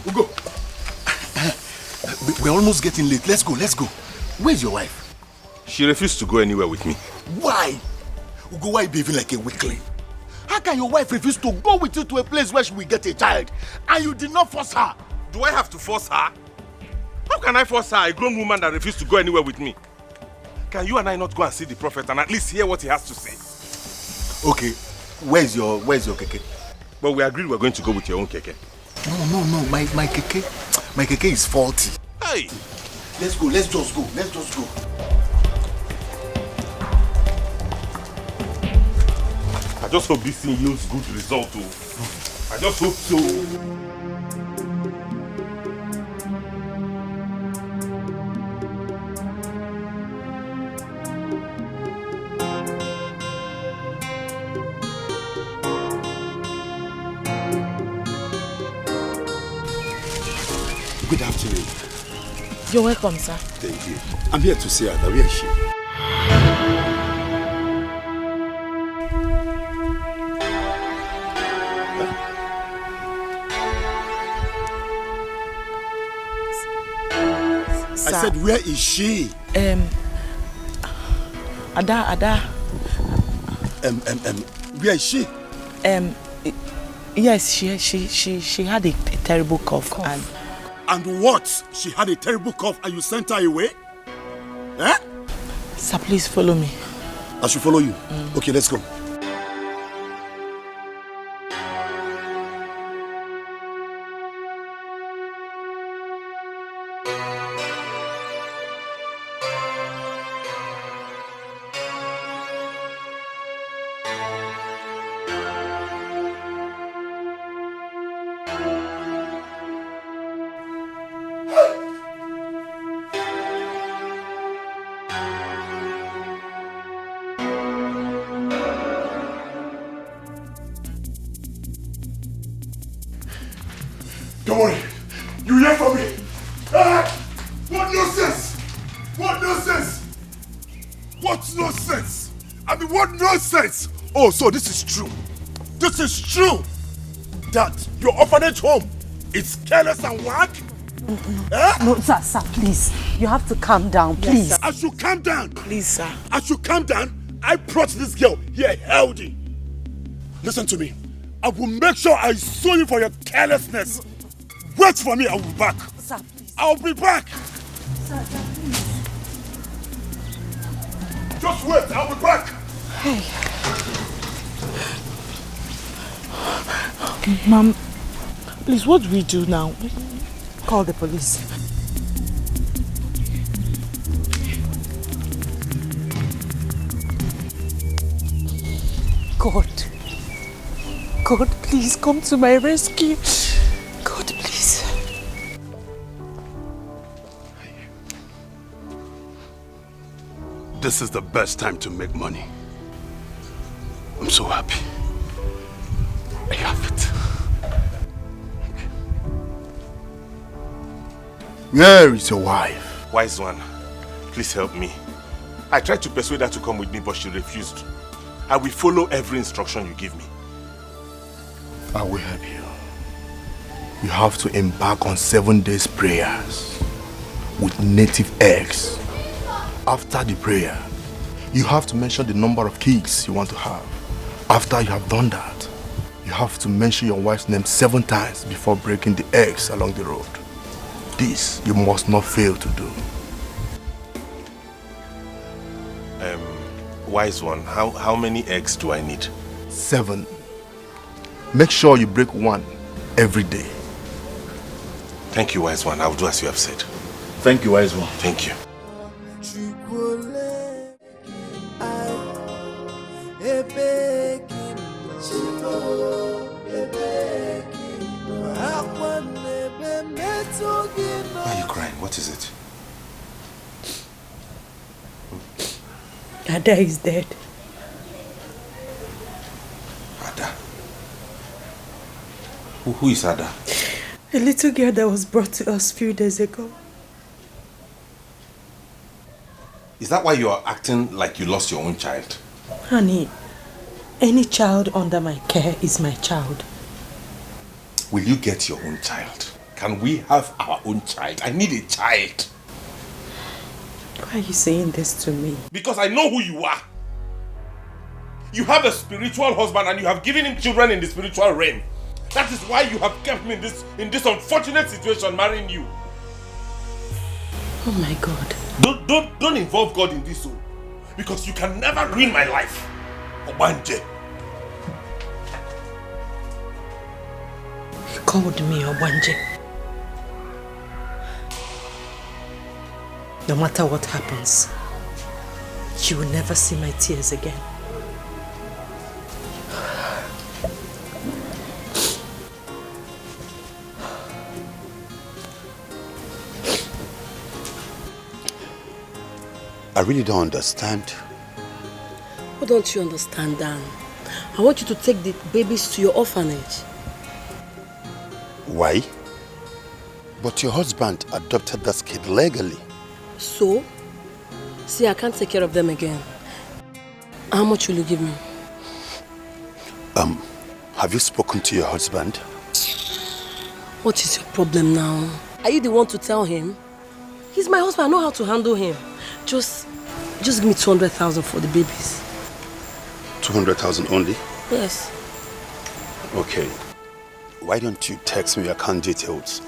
Ugo. We're almost getting late. Let's go. Where's your wife? She refused to go anywhere with me. Why? Ugo, why behaving like a weakling? How can your wife refuse to go with you to a place where she will get a child and you did not force her? Do I have to force her? How can I force her, a grown woman that refused to go anywhere with me? Can you and I not go and see the prophet and at least hear what he has to say? Okay, where's your keke? But we agreed we're going to go with your own keke. No, my keke is faulty. Hey! Let's just go. I just hope this thing yields good result too. I just hope so. Good afternoon. You're welcome, sir. Thank you. I'm here to see Ada. Where is she? I said, where is she? Ada. Where is she? Yes, she had a terrible cough. And what? She had a terrible cough and you sent her away? Eh? Sir, please follow me. I should follow you? Okay, let's go. Don't worry. You hear from me? Ah! What nonsense? What nonsense? What nonsense? I mean, what nonsense? Oh, so this is true. This is true. That your orphanage home is careless and whack? No, sir, please. You have to calm down, please. Yes, I should calm down. Please, sir. I should calm down. I brought this girl here healthy. Listen to me. I will make sure I sue you for your carelessness. Wait for me, I will be back. Sir, please. I'll be back. Sir, please. Just wait, I'll be back. Hey. Mom, please, what do we do now? Call the police. God, please come to my rescue. God, please. This is the best time to make money. I'm so happy. I have it. Where is your wife? Wise one, please help me. I tried to persuade her to come with me, but she refused. I will follow every instruction you give me. I will help you. You have to embark on 7 days prayers with native eggs. After the prayer, you have to mention the number of kids you want to have. After you have done that, you have to mention your wife's name 7 times before breaking the eggs along the road. This you must not fail to do. Wise one, how many eggs do I need? 7. Make sure you break 1 every day. Thank you, wise one. I will do as you have said. Thank you, wise one. Thank you. Why are you crying? What is it? Ada is dead. Ada? Who is Ada? A little girl that was brought to us a few days ago. Is that why you are acting like you lost your own child? Honey, any child under my care is my child. Will you get your own child? Can we have our own child? I need a child. Why are you saying this to me? Because I know who you are. You have a spiritual husband and you have given him children in the spiritual realm. That is why you have kept me in this unfortunate situation marrying you. Oh my God. Don't involve God in this, because you can never ruin my life. Obanje. He called me Obanje. No matter what happens, you will never see my tears again. I really don't understand. What don't you understand, Dan? I want you to take the babies to your orphanage. Why? But your husband adopted that kid legally. So? See, I can't take care of them again. How much will you give me? Have you spoken to your husband? What is your problem now? Are you the one to tell him? He's my husband. I know how to handle him. Just give me 200,000 for the babies. 200,000 only? Yes. Okay. Why don't you text me your account details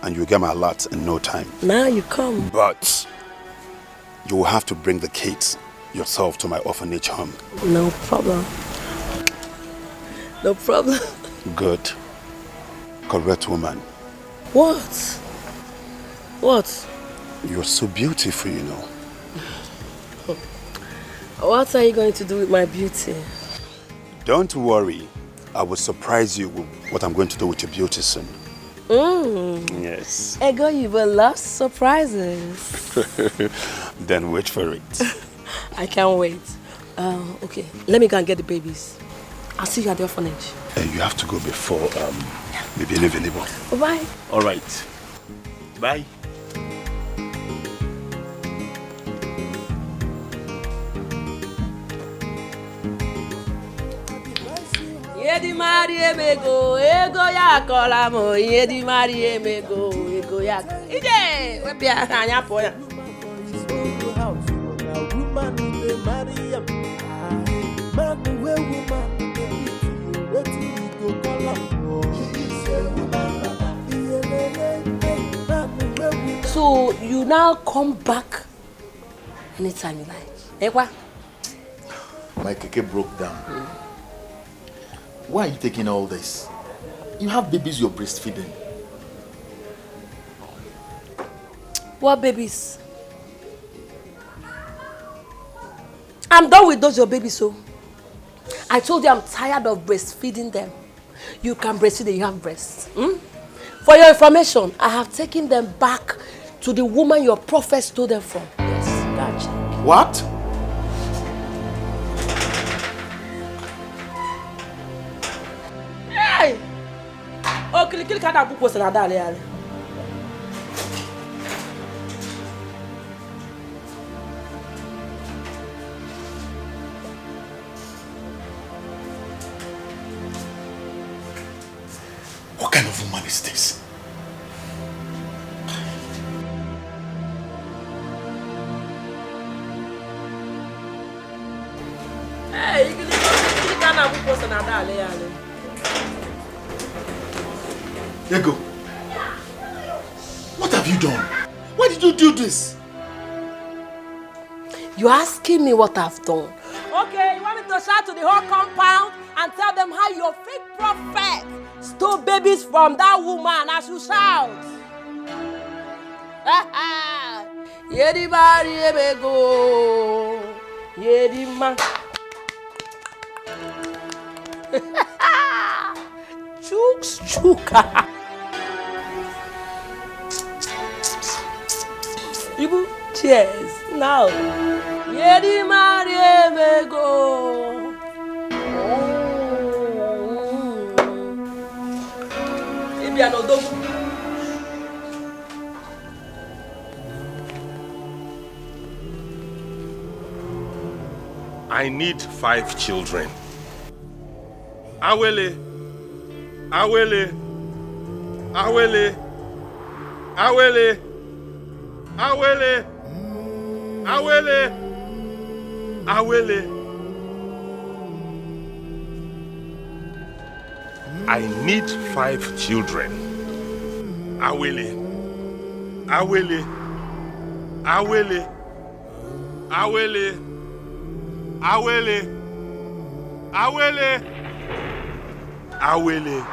and you'll get my alert in no time. Now you come. But you will have to bring the kids yourself to my orphanage home. No problem. No problem. Good. Correct woman. What? What? You're so beautiful, you know. What are you going to do with my beauty? Don't worry. I will surprise you with what I'm going to do with your beauty soon. Yes. Ego, you will love surprises. Then wait for it. I can't wait. Okay, let me go and get the babies. I'll see you at the orphanage. You have to go before maybe available. Bye. All right. Bye. Yedi mari emego, ego ya kola mo. Yedi mari emego, ego ya. Ije, we bia anya po ya. So you now come back anytime you like. Ekwa? My keke broke down. Why are you taking all this? You have babies you're breastfeeding. What babies? I'm done with those your babies, so. I told you I'm tired of breastfeeding them. You can breastfeed them, you have breasts. For your information, I have taken them back to the woman your prophet stole them from. Yes, gotcha. What? Hey! Oh, kill kada buku sana dale ale. What kind of woman is this? Hey, kill kada buku sana dale ale. Ego, what have you done? Why did you do this? You're asking me what I've done. Okay, you want me to shout to the whole compound and tell them how your fake prophet stole babies from that woman as you shout? Yedi bari ebego, yedi man. Chuka. Ibu, cheers. Now. Yedi mari emego. Ibi anodogu. I need 5 children. Awele. Awele. Awele. Awele. Awele. Awele. Awele. I need 5 children. Awele. Awele. Awele. Awele. Awele. Awele. Awele.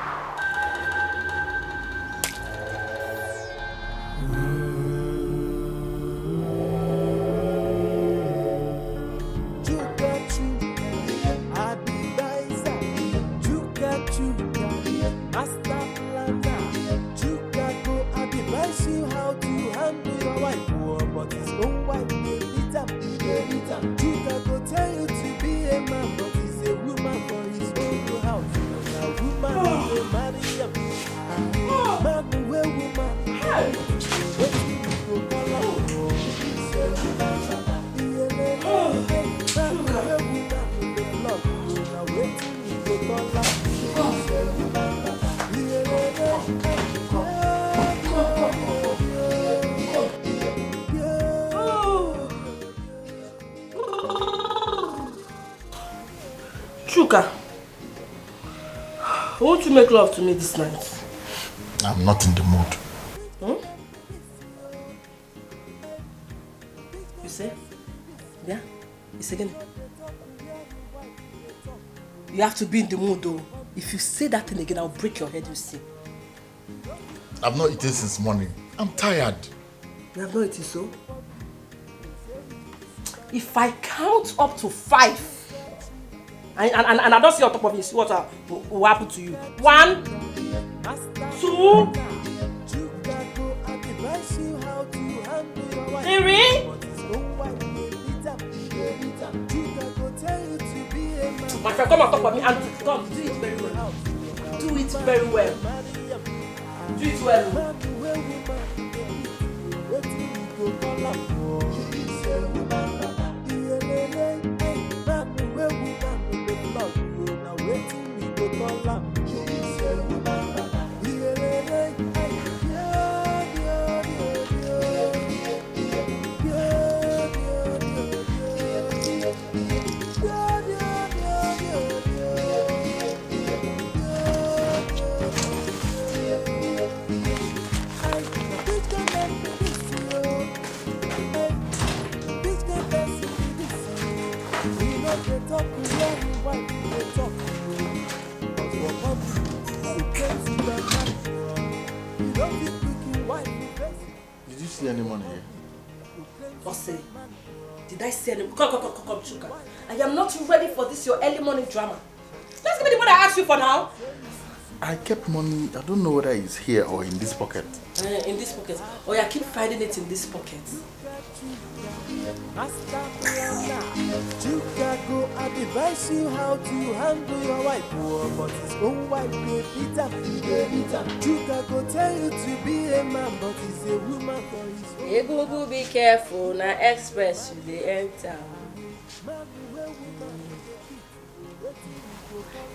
How to handle your wife, but his own wife, they beat him. Chuka, won't you make love to me this night? I'm not in the mood. Hmm? You say? Yeah? It's again. You have to be in the mood though. If you say that thing again, I'll break your head, you see. I've not eaten since morning. I'm tired. You have not eaten so? If I count up to 5, and I don't see on top of it, see what will happen to you. 1, 2, 3. My friend, come on top of me and come, do it very well. Do it very well. Do it well. Did you see any money here? Ose, did I see any? Come, Chuka. I am not ready for this your early morning drama. Just give me the money I asked you for now. I kept money. I don't know whether it's here or in this pocket. In this pocket. Oh yeah, keep finding it in this pocket. Chicago, I advise you how to handle your wife, but his own wife they beat up. Chicago tell you to be a man, but he's a woman for his own. Go be careful. Now express you they enter.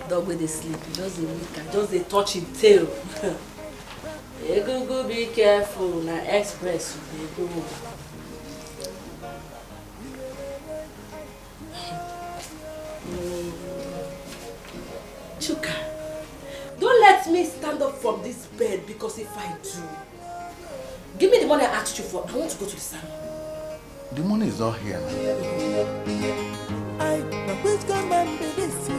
Dog with the sleep, just a week, just a touch him tail. Go be careful. Now express you they go. Chuka, don't let me stand up from this bed because if I do, give me the money I asked you for. I want to go to the salon. The money is not here now. Which kind man be this you?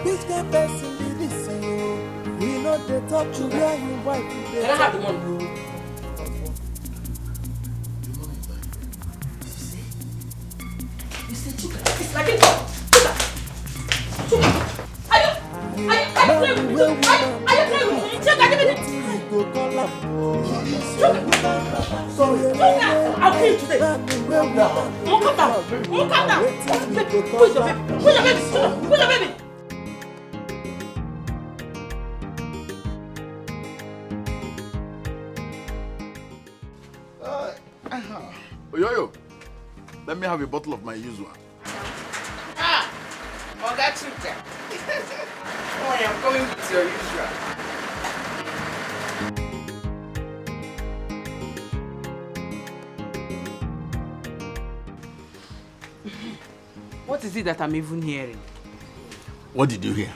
Which kind person be this you? We know they talk to where you wife. Can I have the money? You see, Chuka, it's like it. Chuka, are you playing with me? Are you playing with me? Chuka, give me the Chuka, I'll kill you today. Calm down. Who's your baby? Who's your baby? Yo, let me have a bottle of my usual. Oga Chuka. Oh, I am coming with your usual. What is it that I'm even hearing? What did you hear?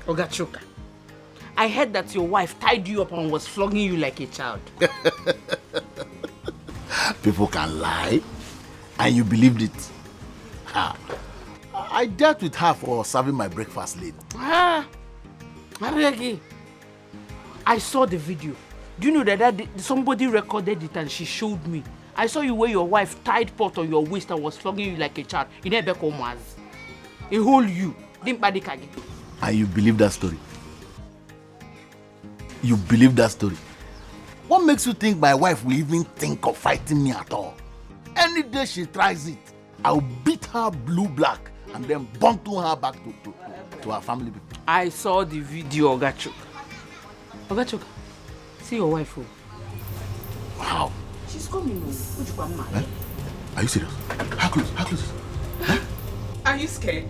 Oga Chuka, I heard that your wife tied you up and was flogging you like a child. People can lie, and you believed it. I dealt with her for serving my breakfast late. I saw the video. Do you know that somebody recorded it and she showed me? I saw you where your wife tied pot on your waist and was flogging you like a child. In a whole you. And you believe that story? You believe that story? What makes you think my wife will even think of fighting me at all? Any day she tries it, I'll beat her blue-black and then bundle her back to her family people. I saw the video, Oga Chuka. Oga Chuka, see your wife. Wow. She's coming. Eh? Are you serious? How close? How close? Huh? Are you scared?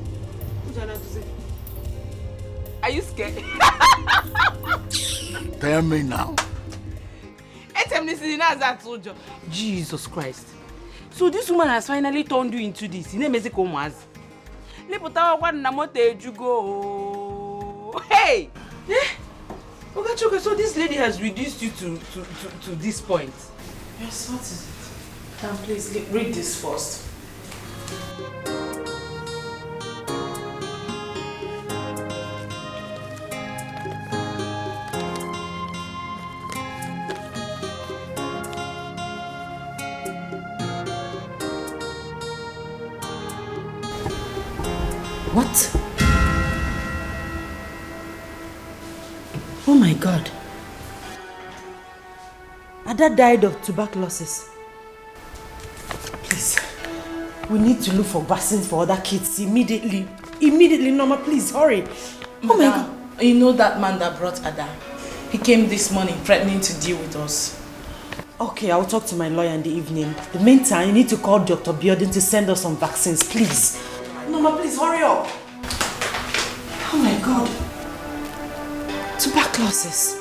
Are you scared? Tell me now. Jesus Christ. So this woman has finally turned you into this. Hey! Okay, so this lady has reduced you to this point. Yes, what is it? Please read this first. What? Oh my God. Ada died of tuberculosis. Please, we need to look for vaccines for other kids immediately. Immediately, Norma, please, hurry. Oh my God. You know that man that brought Ada? He came this morning threatening to deal with us. Okay, I'll talk to my lawyer in the evening. In the meantime, you need to call Dr. Biodin to send us some vaccines, please. Norma, please, hurry up. Oh my God. Tuberculosis.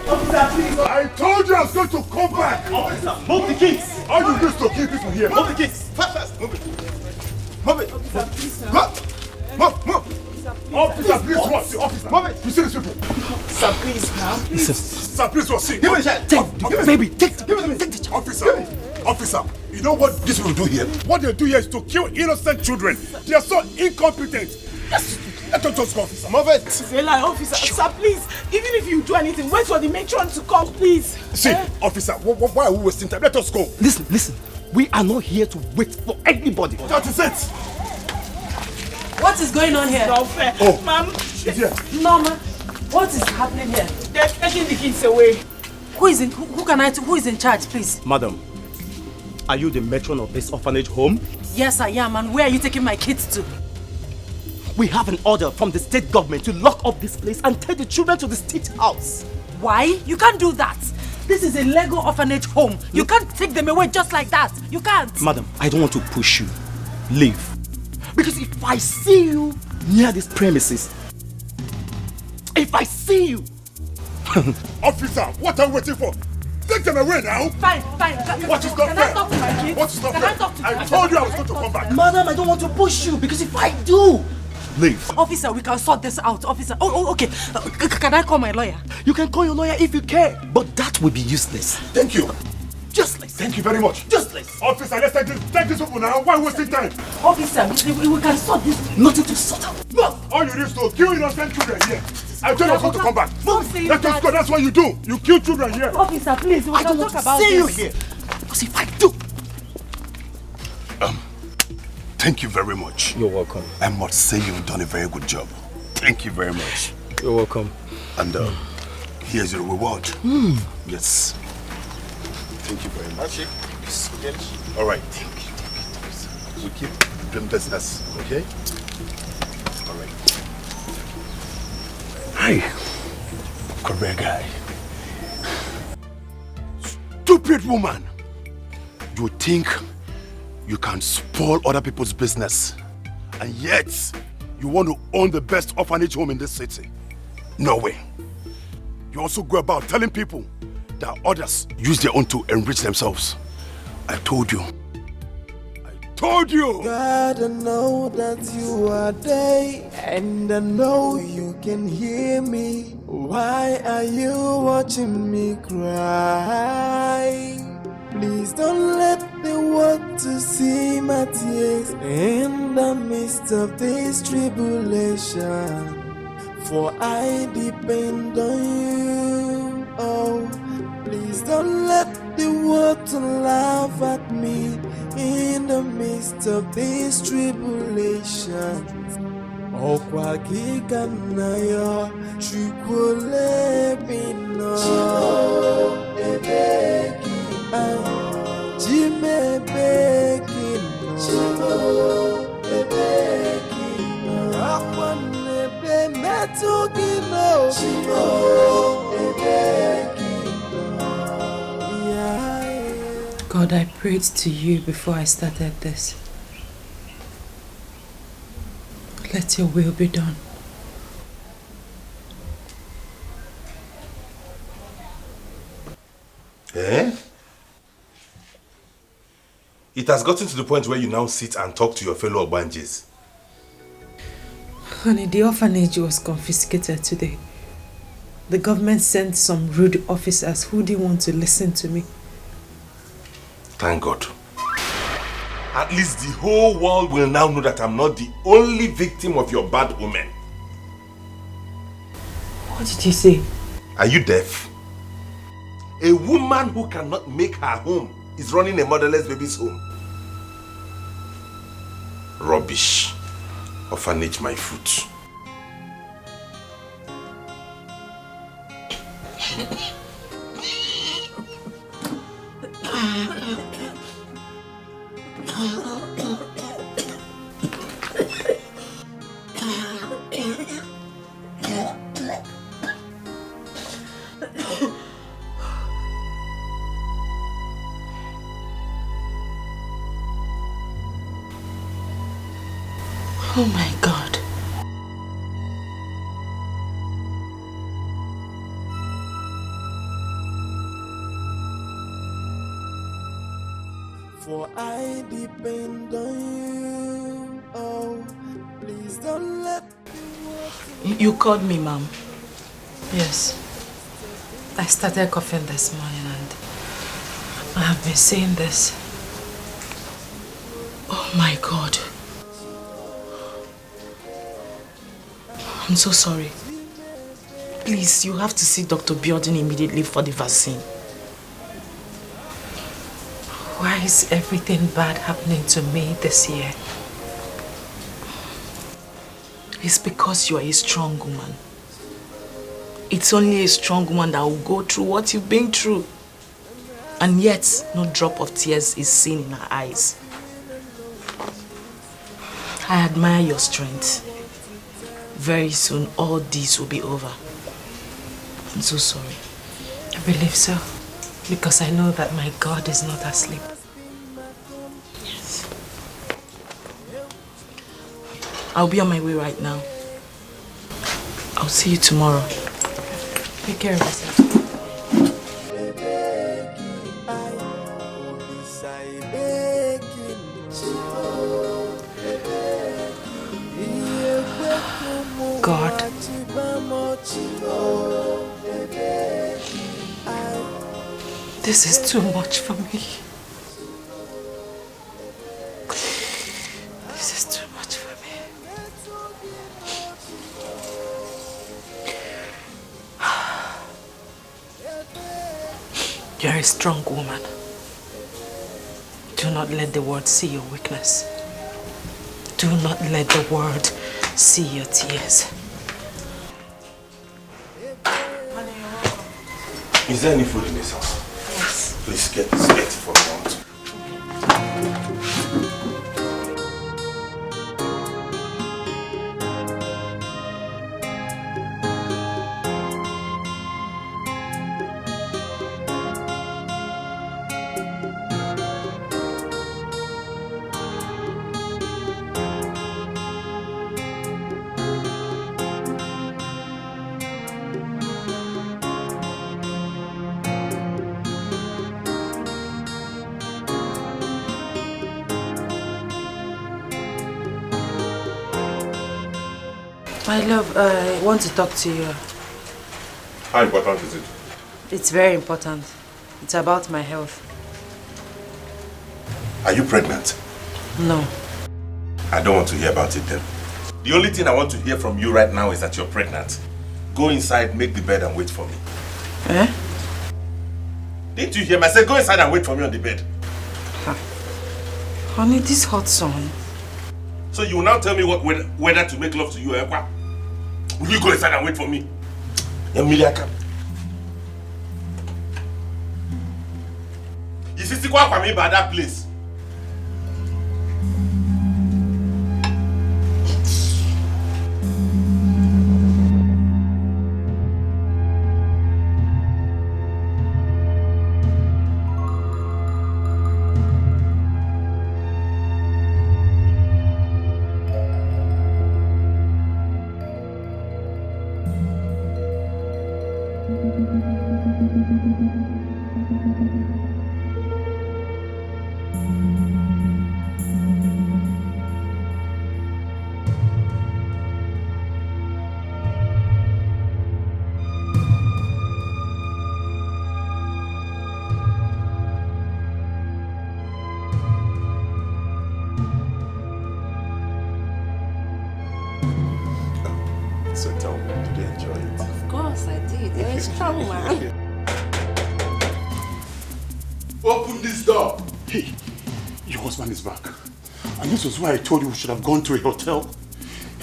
Officer, please. I told you I was going to come back. Officer, move the kids. All you do is to keep people here. Move the kids. Fast. Move it. Move it. Officer, please, sir. Move. Officer, please, what? Officer, move it. You see these people? Sir, please, now. Sir, please, what? See. Give me the child. Take the child. Officer, you know what these people do here? What they do here is to kill innocent children. They are so incompetent. Yes. Let us just go, officer. Move it. It's a lie, officer. Sir, please. Even if you do anything, wait for the matron to come, please. See, officer, why are we wasting time? Let us go. Listen. We are not here to wait for anybody. That is it. What is going on here? It's not fair. Oh, Ma'am. She's here. Norma, what is happening here? They're taking the kids away. Who is in charge, please? Madam, are you the matron of this orphanage home? Yes, I am. And where are you taking my kids to? We have an order from the state government to lock up this place and take the children to the state house. Why? You can't do that. This is a Lego orphanage home. You can't take them away just like that. You can't. Madam, I don't want to push you. Leave. Because if I see you near these premises, if I see you... Officer, what are we waiting for? Take them away now. Fine. What is not fair? I talk to my kids? What is not Can fair? I talk to my kids? told you I was going to come back. Madam, I don't want to push you because if I do... Leave. Officer, we can sort this out. Officer. Oh, okay. Can I call my lawyer? You can call your lawyer if you care, but that will be useless. Thank you. Useless. Thank you very much. Useless. Officer, let's take this people now. Why are we wasting time? Officer, we can sort this. Nothing to sort out. No. All you need is to kill innocent children here. I told you I was going to come back. Let us go. That's what you do. You kill children here. Officer, please. We can talk about this. I don't want to see you here. Because if I do... Thank you very much. You're welcome. I must say you've done a very good job. Thank you very much. You're welcome. And here's your reward. Yes. Thank you very much. Yes. All right. Thank you. So keep doing business, okay? All right. Hi. Career guy. Stupid woman. You think you can spoil other people's business, and yet you want to own the best orphanage home in this city? No way. You also go about telling people that others use their own to enrich themselves. I told you. God, I know that you are there, and I know you can hear me. Why are you watching me cry? Please don't let the world to see my tears in the midst of this tribulation. For I depend on you. Oh, please don't let the world to laugh at me in the midst of this tribulation. Okwa kika na yo chukwole bino ebeki jime beki no ebeki akwa nebe God, I prayed to you before I started this. Let your will be done. Eh? It has gotten to the point where you now sit and talk to your fellow Obanjes. Honey, the orphanage was confiscated today. The government sent some rude officers who didn't want to listen to me. Thank God. At least the whole world will now know that I'm not the only victim of your bad omen. What did you say? Are you deaf? A woman who cannot make her home is running a motherless baby's home. Rubbish. Orphanage my foot. Oh my God. For I depend on you. Oh, please don't let You called me, Mom. Yes. I started coughing this morning and I have been saying this. Oh my God. I'm so sorry. Please, you have to see Dr. Biodun immediately for the vaccine. Why is everything bad happening to me this year? It's because you are a strong woman. It's only a strong woman that will go through what you've been through. And yet, no drop of tears is seen in her eyes. I admire your strength. Very soon, all this will be over. I'm so sorry. I believe so. Because I know that my God is not asleep. Yes. I'll be on my way right now. I'll see you tomorrow. Take care of yourself. God. This is too much for me. This is too much for me. You're a strong woman. Do not let the world see your weakness. Do not let the world see your tears. Is there any food in this house? Yes. Please get this for me. My love, I want to talk to you. How important is it? It's very important. It's about my health. Are you pregnant? No. I don't want to hear about it then. The only thing I want to hear from you right now is that you're pregnant. Go inside, make the bed and wait for me. Eh? Didn't you hear me? I said go inside and wait for me on the bed. Honey, this hot sun. So you will now tell me whether to make love to you or what? Will you go inside and wait for me? Emilia, you see what I mean by that place? So tell me, did you enjoy it? Of course I did. You're a strong man. Open this door. Hey, your husband is back. And this was why I told you we should have gone to a hotel.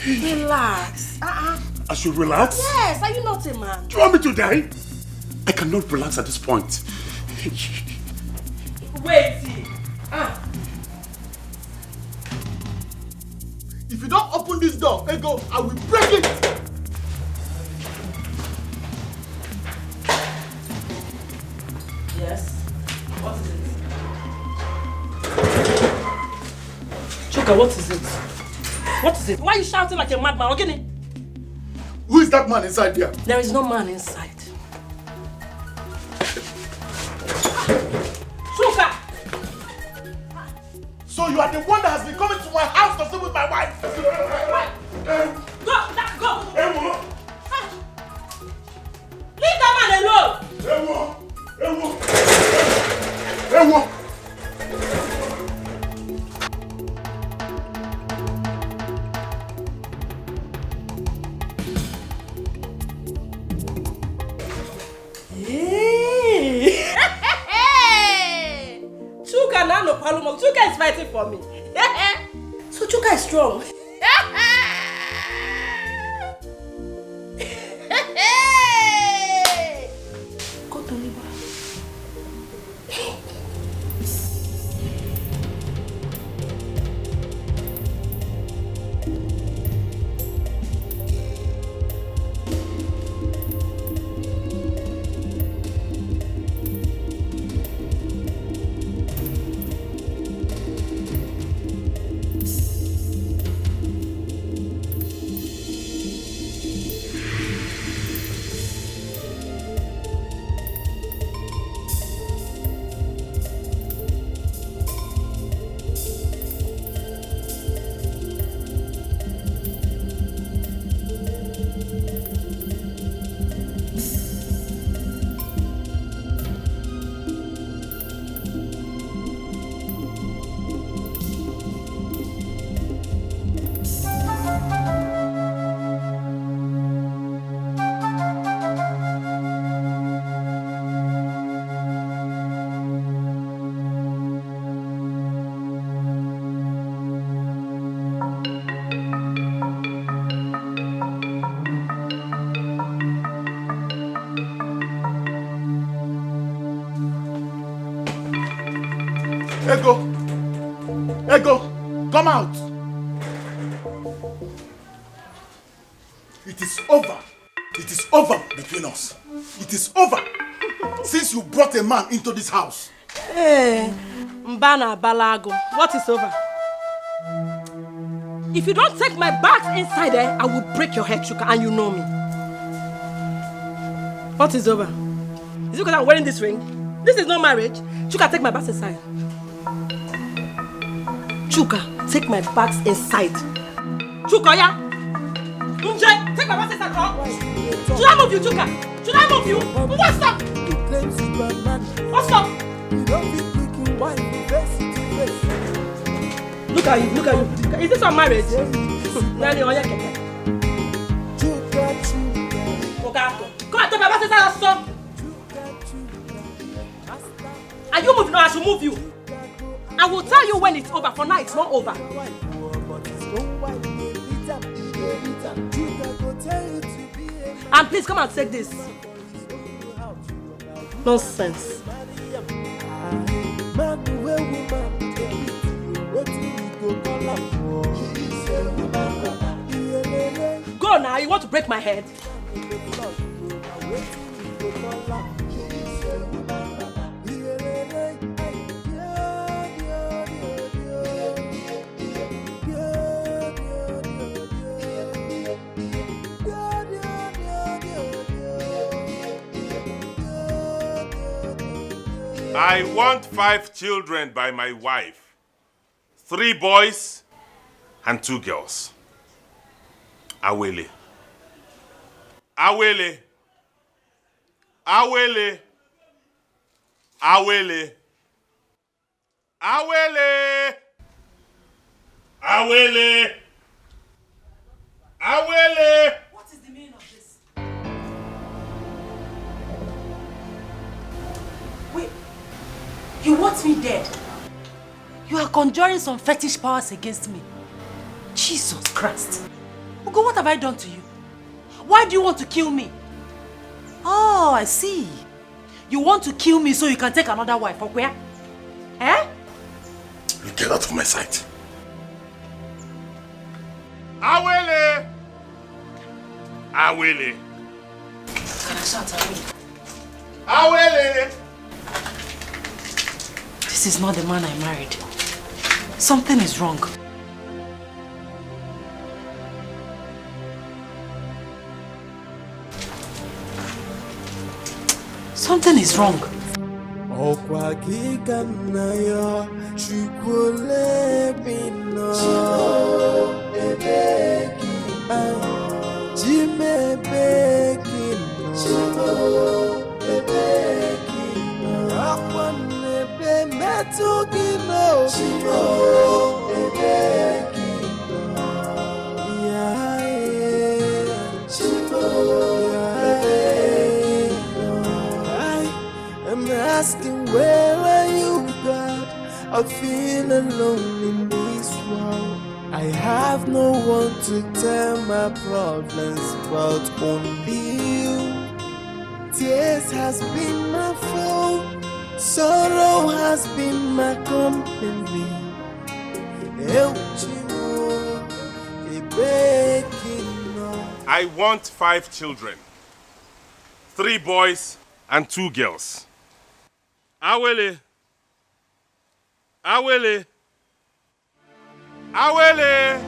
Relax. I should relax? Yes, are you not a man? Do you want me to die? I cannot relax at this point. Wait. If you don't open this door, Ego, I will break it! Yes? What is it? Chuka, what is it? What is it? Why are you shouting like a madman? Ogini? Who is that man inside here? There is no man inside. Chuka! So you are the one that has been coming to my house to sleep with my wife? Go! Leave that man alone! Chuka now no problem. Chuka is fighting for me. So Chuka is strong. Go to Liba. Ego, come out. It is over. It is over between us. It is over. Since you brought a man into this house. Hey, Mbana Balago, what is over? If you don't take my bags inside there, I will break your head, Chuka, and you know me. What is over? Is it because I'm wearing this ring? This is not marriage. Chuka, take my bags inside. Chuka, take my bags inside. Chuka, yeah? Nje, take my bags inside. Oh. Should I move you, Chuka? Should I move you? What's up? What's up? Look at you, look at you. Is this our marriage? Nani, on your keke. Come on, take my bags inside, stop. Are you moving or I should move you? I will tell you when it's over. For now, it's not over. And please come and take this. Nonsense. Go now. You want to break my head? I want 5 children by my wife. 3 boys and 2 girls. Awele. Awele. Awele. Awele. Awele. Awele. Awele. What is the meaning of this? Wait, you want me dead? You are conjuring some fetish powers against me. Jesus Christ. Ugo, what have I done to you? Why do you want to kill me? Oh, I see. You want to kill me so you can take another wife, or where? Eh? You get out of my sight. Awele! Awele! Can I shout Awele? Awele! This is not the man I married. Something is wrong. Something is wrong. Okwa kikanayo chukule bino Jime bekino Akwane be metu kino I'm asking, where are you, God? I feel alone in this world. I have no one to tell my problems but only you. Tears has been my fault, sorrow has been my company. I want 5 children. 3 boys and 2 girls. Awele. Awele. Awele.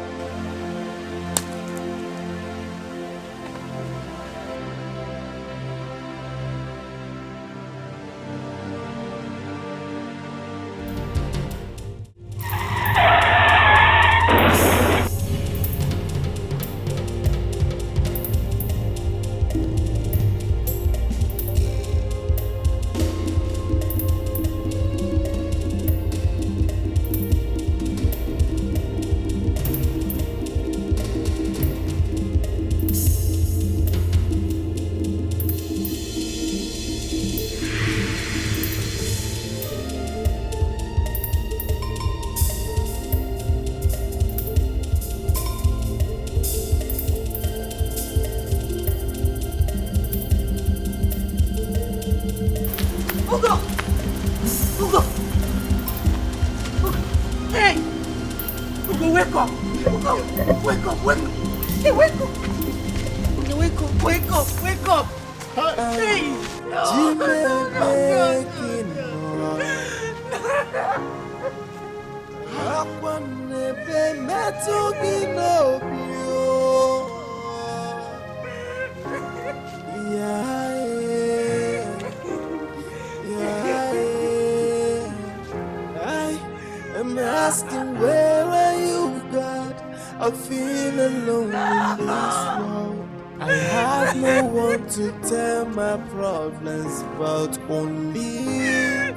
I'm asking, where are you, God? I feel alone in this world. I have no one to tell my problems but only you.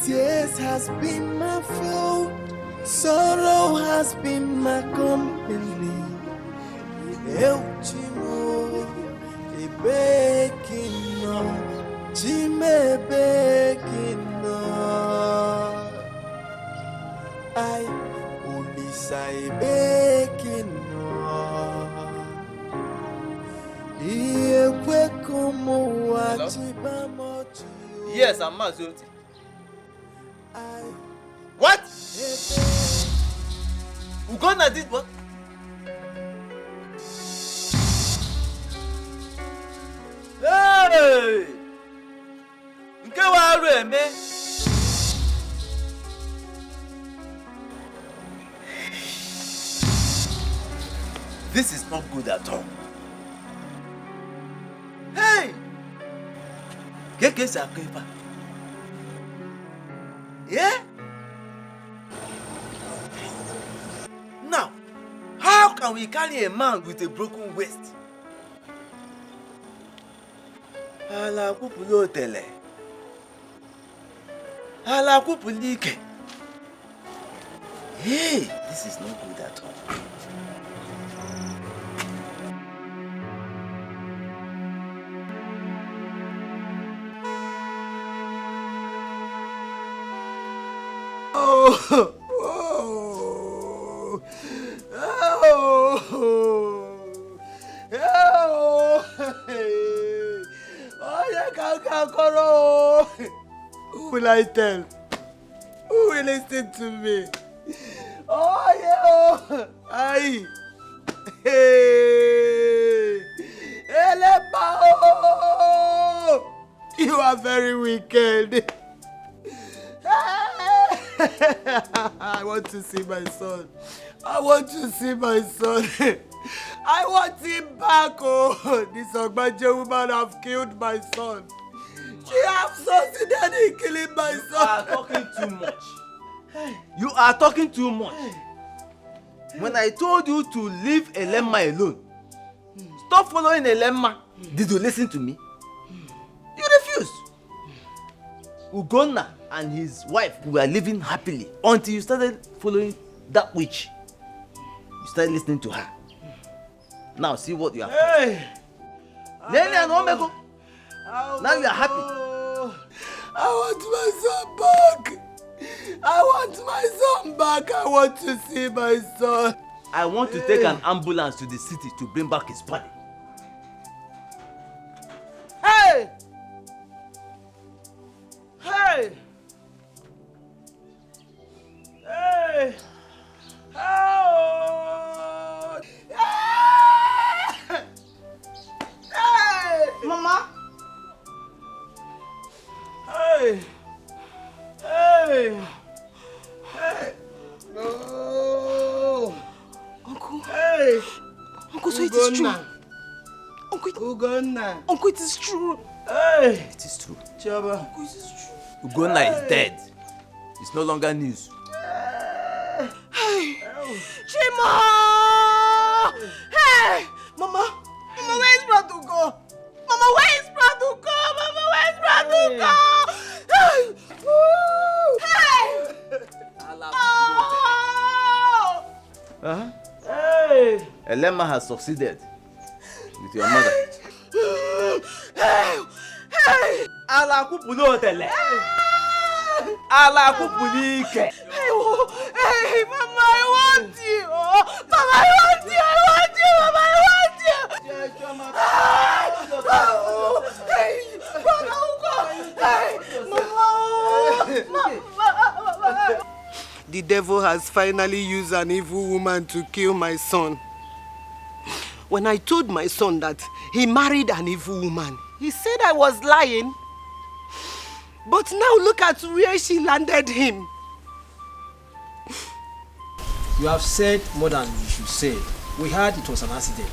Tears has been my fault, sorrow has been my company. Euchimo, Ibekino, Jime Bekino. I only say Bekino. Yes, I'm Mazoti. What? Ugonna did what? Hey! This is not good at all. Hey! Yeah? Now, how can we carry a man with a broken waist? Ala kupulu tele. Ala kupulike. Hey, this is not good at all. Oh, oh, oh, oh, who will I tell? Who will listen to me? Oh, yeah, aye. Hey, Eleba, you are very wicked. I want to see my son. I want to see my son. I want him back. Oh, this Ogbaje woman have killed my son. She have succeeded in killing my son. You are talking too much. You are talking too much. When I told you to leave Elema alone, stop following Elema, did you listen to me? You refused. Ugonna and his wife were living happily until you started following that witch. You started listening to her. Now see what you are. Hey! Now you are happy. I want my son back. I want my son back. I want to see my son. I want to take an ambulance to the city to bring back his body. Hey! Hey! Hey! Oh! Hey! Hey! Mama! Hey! Hey! Hey! No! Uncle! Hey! Uncle, so it is true. Uncle, Uncle, it is true. Hey! It is true. Chaba. Uncle, it is true. Ugonna is dead. It's no longer news. Hey! Chima! Hey! Mama! Mama, where is Bradugo? Mama, where is Bradugo? Mama, where is Bradugo? Hey! Hey! Oh! Hey! Elema has succeeded with your mother. Hey! Hey! Ala kupulo tele. Ala kupulike. Hey, Mama, I want you. Mama, I want you. I want you. Mama, I want you. Hey, Mama, hey, Mama. The devil has finally used an evil woman to kill my son. When I told my son that he married an evil woman, he said I was lying. But now look at where she landed him. You have said more than you should say. We heard it was an accident.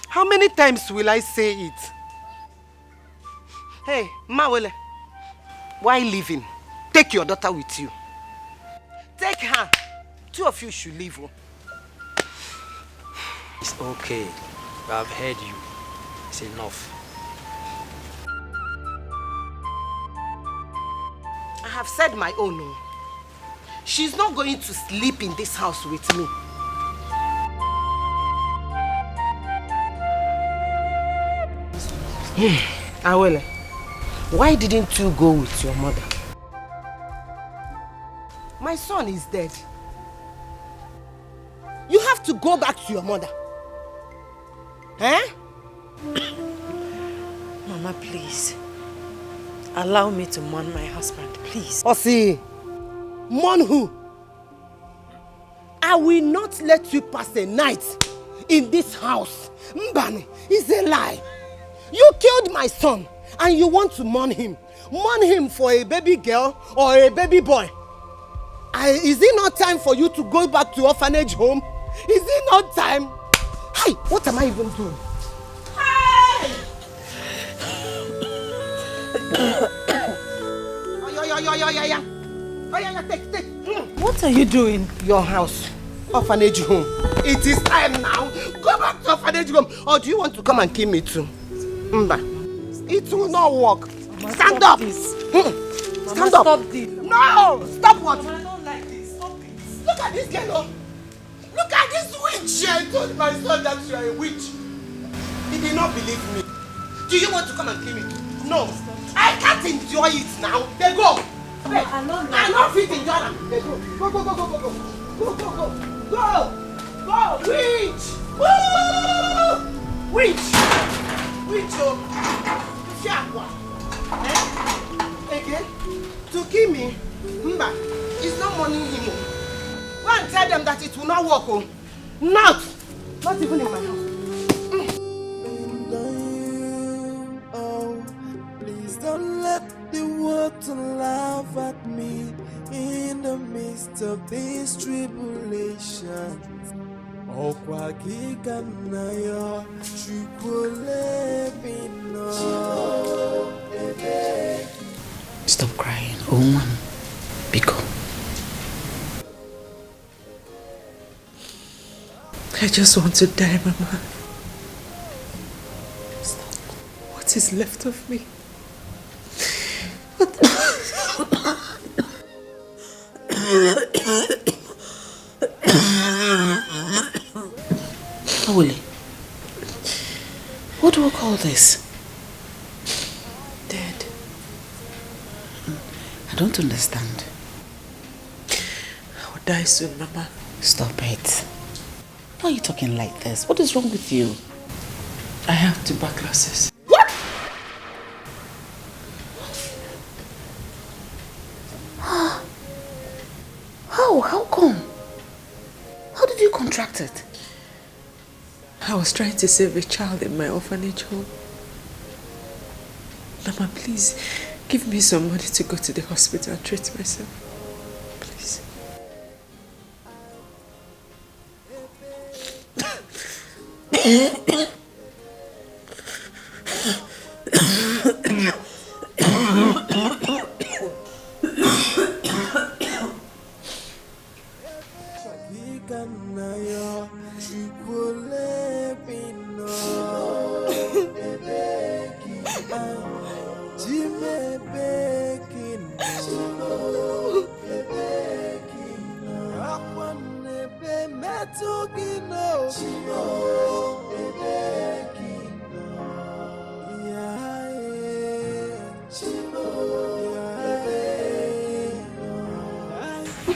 How many times will I say it? Hey, Mawele, why leaving? Take your daughter with you. Take her. Two of you should leave. It's okay. I've heard you. It's enough. I have said my own. No. She's not going to sleep in this house with me. Awele, why didn't you go with your mother? My son is dead. You have to go back to your mother. Eh? Mama, please. Allow me to mourn my husband, please. Osi, mourn who? I will not let you pass a night in this house. Mbani, it's a lie. You killed my son and you want to mourn him. Mourn him for a baby girl or a baby boy. Is it not time for you to go back to orphanage home? Is it not time? Hey, what am I even doing? Hey! Yeah. Oh, yeah, take. What are you doing? Your house. Orphanage home. It is time now. Go back to orphanage home. Or do you want to come and kill me too? Mba. It will not work. Mama, stand up. Stand up. Stop this. No! Stop what? Mama, I don't like this. Stop it. Look at this girl. Look at this witch. I told my son that you are a witch. He did not believe me. Do you want to come and kill me? No. I can't enjoy it now. They go. Hey, I'm not fit enjoy them. They go. Go. Go. Witch. Woo! Witch. Oh. Again? To kill me? Mba. It's not money him. Go and tell them that it will not work. Oh. Not even in my house. Please don't let the world laugh at me in the midst of these tribulations. Stop crying, woman. Biko. I just want to die, Mama. Stop. What is left of me? Nolly, what do we call this? Dead. I don't understand. I will die soon, Mama. Stop it. Why are you talking like this? What is wrong with you? I have tuberculosis. What? How come? How did you contract it? I was trying to save a child in my orphanage home. Mama, please, give me some money to go to the hospital and treat myself. Please.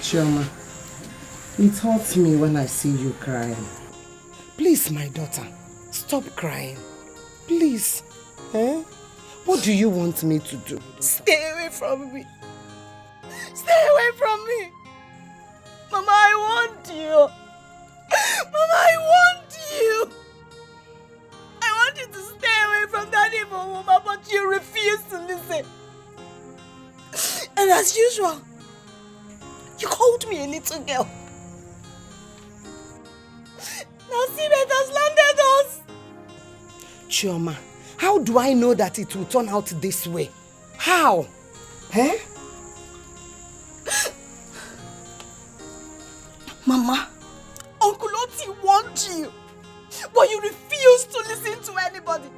Chioma, it hurts me when I see you crying. Please, my daughter, stop crying. Please. What do you want me to do? Stay away from me. Stay away from me. Mama, I want you. Mama, I want you. I want you to stay away from that evil woman, but you refuse to listen. And as usual, you called me a little girl. Now see that has landed us. Chioma, how do I know that it will turn out this way? How? Mama, Uncle Oti wants you, but you refuse to listen to anybody.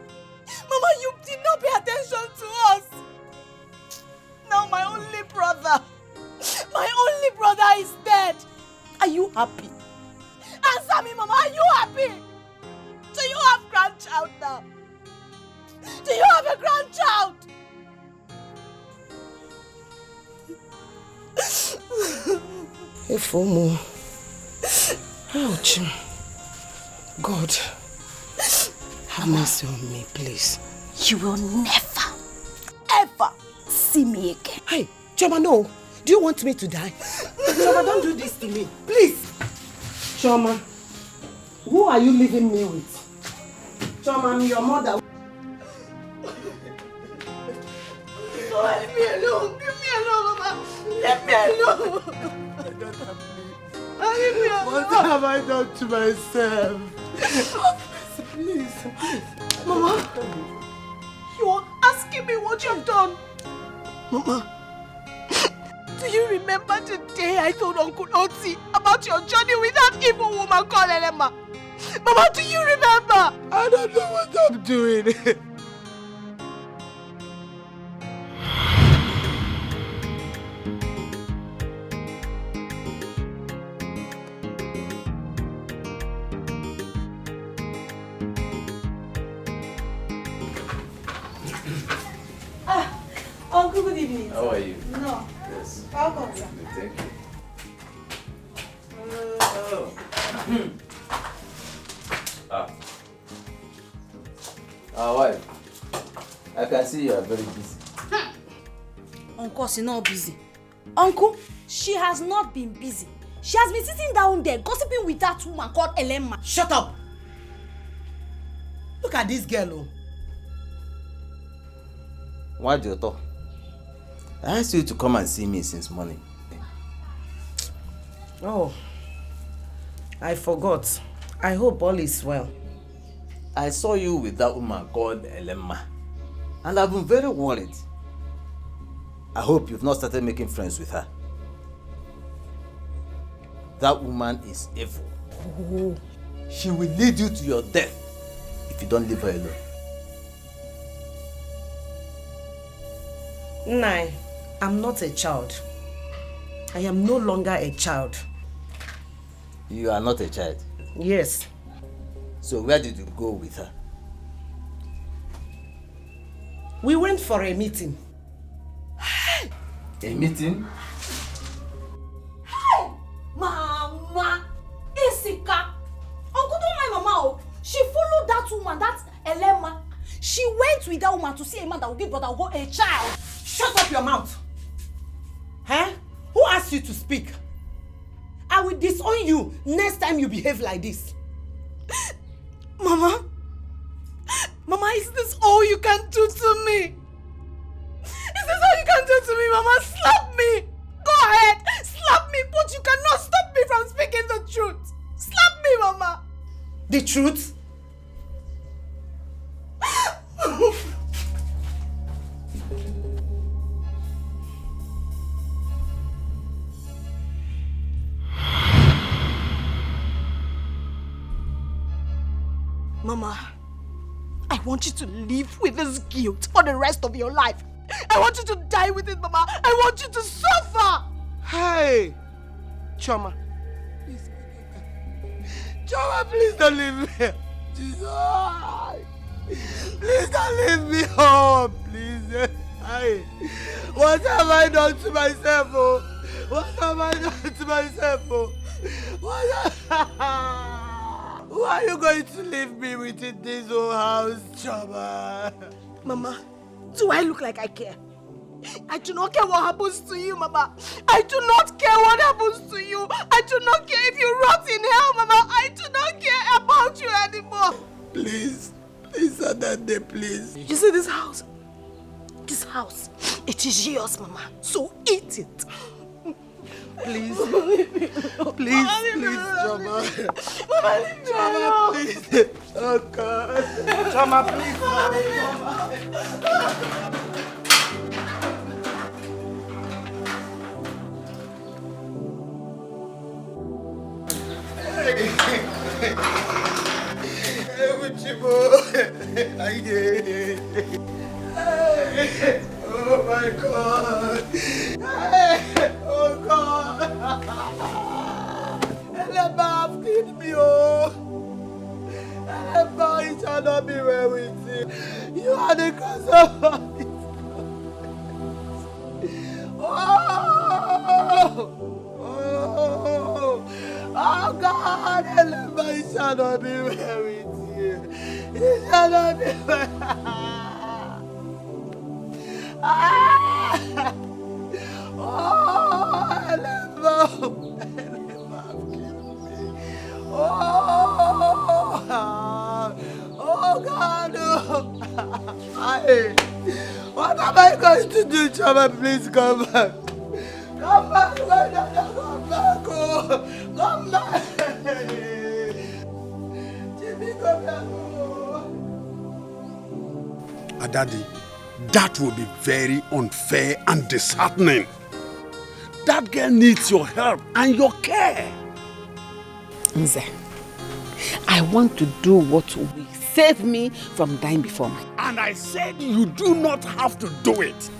Mama, you did not pay attention to us. Now my only brother is dead. Are you happy? Answer me, Mama, are you happy? Do you have grandchild now? Do you have a grandchild? Efomo. Ouch. God, have mercy on me, please. You will never, ever see me again. Hey, Chioma, no. Do you want me to die? Chioma, don't do this to me. Please. Chioma, who are you leaving me with? Chioma, I'm your mother. Oh, leave me alone. Leave me alone, Mama. Let me alone. Leave me alone. What have I done to myself? Please. Mama, you are asking me what you've done. Mama, Do you remember the day I told Uncle Oti about your journey with that evil woman called Elema? Mama, do you remember? I don't know what I'm doing. Uncle, good evening. How are you? No. Yes. Welcome, sir. Thank you. Wife, I can see you are very busy. Uncle, she's not busy. Uncle, she has not been busy. She has been sitting down there gossiping with that woman called Elema. Shut up! Look at this girl. Why do you talk? I asked you to come and see me since morning. Oh, I forgot. I hope all is well. I saw you with that woman called Elema, and I've been very worried. I hope you've not started making friends with her. That woman is evil. Oh. She will lead you to your death if you don't leave her alone. Nai, I'm not a child. I am no longer a child. You are not a child? Yes. So where did you go with her? We went for a meeting. A meeting? Hey! Mama! Isika! Uncle, don't mind Mama. Oh. She followed that woman, that Elema. She went with that woman to see a man that will give Brother Ugo a child. Shut up your mouth! Huh? Who asked you to speak? I will disown you next time you behave like this. Mama? Mama, is this all you can do to me? Is this all you can do to me, Mama? Slap me! Go ahead! Slap me, but you cannot stop me from speaking the truth! Slap me, Mama! The truth? Mama, I want you to live with this guilt for the rest of your life. I want you to die with it, Mama. I want you to suffer. Hey! Choma. Please. Choma, please don't leave me. Jesus. Please don't leave me home. Please. Hey. What have I done to myself? Oh? What have I done to myself? Oh? Why are you going to leave me within this old house, Choma? Mama, do I look like I care? I do not care what happens to you, Mama. I do not care what happens to you. I do not care if you rot in hell, Mama. I do not care about you anymore. Please, Adande, please. You see this house? This house, it is yours, Mama. So eat it. Please, please, Choma. Choma, please. Oh God. Choma, please. Oh my God. Oh God. Eleba have killed me, oh. Eleba, it shall not be well with you. You are the cause of all this. Oh God, Eleba, it shall not be well with you. It shall not be well. Oh, Elema, kill me. Oh God, what am I going to do, Chama? Please come back. Come back, my dad, come back. Oh, come back. Jimmy, come back. Daddy, that will be very unfair and disheartening. That girl needs your help and your care. Nze, I want to do what will save me from dying before my... And I said you do not have to do it.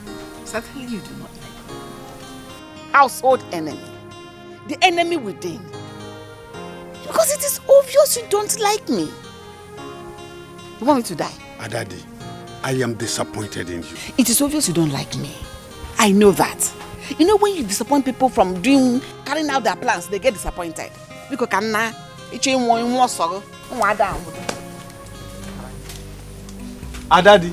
Certainly you do not like me. Household enemy. The enemy within. Because it is obvious you don't like me. You want me to die? Adadi, I am disappointed in you. It is obvious you don't like me. I know that. You know when you disappoint people from carrying out their plans, they get disappointed. Because Adadi.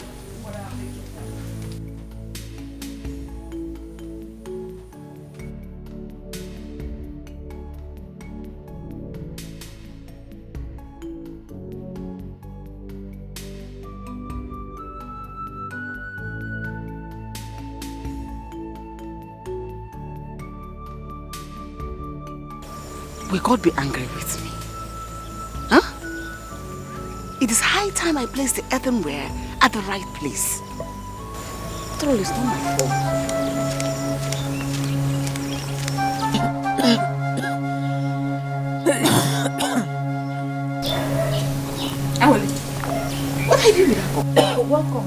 Will God be angry with me? Huh? It is high time I place the earthenware at the right place. After all, it's not my fault. Awali, what are you doing with that cup? Welcome.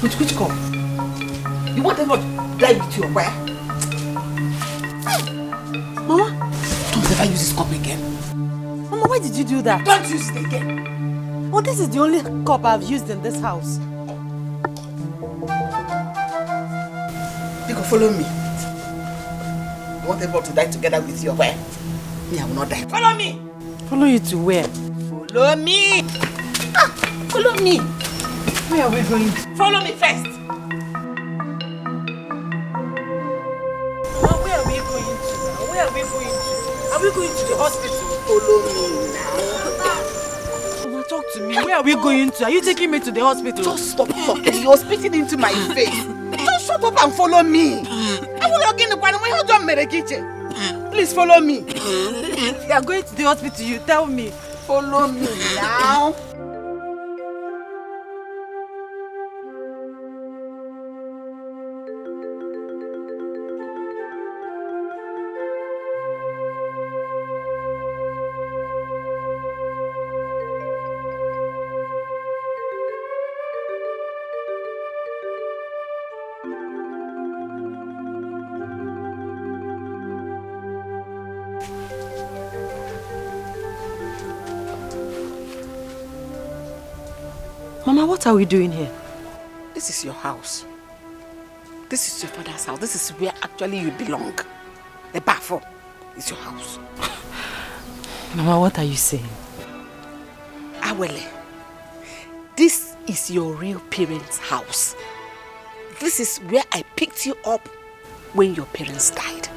Which cup? You want them to die with your where? Mama, don't ever use this cup again. Mama, why did you do that? Don't use it again. Well, this is the only cup I've used in this house. You can follow me. You want everyone to die together with your where? Me, I will not die. Follow me! Follow you to where? Follow me! Follow me! Where are we going? Follow me first! Where are we going to now? Where are we going to? Are we going to the hospital? Follow me now. Mama, talk to me. Where are we going to? Are you taking me to the hospital? Just stop talking. You're spitting into my face. Just shut up and follow me. Please follow me. If you are going to the hospital, you tell me. Follow me now. Mama, what are we doing here? This is your house. This is your father's house. This is where actually you belong. The bathroom is your house. Mama, what are you saying? Awele, this is your real parents' house. This is where I picked you up when your parents died.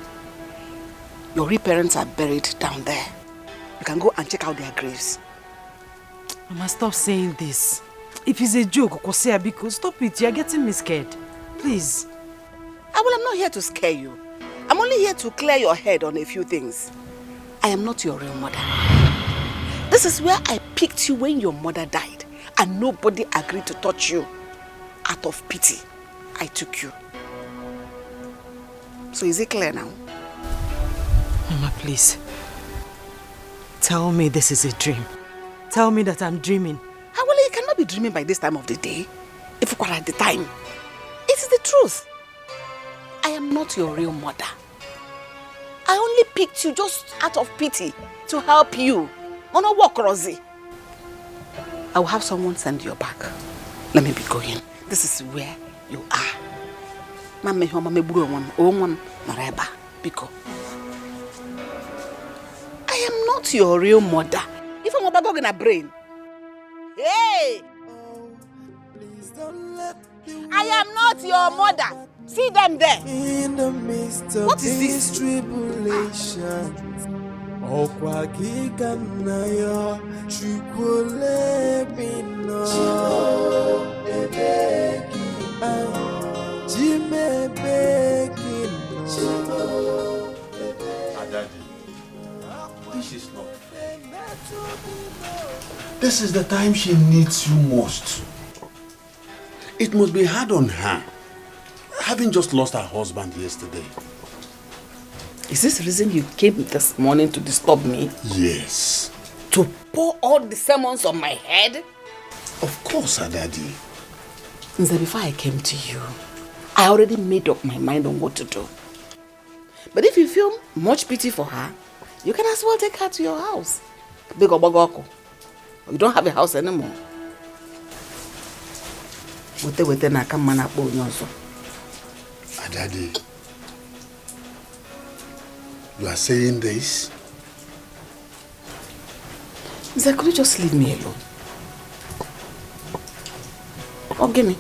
Your real parents are buried down there. You can go and check out their graves. Mama, stop saying this. If it's a joke, Biko, stop it. You're getting me scared. Please. I'm not here to scare you. I'm only here to clear your head on a few things. I am not your real mother. This is where I picked you when your mother died and nobody agreed to touch you. Out of pity, I took you. So is it clear now? Mama, please. Tell me this is a dream. Tell me that I'm dreaming. Well, you cannot be dreaming by this time of the day. If you are at the time. It is the truth. I am not your real mother. I only picked you just out of pity to help you. On a walk, Rosie. I will have someone send you back. Let me be going. This is where you are. I am not your real mother. If I'm about going to brain. Hey! I am not your mother. See them there. In the midst of what is this? Tribulation. This is not fair. This is the time she needs you most. It must be hard on her. Having just lost her husband yesterday. Is this the reason you came this morning to disturb me? Yes. To pour all the sermons on my head? Of course, Daddy. Since before I came to you, I already made up my mind on what to do. But if you feel much pity for her, you can as well take her to your house. Big Obagoko. You don't have a house anymore. Daddy, you are saying this? Nze, could you just leave me alone? Oh, give me.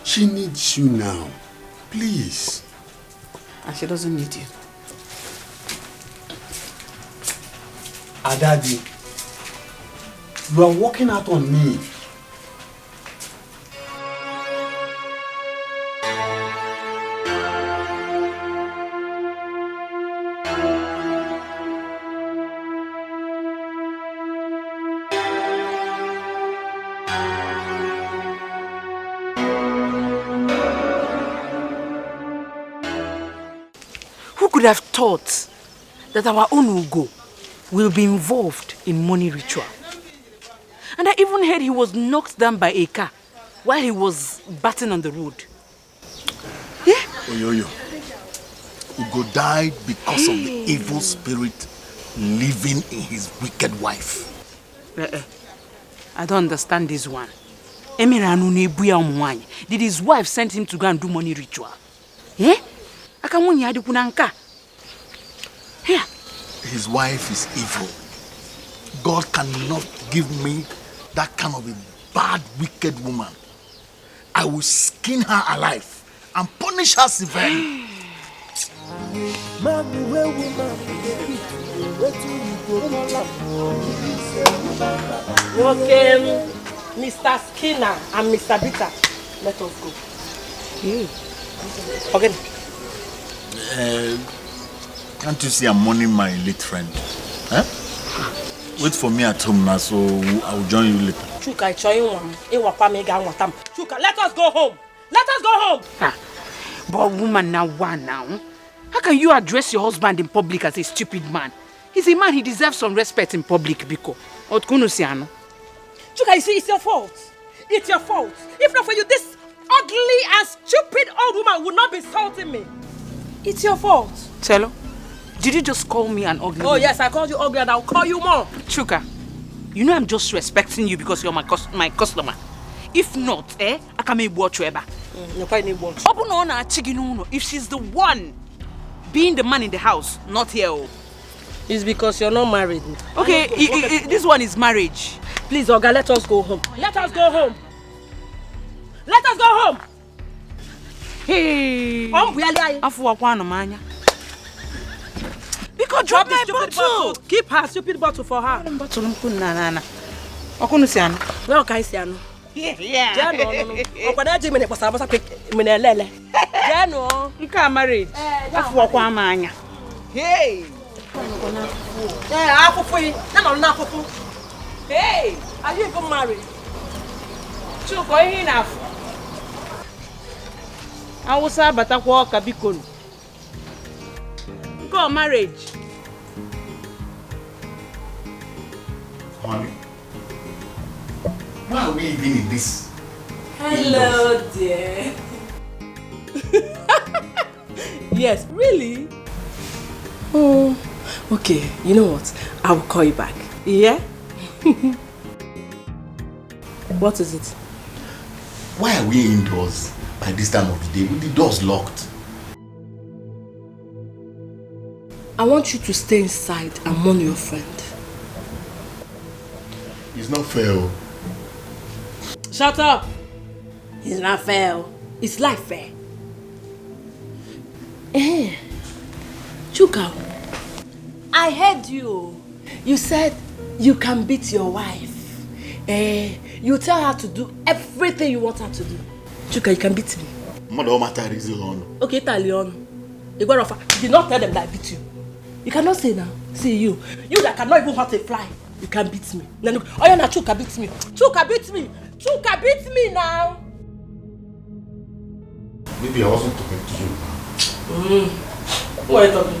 She needs you now. Please. And she doesn't need you. Daddy, you are walking out on me. Who could have thought that our own Ugo will be involved in money ritual? And I even heard he was knocked down by a car while he was batting on the road. Yeah? Oyoyo, Ugo died because of the evil spirit living in his wicked wife. I don't understand this one. Did his wife send him to go and do money ritual? Eh? Here. His wife is evil. God cannot give me that kind of a bad, wicked woman. I will skin her alive and punish her severely. Okay, Mr. Skinner and Mr. Bitter, let us go. Okay. Can't you see I'm mourning my late friend? Huh? Wait for me at home now, so I'll join you later. Chuka, Chuka, let us go home. Let us go home. But woman now, how can you address your husband in public as a stupid man? He's a man, he deserves some respect in public, Biko. Chuka, you see, it's your fault. It's your fault. If not for you, this ugly and stupid old woman would not be insulting me. It's your fault. Chelo, did you just call me an ugly woman? Yes, I called you ugly and I'll call you more. Chuka, you know I'm just respecting you because you're my customer. If not, I can make watch you ever. If she's the one being the man in the house, not here. It's because you're not married. Okay, this one is marriage. Please, Oga, let us go home. Let us go home. Let us go home. Hey. Because drop my bottle. Keep her stupid bottle for her. Where can I see her? Yeah. You can't marriage. Hey. Hey, are you even married? Chuko, enough. I was about to walk a bicon. Go marriage. Mommy, why are we even in this? Hello, dear. Yes, really? Oh, okay. You know what? I will call you back. Yeah? What is it? Why are we indoors by this time of the day with the doors locked? I want you to stay inside and mourn your friend. It's not fair. Shut up! It's not fair. It's life fair. Chuka, I heard you. You said you can beat your wife. You tell her to do everything you want her to do. Chuka, you can beat me. Okay, Italiano. You did not tell them that I beat you. You cannot say now. See you. You that cannot even hurt a fly. You can beat me. Now look. Oh yeah, now Chuka beat me. Chuka beat me. Chuka beat me now. Maybe I wasn't talking to you. Who are you talking to?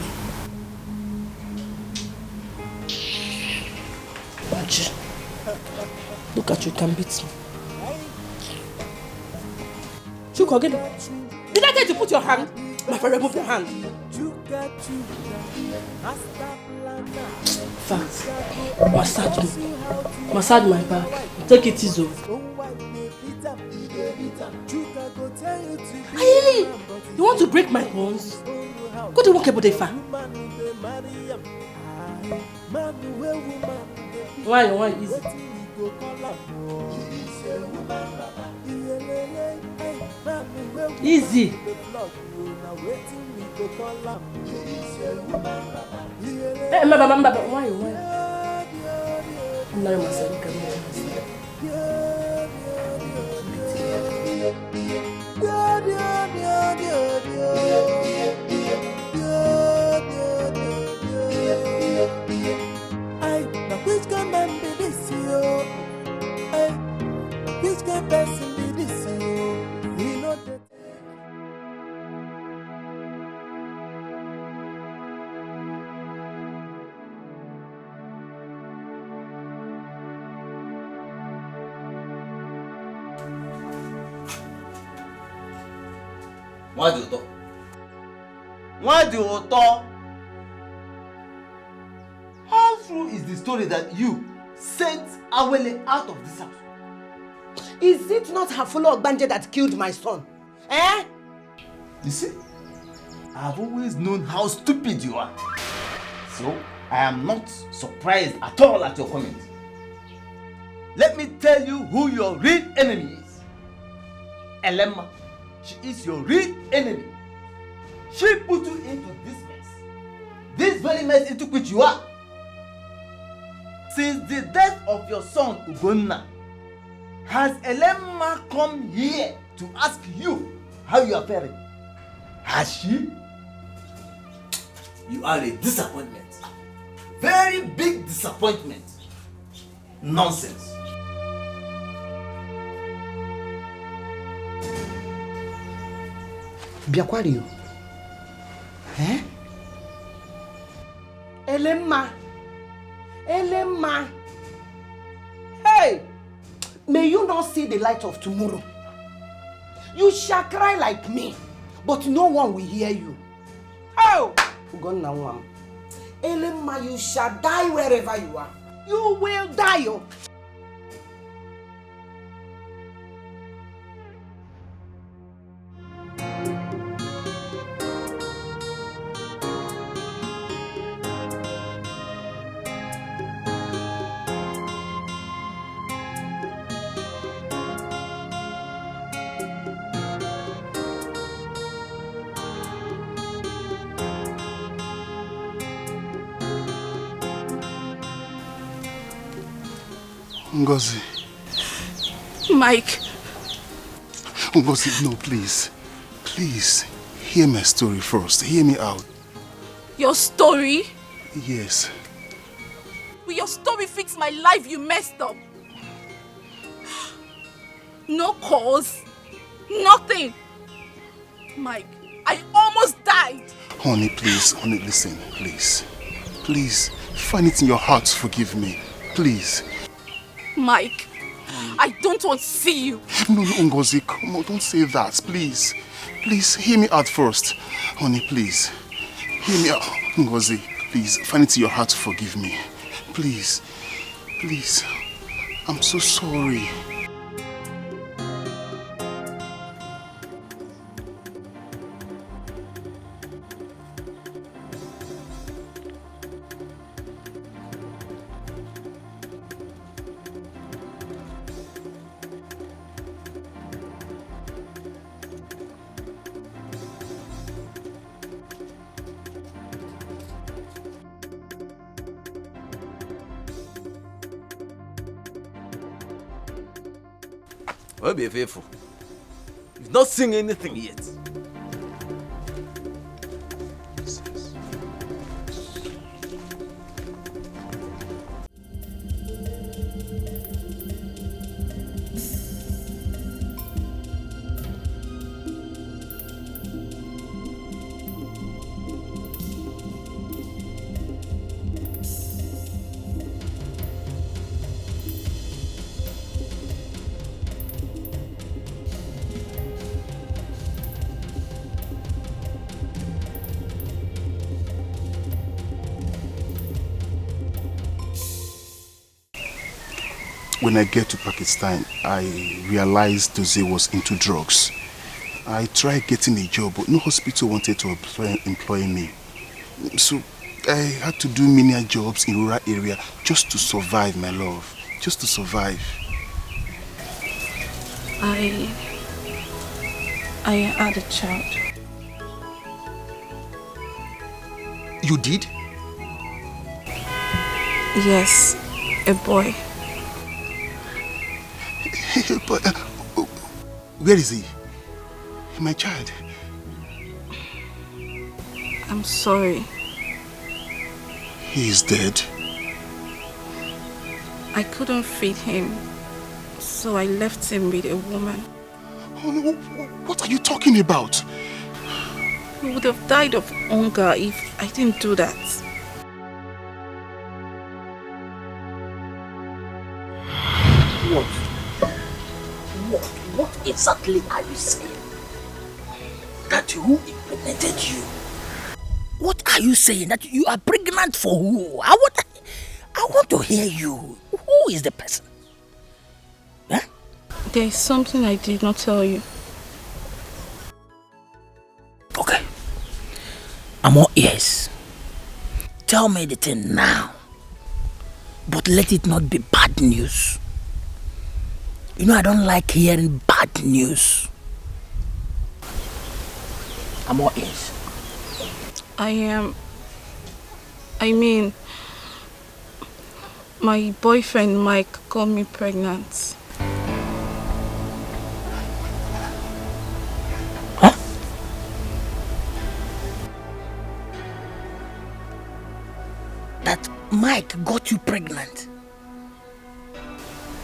Baji, look at you, you can beat me. Chuko, get it. Did I tell you to put your hand? My friend, remove your hand. Fact, massage me. Massage my back. Take it easy. Really? You want to break my bones? Go to work about the fan. Why easy? Easy. Hey, why? I'm not myself. Which can man be this you? Which can person be this you? We know that. Why do you talk? How true is the story that you sent Awele out of this house? Is it not her fellow Ogbanje that killed my son? Eh? You see, I've always known how stupid you are. So, I am not surprised at all at your comment. Let me tell you who your real enemy is. Elema. She is your real enemy. She put you into this mess. This very mess into which you are. Since the death of your son Ugonna, has Elema come here to ask you how you are faring? Has she? You are a disappointment. Very big disappointment. Nonsense. Biakwario. Eh? Elema. Hey! May you not see the light of tomorrow. You shall cry like me, but no one will hear you. Oh! Elema, you shall die wherever you are. You will die. Oh. Ngozi. Mike. Ngozi, no, please. Please, hear my story first. Hear me out. Your story? Yes. Will your story fix my life? You messed up. No cause. Nothing. Mike, I almost died. Honey, please. Honey, listen. Please. Please, find it in your heart to forgive me. Please. Mike, I don't want to see you. No, Ngozi, come on, don't say that, please. Please, hear me out first. Honey, please. Hear me out. Ngozi, please, find it in your heart to forgive me. Please. Please. I'm so sorry. Well, be faithful. You've not seen anything yet. when I get to Pakistan, I realized Dozie was into drugs. I tried getting a job, but no hospital wanted to employ me. So I had to do menial jobs in rural area just to survive, my love. Just to survive. I had a child. You did? Yes, a boy. But where is he? My child. I'm sorry. He is dead. I couldn't feed him, so I left him with a woman. Oh, no, what are you talking about? He would have died of hunger if I didn't do that. What exactly are you saying? That who impregnated you? What are you saying? That you are pregnant for who? I want to hear you. Who is the person? Huh? There is something I did not tell you. Okay. I'm all ears. Tell me the thing now. But let it not be bad news. You know I don't like hearing bad news. I'm all ears. My boyfriend Mike got me pregnant. Huh? That Mike got you pregnant?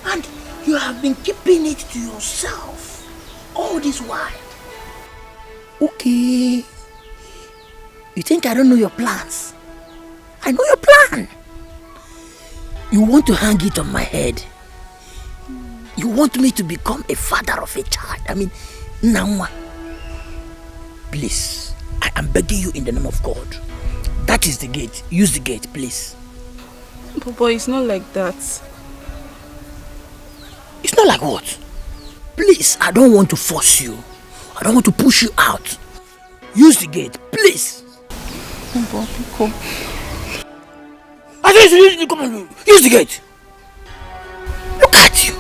And you have been keeping it to yourself all this while? Okay. You think I don't know your plans? I know your plan. You want to hang it on my head. You want me to become a father of a child. I mean, Namwa. Please, I am begging you in the name of God. That is the gate. Use the gate, please. But it's not like that. It's not like what? Please, I don't want to force you. I don't want to push you out. Use the gate, please. I said use the gate. Look at you.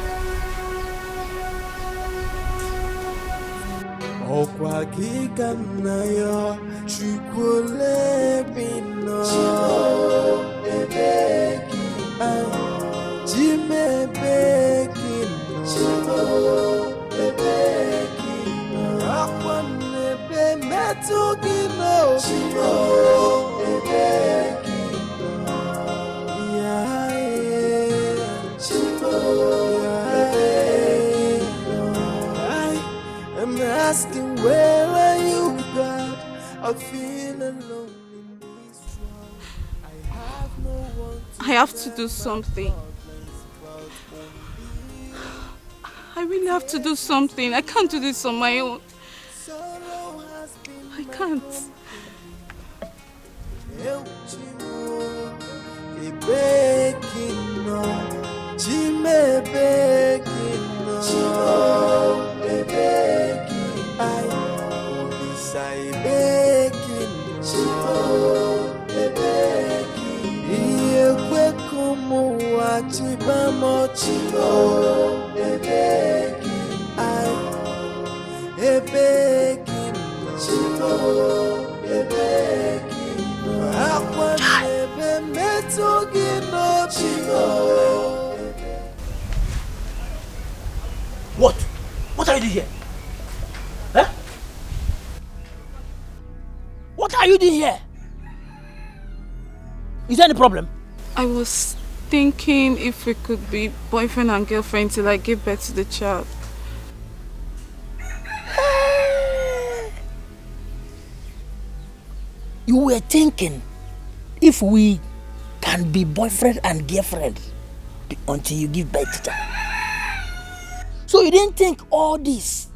I'm asking, where are you, God? I feel alone in this world. I have no one to I have to do something. I really have to do something. I can't do this on my own. I can't. What? What are you doing here? Huh? What are you doing here? Is there any problem? I was thinking if we could be boyfriend and girlfriend till I give birth to the child. You were thinking if we can be boyfriend and girlfriend until you give birth to them. So you didn't think all this.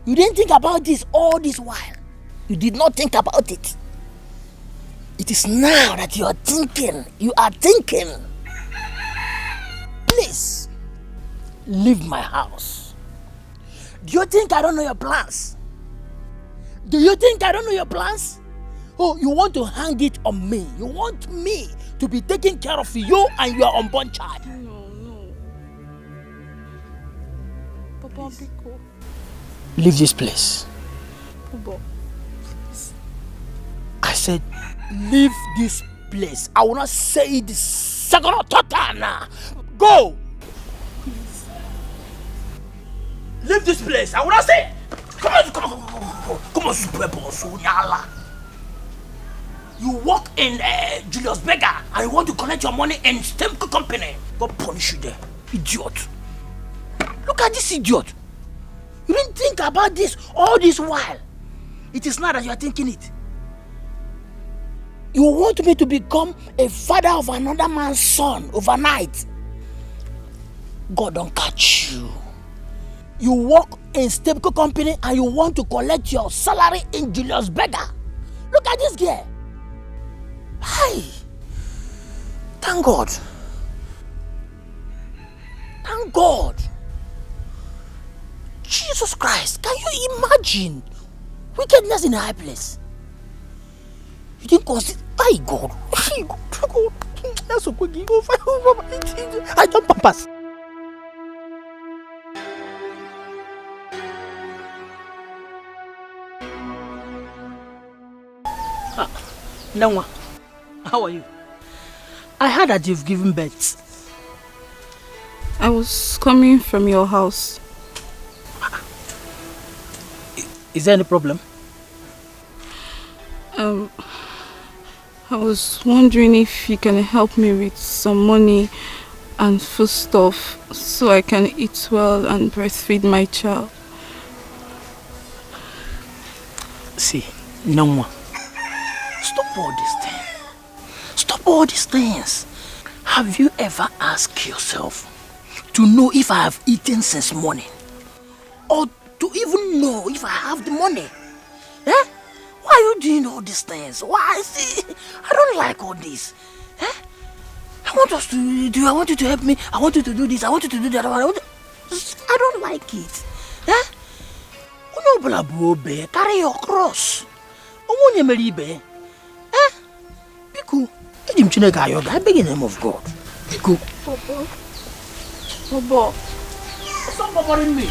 You didn't think about this all this while. You did not think about it. It is now that you are thinking. You are thinking. Please, leave my house. Do you think I don't know your plans? Do you think I don't know your plans? Oh, you want to hang it on me. You want me to be taking care of you and your unborn child. No. Papa, be cool. Leave this place. Papa, please. I said, leave this place. I will not say it the second or third time now. Go! Please. Leave this place. I will not say it. Come on, super boss. You work in Julius Berger and you want to collect your money in Stemco company. God punish you there. Idiot. Look at this idiot. You didn't think about this all this while. It is now that you are thinking it. You want me to become a father of another man's son overnight. God don't catch you. You work in Stemco company and you want to collect your salary in Julius Berger. Look at this girl. Hi. Thank God. Thank God. Jesus Christ, can you imagine wickedness in a high place? You didn't consider. My God. That's so quick. I don't purpose. Nangwa, how are you? I heard that you've given birth. I was coming from your house. Is there any problem? I was wondering if you can help me with some money and foodstuff so I can eat well and breastfeed my child. See, Nangwa, stop all these things. Stop all these things. Have you ever asked yourself to know if I have eaten since morning? Or to even know if I have the money? Eh? Why are you doing all these things? Why? See, I don't like all this. Eh? I want you to help me. I want you to do this. I want you to do that. I don't like it. Eh? Carry your cross. Eh? Biku, I beg in the name of God. Biku. Papa. Stop bothering me.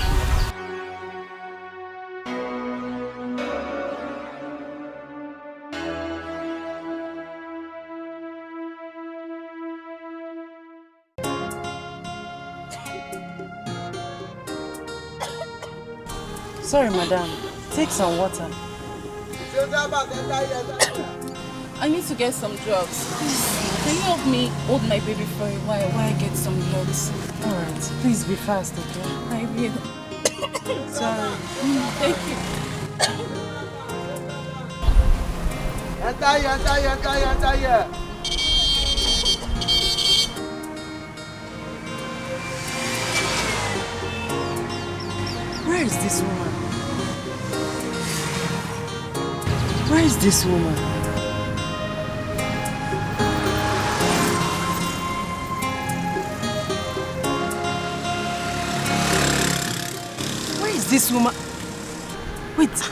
Sorry, madam. Take some water. I need to get some drugs. Please, can you help me hold my baby for a while I get some drugs? Alright, please be fast, okay? I will. Sorry. Thank you. Yata. Where is this woman? Where is this woman? Where is this woman? Wait,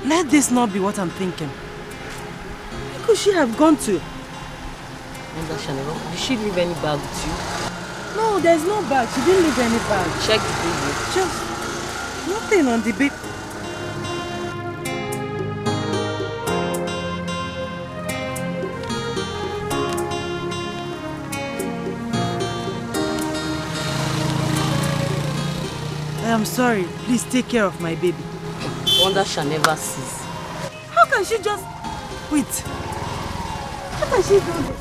let this not be what I'm thinking. Where could she have gone to? Did she leave any bag with you? No, there's no bag. She didn't leave any bag. Check the baby. Just nothing on the baby. I am sorry. Please take care of my baby. Wonder shall never cease. How can she just... Wait. How can she do this?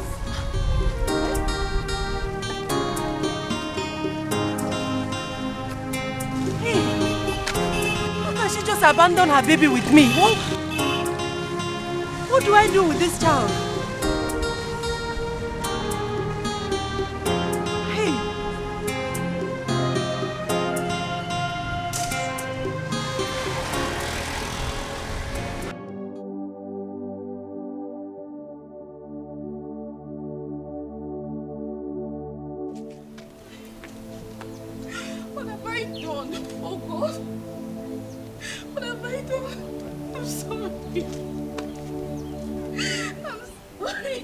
She just abandoned her baby with me. What do I do with this child? Hey. What done? Oh God. What have I done? I'm sorry. I'm sorry.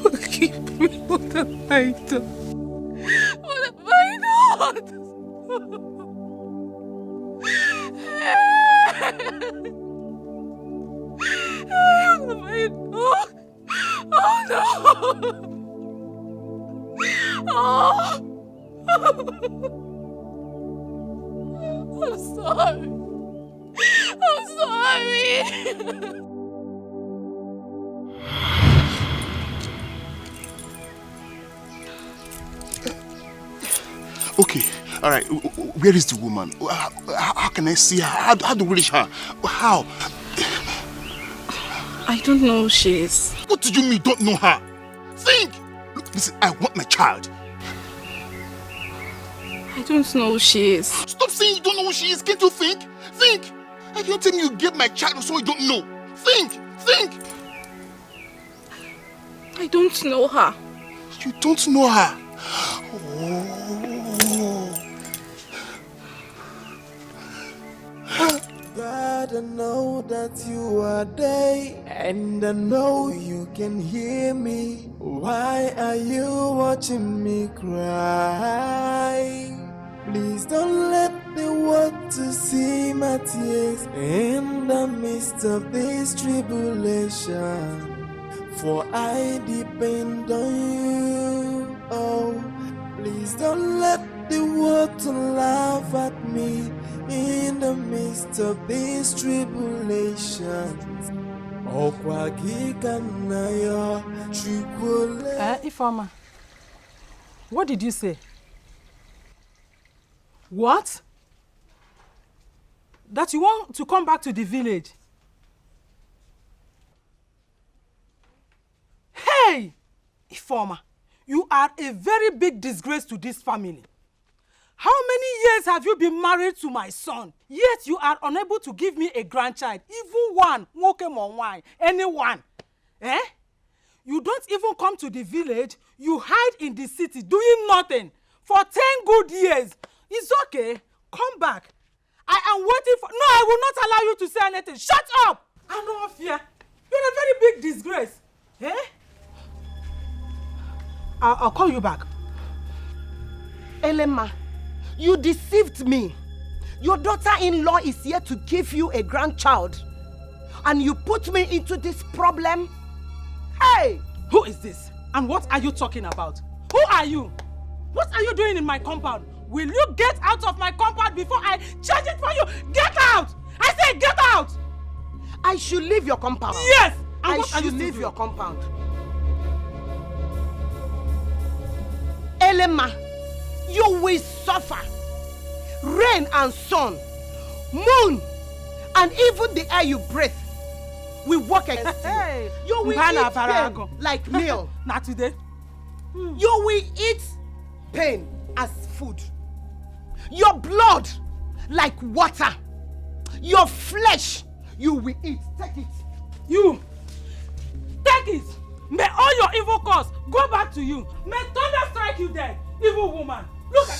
Forgive me. What have I done? What have I done? Oh no! Oh! I'm sorry. I'm sorry. Okay, all right. Where is the woman? How can I see her? How do we reach her? How? I don't know who she is. What do you mean you don't know her? Think! Look, listen, I want my child. I don't know who she is. Stop saying you don't know who she is. Can't you think? Think! I don't tell me you get my child so you don't know. Think! Think! I don't know her. You don't know her? God, I know that you are there, and I know you can hear me. Why are you watching me cry? Please don't let the world to see my tears in the midst of this tribulation. For I depend on you. Oh, please don't let the world to laugh at me in the midst of these tribulations. Ifeoma, what did you say? What? That you want to come back to the village? Hey! Ifeoma, you are a very big disgrace to this family. How many years have you been married to my son? Yet you are unable to give me a grandchild, even one, anyone. Eh? You don't even come to the village, you hide in the city doing nothing for 10 good years. It's okay, come back. I am waiting for... No, I will not allow you to say anything. Shut up! I know of you. You're a very big disgrace. Eh? I'll call you back. Elema, you deceived me. Your daughter-in-law is here to give you a grandchild. And you put me into this problem? Hey! Who is this? And what are you talking about? Who are you? What are you doing in my compound? Will you get out of my compound before I change it for you? Get out! I say get out! I should leave your compound. Yes! And I should leave your compound. Elema, you will suffer. Rain and sun, moon, and even the air you breathe will work against you. Hey, you will eat pain like meal. Not today. You will eat pain as food. Your blood like water. Your flesh you will eat. Take it. You take it. May all your evil cause go back to you. May thunder strike you dead, evil woman. Look at...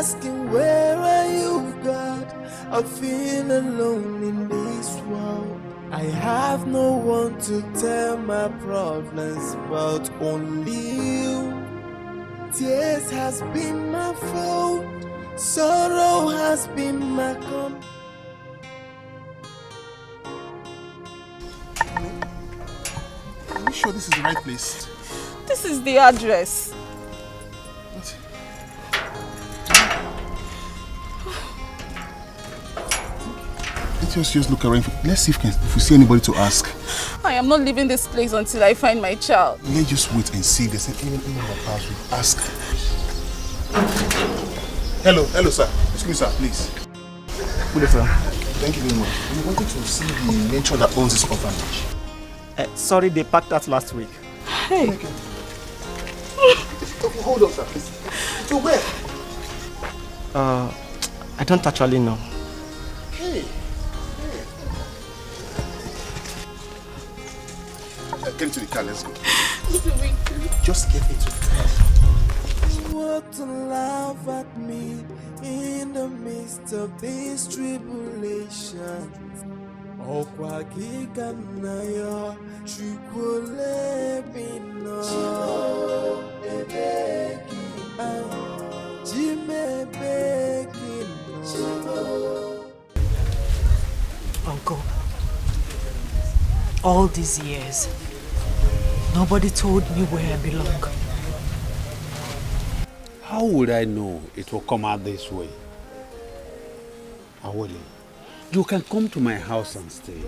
asking, where are you, God? I feel alone in this world. I have no one to tell my problems but only you. Tears has been my fault, sorrow has been my company. Are you sure this is the right place? This is the address. What? Let us just look around. Let's see if we see anybody to ask. I am not leaving this place until I find my child. Let's just wait and see if there's anyone in our house. We'll ask. Hello, sir. Excuse me, sir, please. Good afternoon. Thank you very much. We wanted to see the matron that owns this orphanage. Sorry, they packed that last week. Hey. Okay. Hold on, sir, please. So where? I don't actually know. Hey. Get into the car, let's go. Just get into the car. What to laugh at me in the midst of these tribulations. Okwa kikanayo chukule bino Uncle, all these years, nobody told me where I belong. How would I know it will come out this way? Awole, you can come to my house and stay.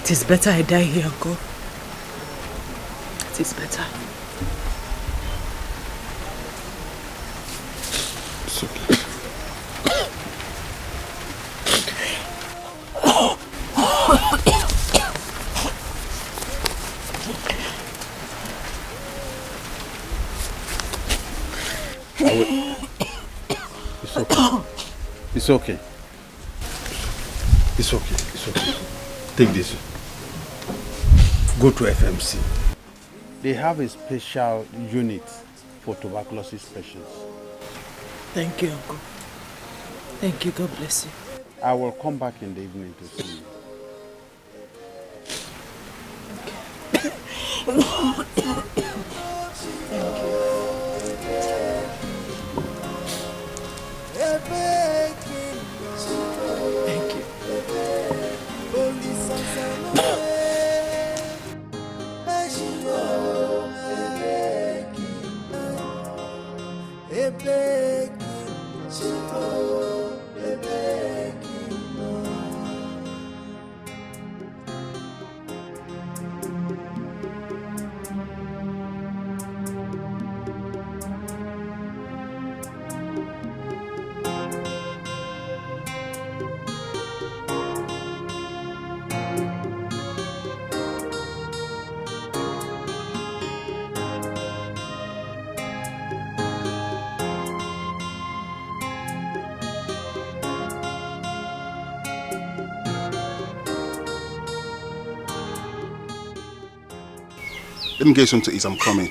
It is better I die here, Uncle. It is better. It's okay. It's okay. It's okay. It's okay. Take this. Go to FMC. They have a special unit for tuberculosis patients. Thank you, Uncle. Thank you. God bless you. I will come back in the evening to see you. Thank you. Let me get something to eat. I'm coming.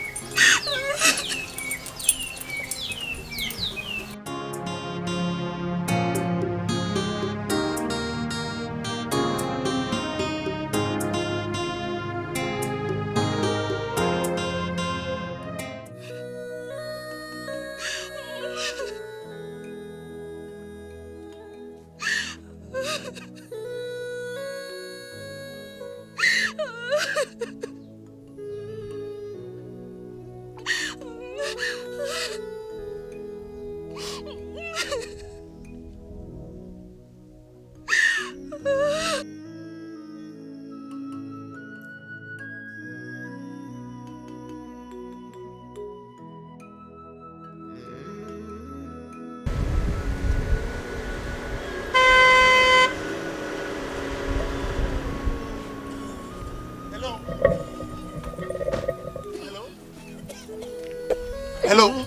Hello?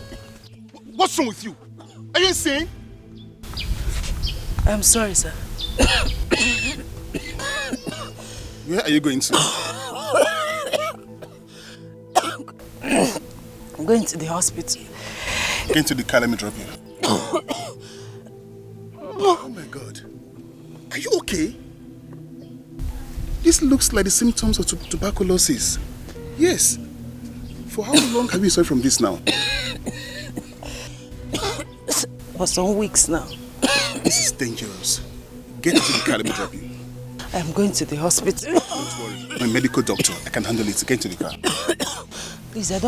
What's wrong with you? Are you insane? I'm sorry, sir. Where are you going to? I'm going to the hospital. Get into the car, let me drop you. Oh my God. Are you okay? This looks like the symptoms of tuberculosis. Yes. For how long have you suffered from this now? For some weeks now. This is dangerous. Get into the car, let me drop you. I am going to the hospital. Don't worry. I'm a medical doctor. I can handle it. Get into the car. Please, I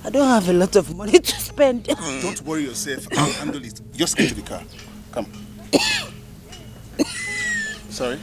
don't have a lot of money to spend. Don't worry yourself. I'll handle it. Just get to the car. Come. Sorry.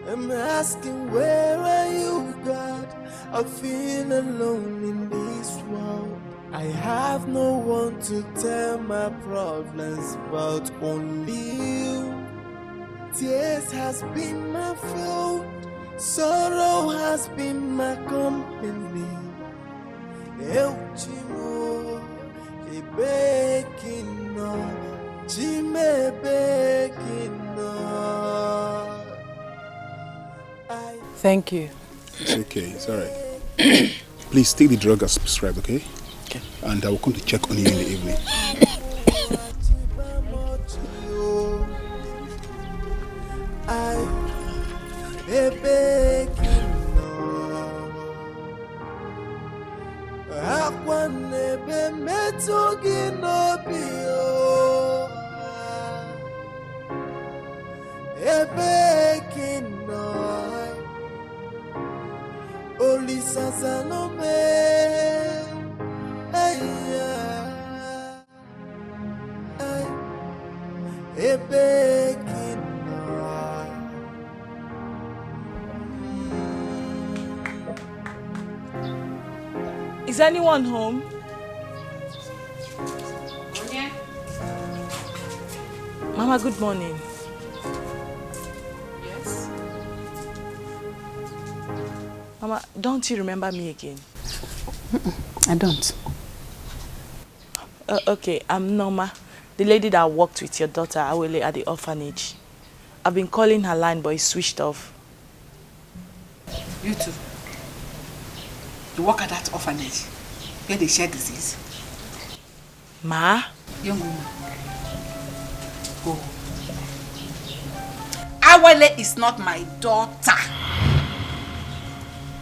I'm asking, where are you, God? I feel alone in this world. I have no one to tell my problems but only you. Tears has been my food, sorrow has been my company. Eu chimo, e begging no, Jime begging no. Thank you. It's okay. It's all right. Please take the drug as prescribed, okay? Okay. And I will come to check on you in the evening. Is anyone home? Mama, good morning. Yes? Mama, don't you remember me again? I don't. Okay, I'm Norma, the lady that worked with your daughter, Awele, at the orphanage. I've been calling her line, but it's switched off. You too. You work at that orphanage where they share disease. Ma? Young woman, go. Awele is not my daughter.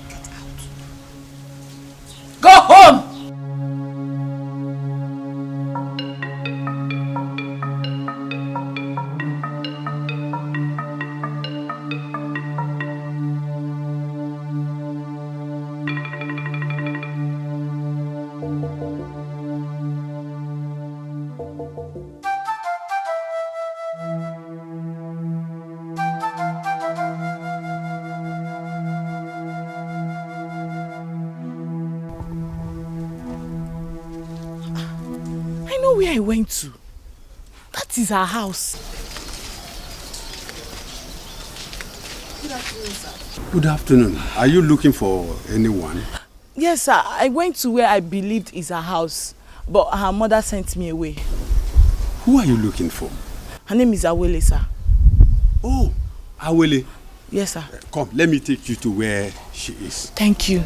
Get out. Go home! Where I went to. That is our house. Good afternoon, sir. Good afternoon. Are you looking for anyone? Yes, sir. I went to where I believed is her house, but her mother sent me away. Who are you looking for? Her name is Awele, sir. Oh, Awele. Yes, sir. Come, let me take you to where she is. Thank you.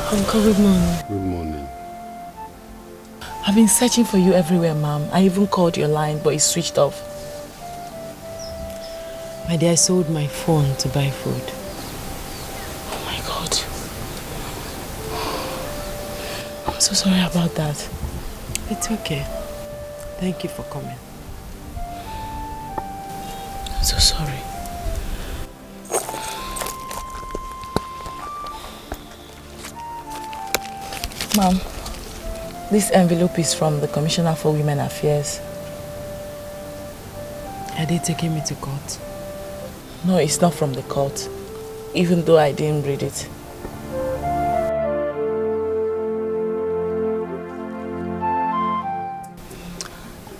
Uncle, good morning. Good morning. I've been searching for you everywhere, Mom. I even called your line, but it's switched off. My dear, I sold my phone to buy food. Oh my God. I'm so sorry about that. It's okay. Thank you for coming. I'm so sorry. Mom, this envelope is from the Commissioner for Women Affairs. Are they taking me to court? No, it's not from the court, even though I didn't read it.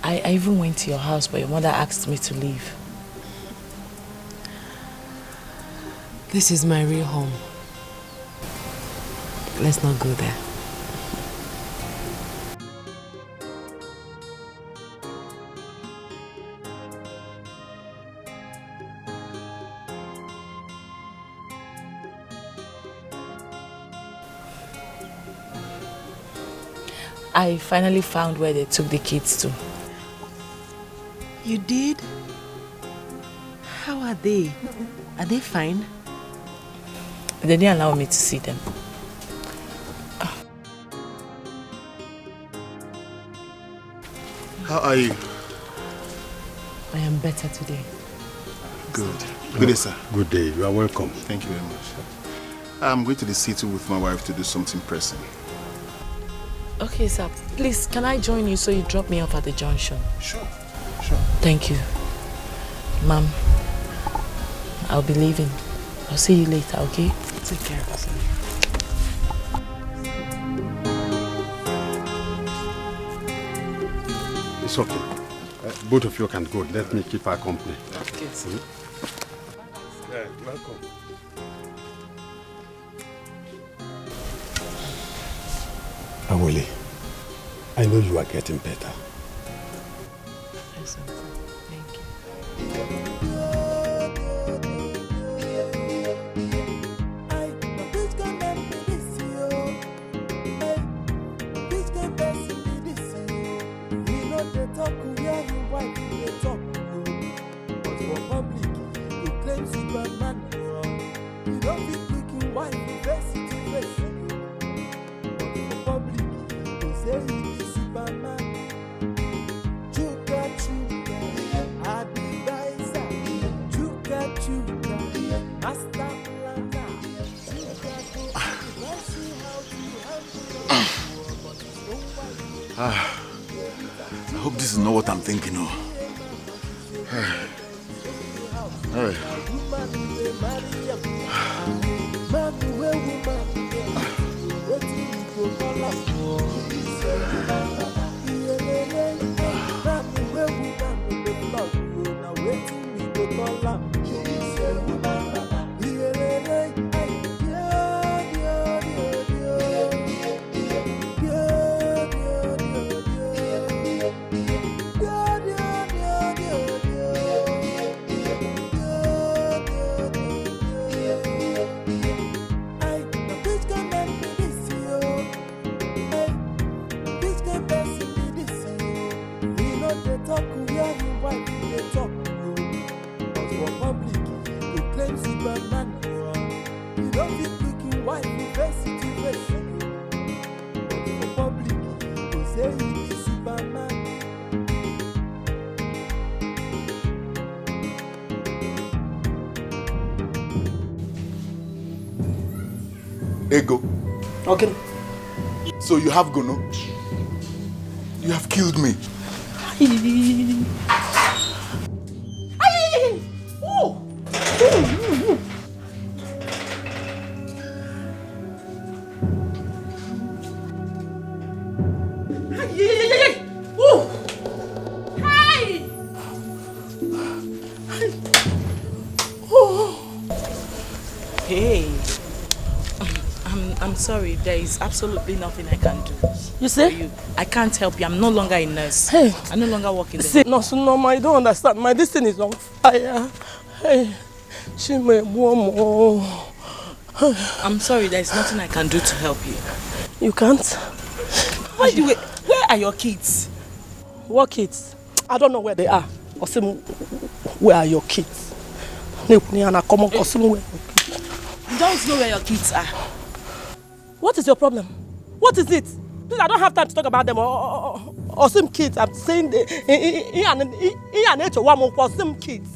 I even went to your house, but your mother asked me to leave. This is my real home. Let's not go there. I finally found where they took the kids to. You did? How are they? Are they fine? They didn't allow me to see them. How are you? I am better today. Good. Good day, sir. Good day. You are welcome. Thank you very much. I'm going to the city with my wife to do something pressing. Okay, sir. Please, can I join you so you drop me off at the junction? Sure. Thank you. Ma'am, I'll be leaving. I'll see you later, okay? Take care of yourself. It's okay. Both of you can go. Let me keep her company. Okay. Yeah, welcome. Awole, I know you are getting better. Yes, uncle. Thank you. I hope this is not what I'm thinking of. Ego. Okay. So you have gono? You have killed me. Hey, I'm sorry. There is absolutely nothing I can do. You see? For you. I can't help you. I'm no longer a nurse. Hey. I no longer work in the See, no, Norma, you don't understand. My this thing is on fire. Hey, she may warm. I'm sorry. There is nothing I can do to help you. You can't? Where are your kids? What kids? I don't know where they are. Osim, where are your kids? You don't know where your kids are. What is your problem? What is it? Please, I don't have time to talk about them or some kids. I'm saying some kids.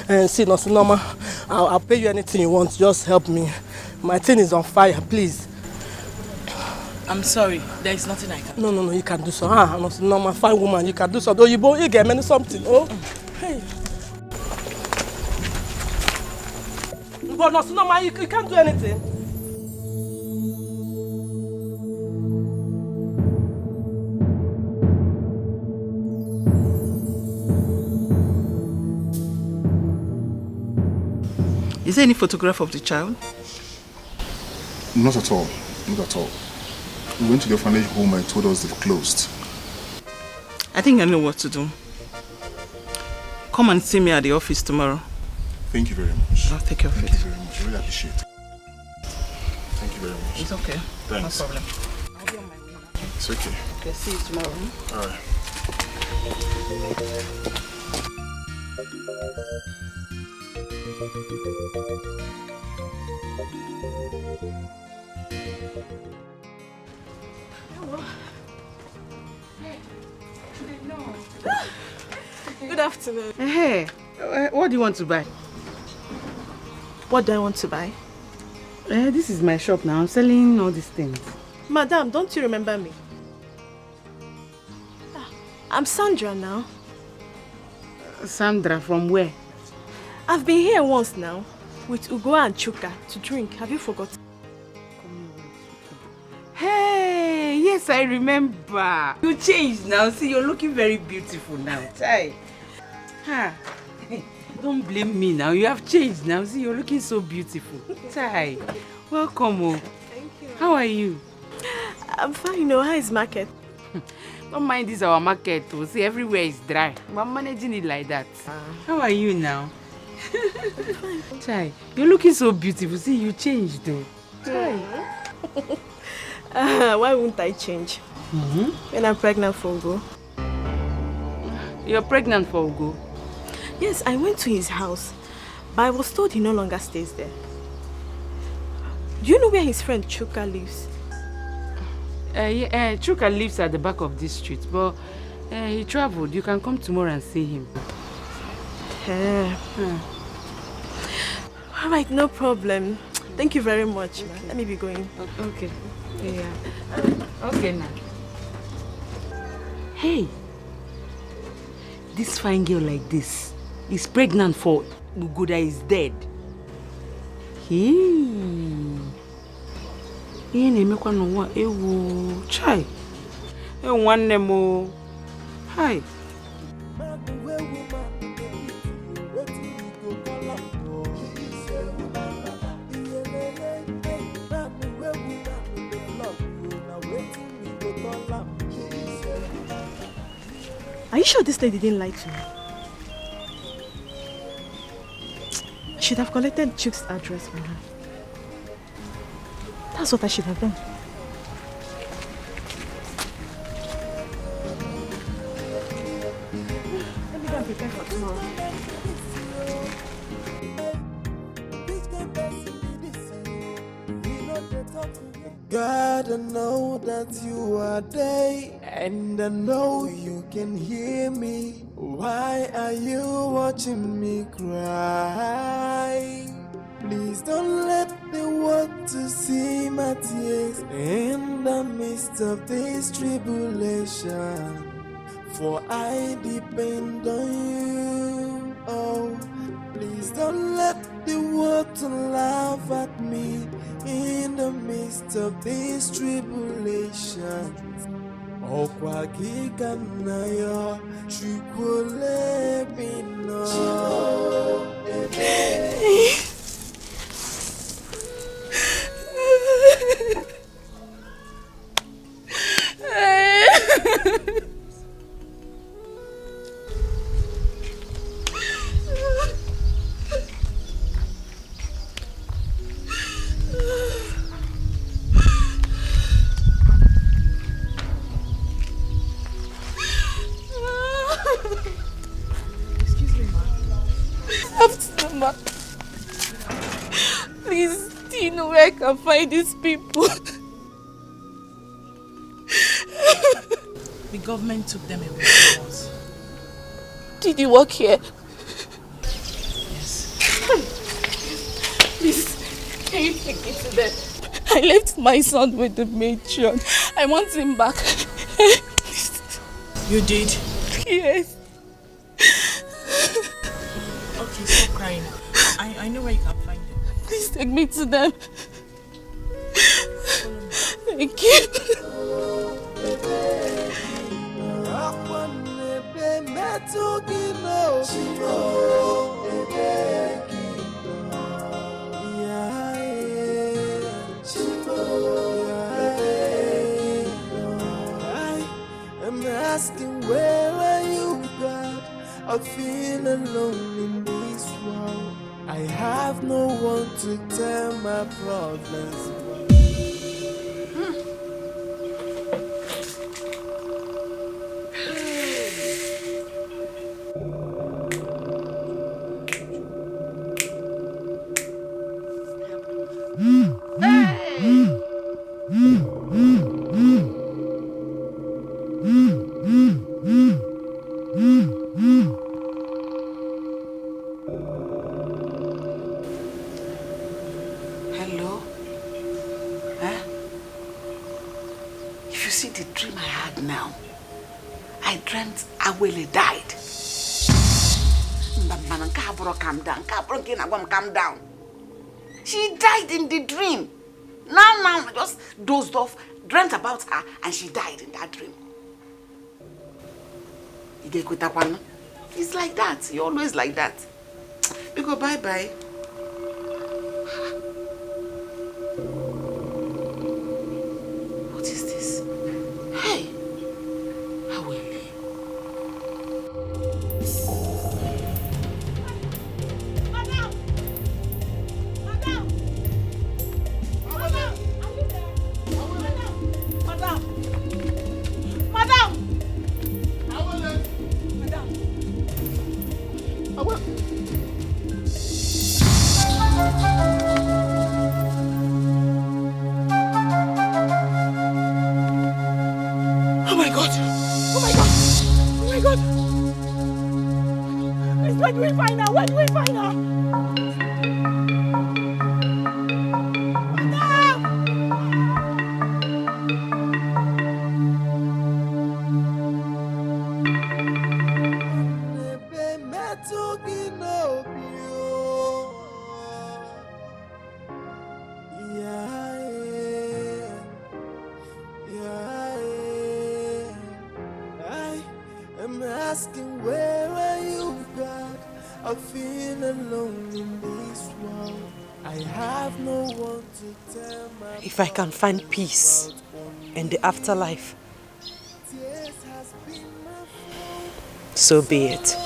And see, no, Norma, I'll pay you anything you want. Just help me. My thing is on fire, please. I'm sorry. There is nothing I can do. No, you can do so. No, Norma, fine woman, you can do so. Though you get me something. Oh, hey. But no, you can't do anything. Is there any photograph of the child? Not at all. Not at all. We went to the orphanage home and told us they've closed. I think I know what to do. Come and see me at the office tomorrow. Thank you very much. I'll take care of it. Thank you very much. I really appreciate it. Thank you very much. It's okay. Thanks. No problem. It's okay. Okay, see you tomorrow. All right. Good afternoon. Hey, what do you want to buy? What do I want to buy? This is my shop now. I'm selling all these things. Madam, don't you remember me? I'm Sandra now. Sandra, from where? I've been here once now with Ugo and Chuka to drink. Have you forgotten? Hey, yes, I remember. You changed now. See, you're looking very beautiful now. Chai. Ha. Don't blame me now. You have changed now. See, you're looking so beautiful. Chai. Welcome. Oh. Thank you. How are you? I'm fine. How is market? Don't mind this our market. Oh. See, everywhere is dry. I'm managing it like that. How are you now? Chai, you're looking so beautiful. See, you changed though. Chai. Why won't I change? When I'm pregnant for Ugo. You're pregnant for Ugo? Yes, I went to his house, but I was told he no longer stays there. Do you know where his friend Chuka lives? Chuka lives at the back of this street, but he traveled. You can come tomorrow and see him. All right, no problem. Thank you very much. Okay. Let me be going. Okay. Yeah. Okay now. Hey, this fine girl like this is pregnant for Ugo that is dead. Na-emekwa n'ụwa ewu chai. Nwanne m. Hi. Are you sure this lady didn't lie to me? I should have collected Chuck's address from her. That's what I should have done. Let me go and prepare for tomorrow. God, I know that you are there, and I know you can hear me. Why are you watching me cry? Please don't let the world to see my tears in the midst of this tribulation. For I depend on you. Oh, please don't let the world to laugh at me in the midst of this tribulation. Okwa kika na yo chukule bino. Mama, please, do you know where I can find these people? The government took them away from us. Did you work here? Yes. Please, can you take me to them? I left my son with the matron. I want him back. You did? Yes. Okay, stop crying. I know where you can find them. Please take me to them. Thank you. I'm asking, where are you, God? I feel alone in this world. I have no one to tell my problems. Hello? Huh? If you see the dream I had now, I dreamt Awele died. Calm down. She died in the dream. Now, I just dozed off, dreamt about her, and she died in that dream. It's like that. You're always like that. We go bye-bye. What is this? Hey! Awele. Oh my God! Oh my God! Oh my God! Please, where do we find her? Where do we find her? I'm asking, where are you, God? I feel alone in this world. I have no one to tell my If I can find peace in the afterlife, so be it.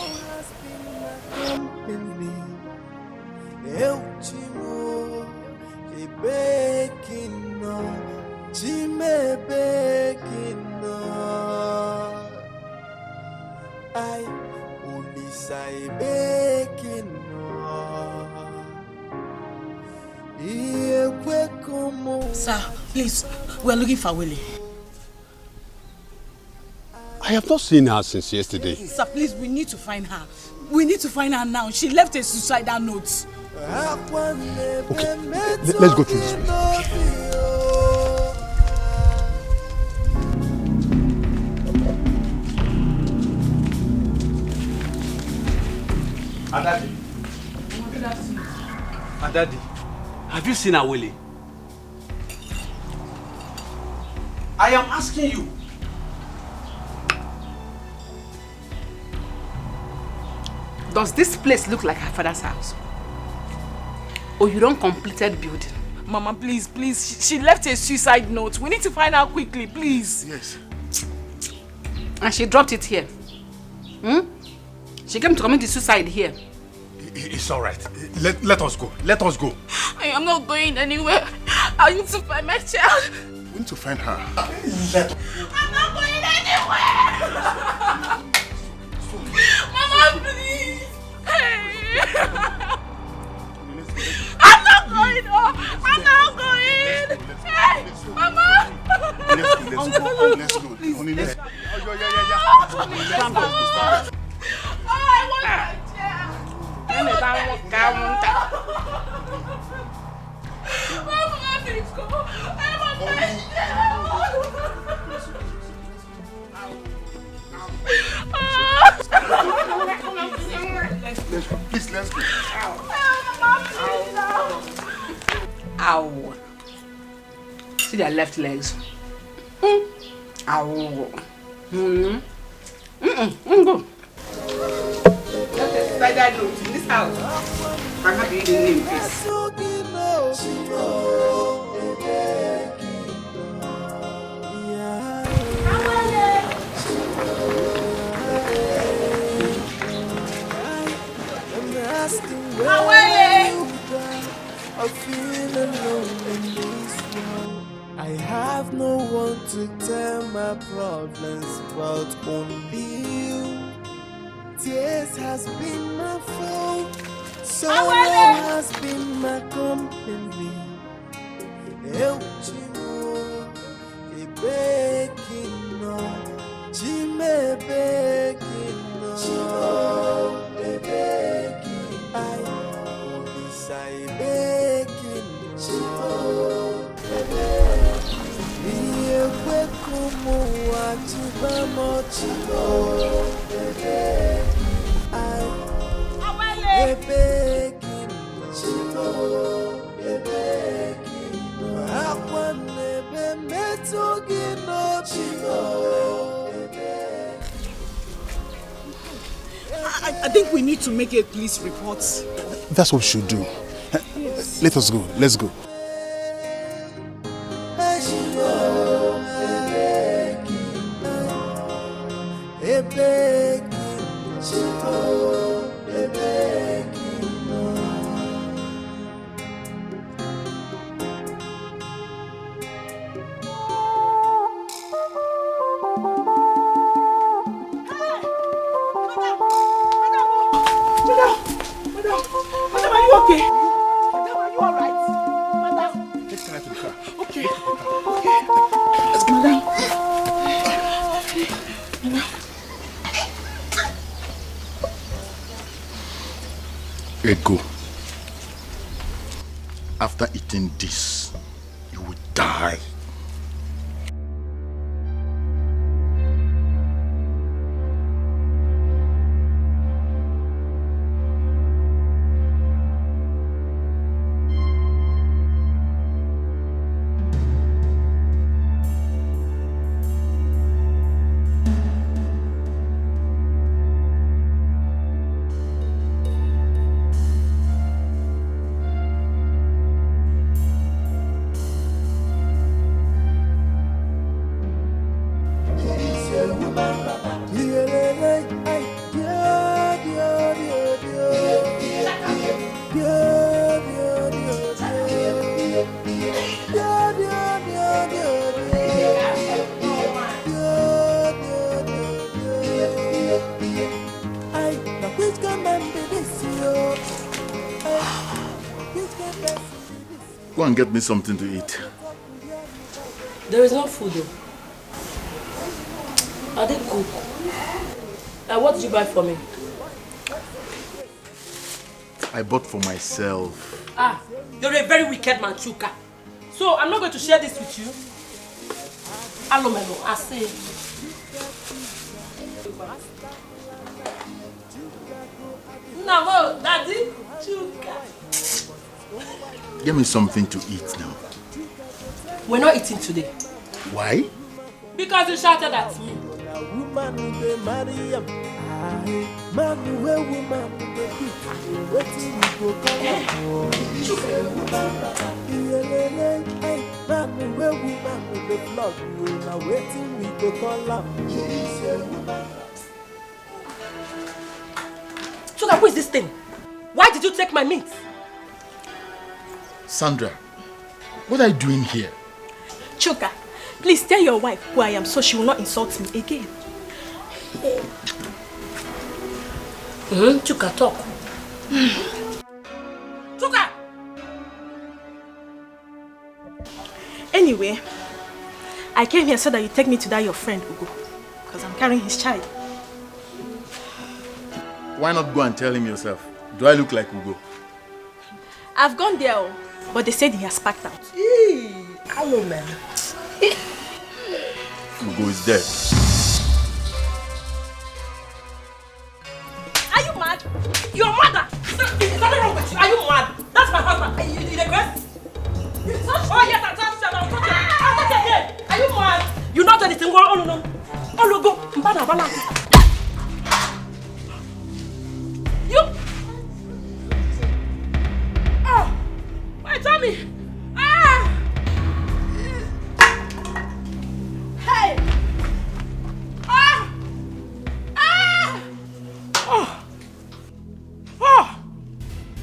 Sir, please, we're looking for Willie. I have not seen her since yesterday. Sir, please, we need to find her. We need to find her now. She left a suicidal note. Okay, let's go through this way. Adadi. Adadi, have you seen Awele? I am asking you. Does this place look like her father's house? Or you don't completed building? Mama, please, please. She left a suicide note. We need to find her quickly, please. Yes. And she dropped it here. She came to commit the suicide here. It's all right. Let us go. Let us go. I am not going anywhere. I need to find my child. We need to find her. I'm not going anywhere. Mama, please. Hey. I'm not going. I'm not going. Hey, Mama. Let's go. Honey, let's go. I want my child. Mama, please go. I want my Let's go. Please, let's go. Mama, please. Ow. See their left legs. Ow. Go. Okay, like that note in this house. I'm happy you didn't name this. I feel alone in this world. I have no one to tell my problems but only you. Tears has been my fault, sorrow has been my company. Eu te amo, e begging no, te me begging no, te begging, I only say begging no, te begging. E fue como a te vamos te begging, I begging no, te begging. I think we need to make a police report. That's what we should do. Let us go. Let's go. Madam, are you okay? Madam, are you alright? Madam? Let's carry her to the car. Okay. Okay. Let's go, madam. Ego. After eating this, you will die. Go and get me something to eat. There is no food though. I didn't cook. What did you buy for me? I bought for myself. Ah, you're a very wicked man, Chuka. So I'm not going to share this with you. Hello, Melo, I say. No, Daddy, Chuka. Give me something to eat now. We're not eating today. Why? Because you shouted at me. Chuka, who is this thing? Why did you take my meat? Sandra, what are you doing here? Chuka, please tell your wife who I am so she will not insult me again. Chuka, talk. Chuka! Anyway, I came here so that you take me to that your friend, Ugo. Because I'm carrying his child. Why not go and tell him yourself? Do I look like Ugo? I've gone there, but they said he has packed out. Hello, man. Ugo is dead. Are you mad? Your mother! There's nothing wrong with you. Are you mad? That's my husband. You the rest? You! Oh! My tummy! Ah! Hey! Ah! Ah! Oh! Oh!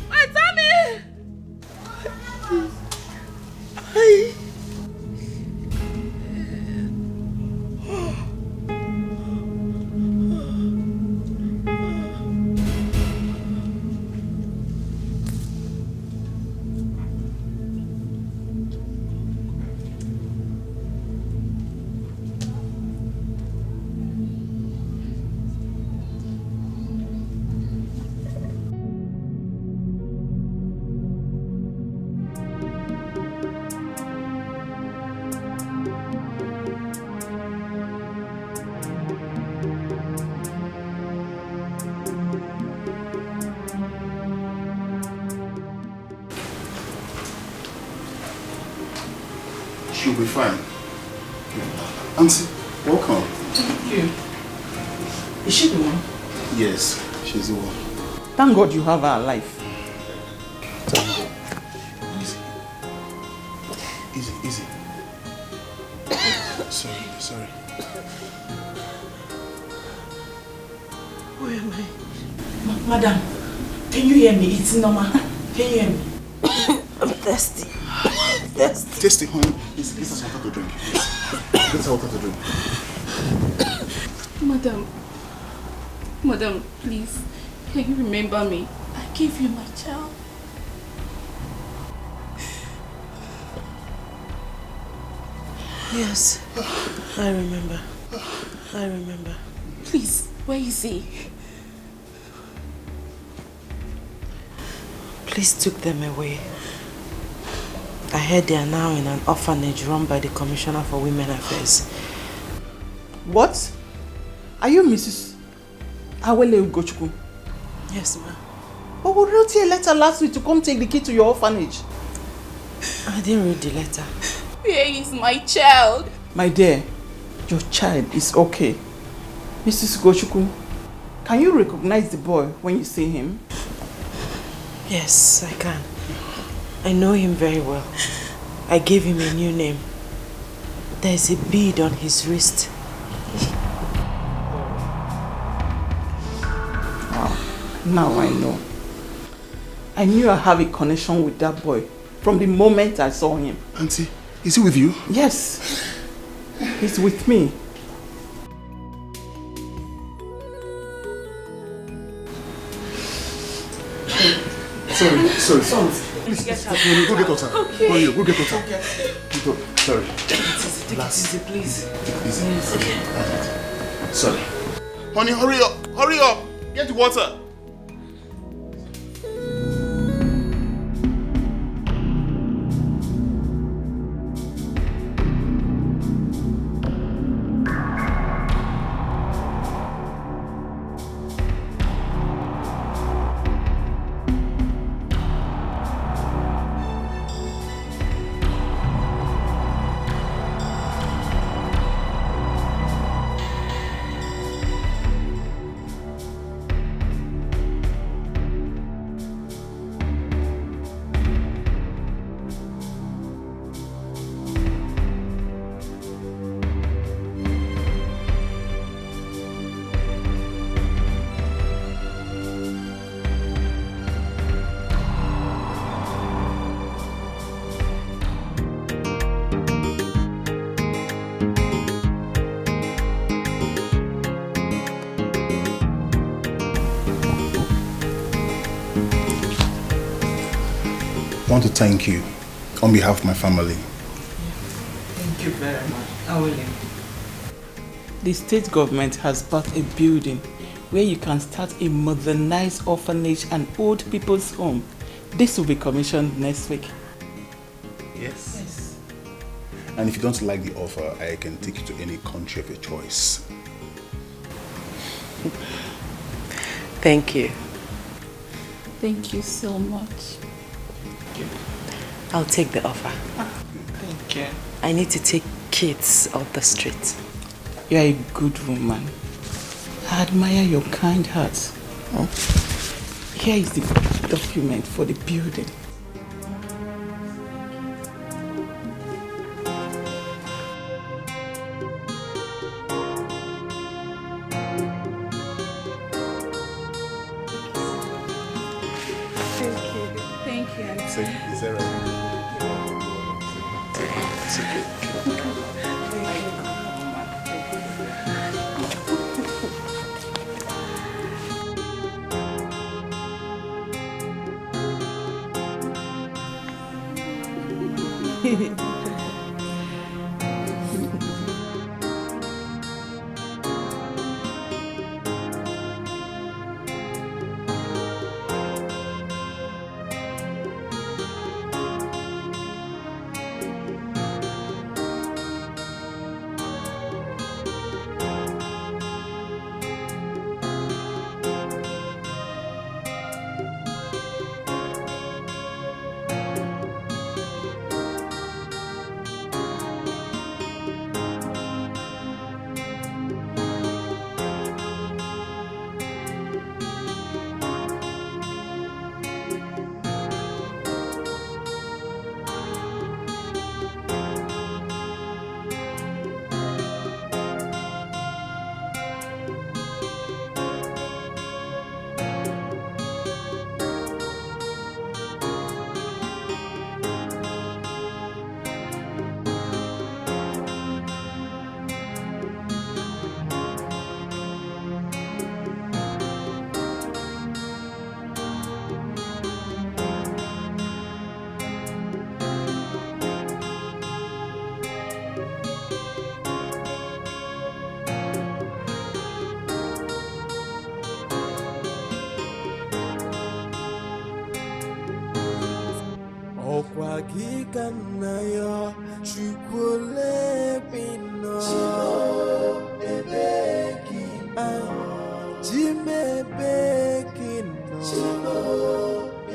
My tummy! Hey! She'll be fine. Auntie, welcome. Thank you. Is she the one? Yes, she's the one. Thank God you have her alive. Thank God. Easy. Easy. Sorry. Where am I? Madam, can you hear me? It's normal. Can you hear me? I'm thirsty. Tasty, honey. Get us water to drink. Get us water to drink. Madam, please, can you remember me? I gave you my child. Yes, I remember. Please, where is he? Police took them away. I heard they are now in an orphanage run by the Commissioner for Women Affairs. What? Are you Mrs. Awele Ugochukwu? Yes, ma'am. But we wrote you a letter last week to come take the key to your orphanage. I didn't read the letter. Where is my child? My dear, your child is okay. Mrs. Ugochukwu, can you recognize the boy when you see him? Yes, I can. I know him very well. I gave him a new name. There's a bead on his wrist. Wow, now I know. I knew I have a connection with that boy from the moment I saw him. Auntie, is he with you? Yes, he's with me. Sorry. Please, go get water. Okay. Go get water. Okay. Sorry. Take it easy, please. Easy. Okay. Sorry. Honey, hurry up. Get the water. I want to thank you on behalf of my family. Thank you very much. I will. The state government has bought a building where you can start a modernized orphanage and old people's home. This will be commissioned next week. Yes. And if you don't like the offer, I can take you to any country of your choice. Thank you. Thank you so much. I'll take the offer. Thank you. I need to take kids off the street. You are a good woman. I admire your kind heart. Oh. Here is the document for the building. Thank you. Is that right? Wakikanayo chukule pino ebekino jime bekino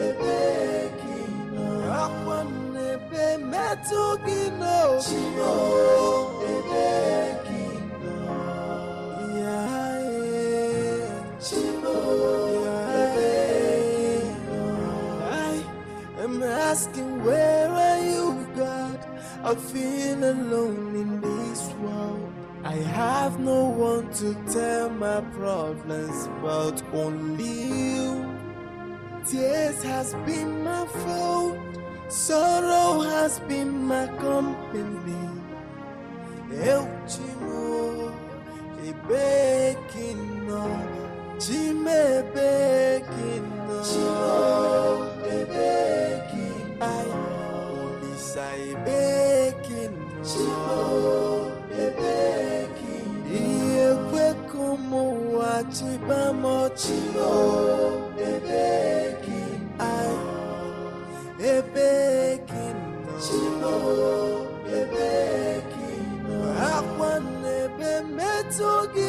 ebekino akwane be metugino ebekino I'm asking, where are you, God? I feel alone in this world. I have no one to tell my problems but only you. Tears has been my fault. Sorrow has been my company. El Chimo, Ebekino, Chime Bekino, Chimo, Ebekino, I only say Ebekino, Chimo, Ebekino, Iekwekomo Wachibamo, Chimo, Ebekino, I Ebekino, Chimo, Ebekino, Akwanebe Metogi.